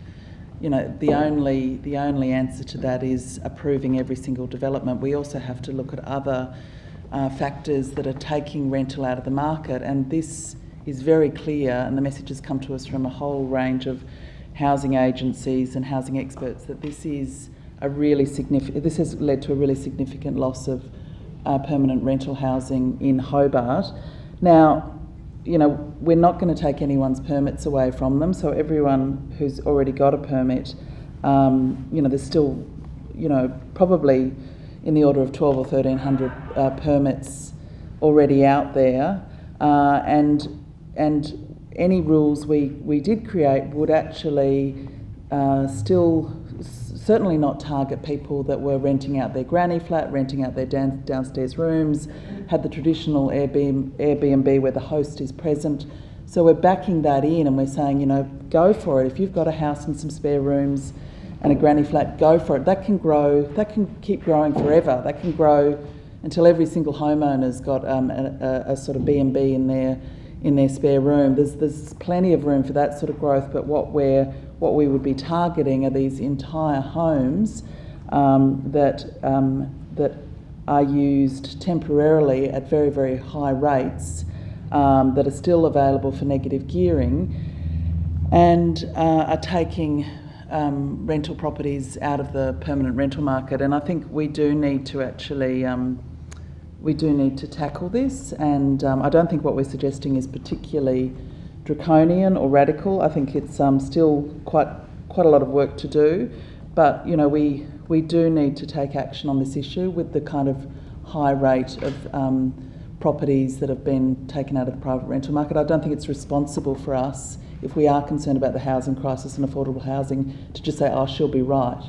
the only answer to that is approving every single development. We also have to look at other factors that are taking rental out of the market, and this is very clear, and the message has come to us from a whole range of housing agencies and housing experts that this is this has led to a really significant loss of permanent rental housing in Hobart. Now, we're not going to take anyone's permits away from them, so everyone who's already got a permit, there's still, probably in the order of 12 or 1,300 permits already out there, and any rules we did create would actually still certainly not target people that were renting out their granny flat, renting out their downstairs rooms, had the traditional Airbnb where the host is present. So we're backing that in, and we're saying, go for it. If you've got a house and some spare rooms and a granny flat, go for it. That can grow, that can keep growing forever. That can grow until every single homeowner's got a sort of B&B in their spare room. There's plenty of room for that sort of growth, but what we would be targeting are these entire homes that are used temporarily at very, very high rates that are still available for negative gearing. and are taking rental properties out of the permanent rental market. And I think we do need to actually tackle this, and I don't think what we're suggesting is particularly draconian or radical. I think it's still quite a lot of work to do, but you know, we do need to take action on this issue with the kind of high rate of properties that have been taken out of the private rental market. I don't think it's responsible for us, if we are concerned about the housing crisis and affordable housing, to just say, oh, she'll be right,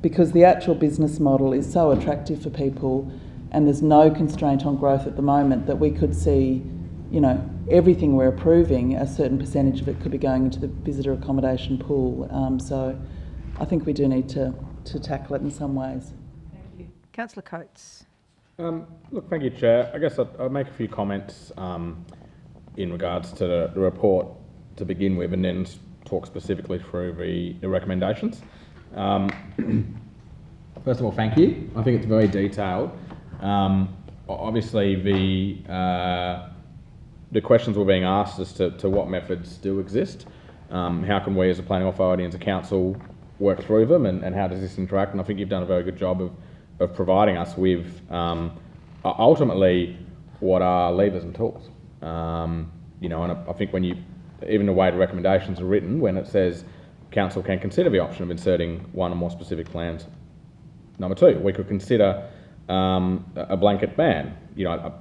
because the actual business model is so attractive for people, and there's no constraint on growth at the moment that we could see, you know, everything we're approving, a certain percentage of it could be going into the visitor accommodation pool. So I think we do need to tackle it in some ways. Thank you. Councillor Coates. Look, thank you, Chair. I guess I'll make a few comments in regards to the report to begin with, and then talk specifically through the recommendations. First of all, thank you. I think it's very detailed. Obviously, the questions were being asked as to what methods do exist. How can we as a planning authority and as a council work through them, and how does this interact? And I think you've done a very good job of providing us with ultimately what are levers and tools. You know, and I think when even the way the recommendations are written, when it says council can consider the option of inserting one or more specific plans. Number two, we could consider a blanket ban. You know,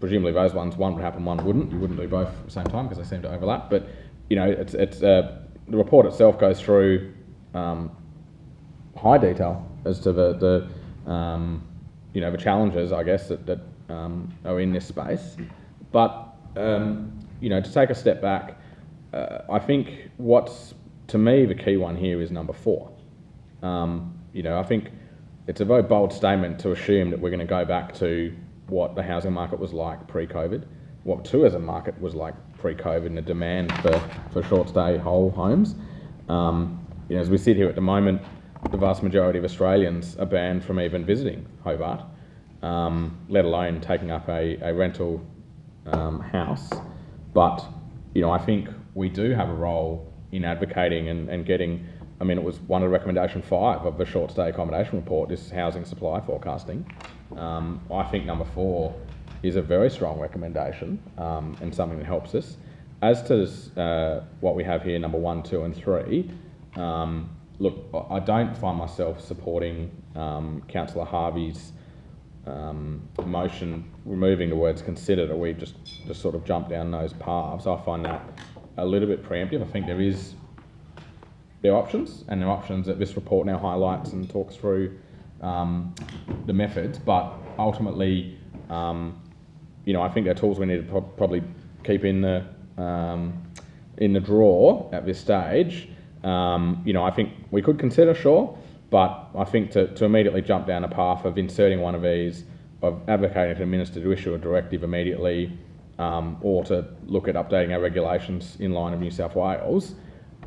presumably those ones, one would happen, one wouldn't. You wouldn't do both at the same time because they seem to overlap. But you know, it's the report itself goes through high detail as to the you know, the challenges, I guess, that are in this space. But you know, to take a step back, I think what's, to me, the key one here is number 4. You know, I think it's a very bold statement to assume that we're going to go back to what the housing market was like pre-COVID, what tourism market was like pre-COVID, and the demand for short-stay whole homes. You know, as we sit here at the moment, the vast majority of Australians are banned from even visiting Hobart, let alone taking up a rental house. But, you know, I think we do have a role in advocating and getting, I mean, it was one of the recommendation 5 of the short stay accommodation report, this housing supply forecasting. I think number 4 is a very strong recommendation and something that helps us. As to this, what we have here, number 1, 2 and 3, look, I don't find myself supporting Councillor Harvey's motion removing the words considered, or we just sort of jump down those paths. I find that a little bit preemptive. I think there are options, and there are options that this report now highlights and talks through the methods, but ultimately, you know, I think they're tools we need to probably keep in the drawer at this stage. You know, I think we could consider, sure, but I think to immediately jump down a path of inserting one of these, of advocating to the Minister to issue a directive immediately, or to look at updating our regulations in line of New South Wales,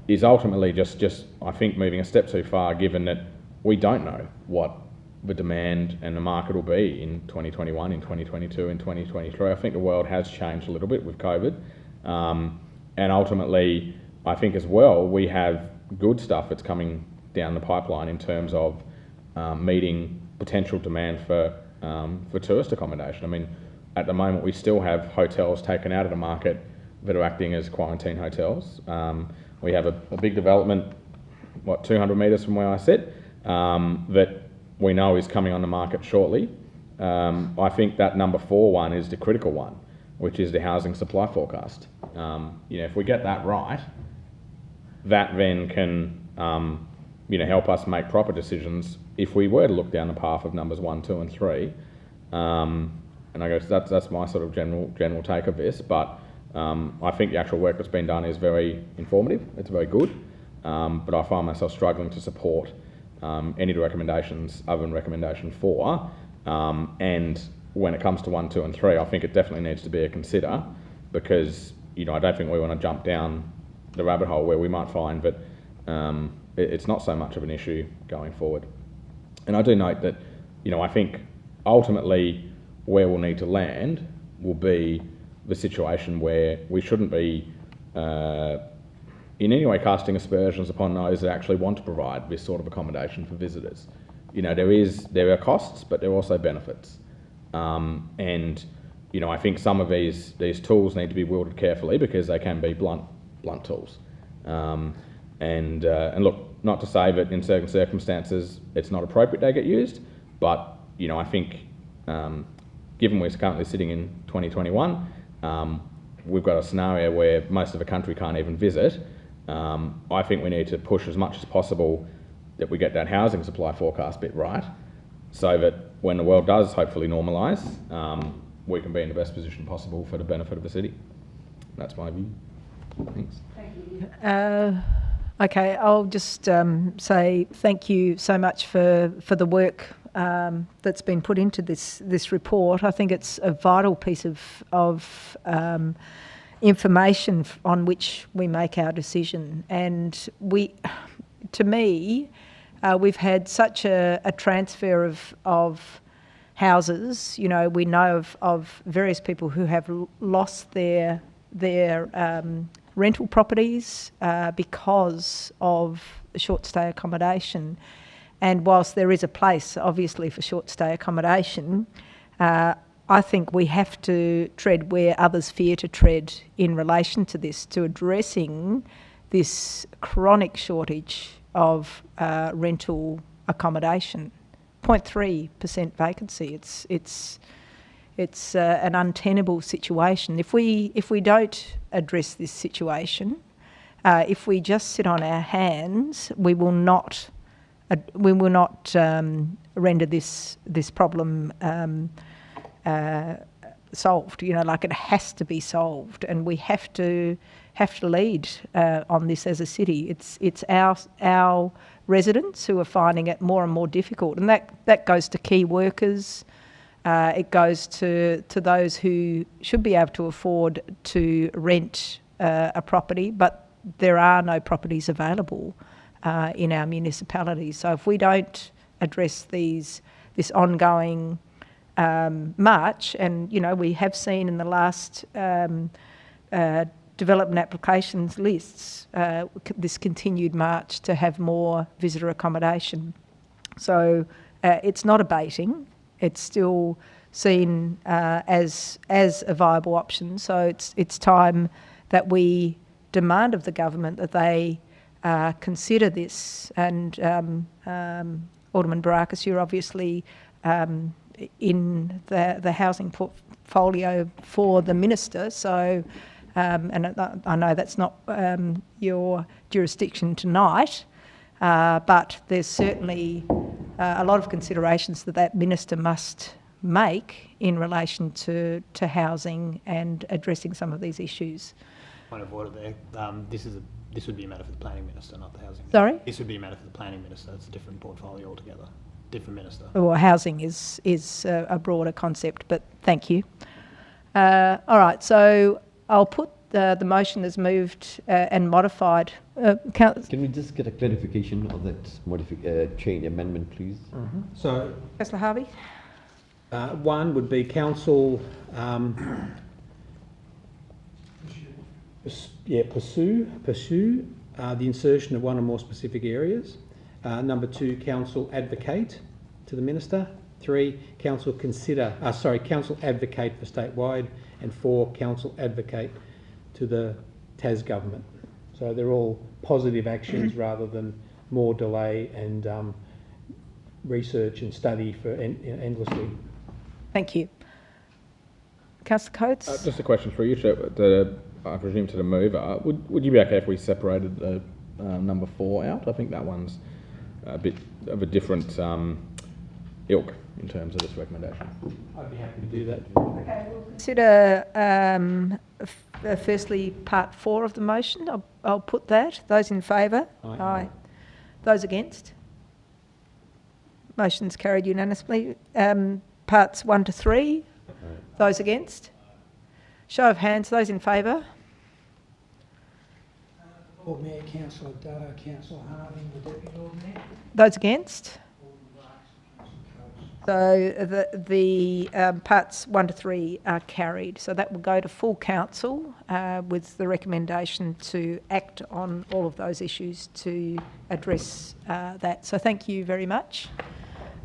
is ultimately just I think moving a step too far, given that we don't know what the demand and the market will be in 2021, in 2022, in 2023. I think the world has changed a little bit with COVID, and ultimately, I think as well, we have good stuff that's coming down the pipeline in terms of meeting potential demand for tourist accommodation. I mean, at the moment, we still have hotels taken out of the market that are acting as quarantine hotels. We have a big development, 200 metres from where I sit, that we know is coming on the market shortly. I think that number 4 one is the critical one, which is the housing supply forecast. You know, if we get that right, that then can you know, help us make proper decisions if we were to look down the path of numbers 1, 2 and 3. And I guess that's my sort of general take of this, but I think the actual work that's been done is very informative, it's very good, but I find myself struggling to support any of the recommendations other than recommendation 4, and when it comes to 1, 2 and 3, I think it definitely needs to be a consider, because, you know, I don't think we want to jump down the rabbit hole where we might find that it's not so much of an issue going forward. And I do note that, you know, I think ultimately where we'll need to land will be the situation where we shouldn't be in any way casting aspersions upon those that actually want to provide this sort of accommodation for visitors. You know, there are costs, but there are also benefits. And, you know, I think some of these tools need to be wielded carefully because they can be blunt tools. And look, not to say that in certain circumstances it's not appropriate they get used, but, you know, I think given we're currently sitting in 2021, we've got a scenario where most of the country can't even visit. I think we need to push as much as possible that we get that housing supply forecast bit right, so that when the world does hopefully normalise, we can be in the best position possible for the benefit of the city. That's my view. Thanks. Thank you. Okay, I'll just say thank you so much for the work that's been put into this report. I think it's a vital piece of information on which we make our decision. And to me, we've had such a transfer of houses. You know, we know of various people who have lost their rental properties because of short stay accommodation. And whilst there is a place, obviously, for short stay accommodation, I think we have to tread where others fear to tread in relation to this, to addressing this chronic shortage of rental accommodation. 0.3% vacancy. It's an untenable situation. If we don't address this situation, if we just sit on our hands, we will not render this problem solved. You know, like, it has to be solved, and we have to lead on this as a city. It's our residents who are finding it more and more difficult, and that goes to key workers. It goes to those who should be able to afford to rent a property, but there are no properties available in our municipality. So if we don't address this ongoing march, and, you know, we have seen in the last development applications lists this continued march to have more visitor accommodation. So it's not abating. It's still seen as a viable option. So it's time that we demand of the government that they consider this. And Alderman Barakis, you're obviously in the housing portfolio for the minister. So, and I know that's not your jurisdiction tonight, but there's certainly a lot of considerations that minister must make in relation to housing and addressing some of these issues. Point of order there. This would be a matter for the planning minister, not the housing minister. Sorry? This would be a matter for the planning minister. It's a different portfolio altogether. Different minister. Well, housing is a broader concept, but thank you. All right, so I'll put the motion as moved and modified. Can we just get a clarification of that change amendment, please? Mm-hmm. So, Councillor Harvey? one would be council pursue the insertion of one or more specific areas. Number two, council advocate to the minister. 3, council advocate for statewide. And 4, council advocate to the Tas government. So they're all positive actions rather than more delay and research and study for endlessly. Thank you. Councillor Coates? Just a question for you, I presume to the mover. Would you be okay if we separated number 4 out? I think that one's a bit of a different ilk in terms of this recommendation. I'd be happy to do that. Okay, we'll consider firstly part 4 of the motion. I'll put that. Those in favour? Aye. Aye. Those against? Motion's carried unanimously. Parts 1 to 3? Aye. Those against? Show of hands. Those in favour? Lord Mayor, Councillor Dutto, Councillor Harding, the Deputy Lord Mayor. Those against? So the parts 1 to 3 are carried. So that will go to full council with the recommendation to act on all of those issues to address that. So thank you very much.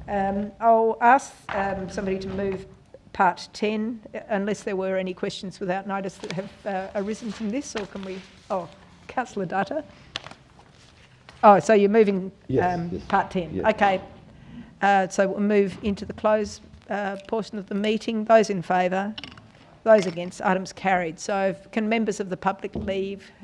I'll ask somebody to move part 10, unless there were any questions without notice that have arisen from this, or can we... Oh, Councillor Dutta. Oh, so you're moving Yes. part 10. Yes. Okay. So we'll move into the closed portion of the meeting. Those in favour? Those against? Items carried. So can members of the public leave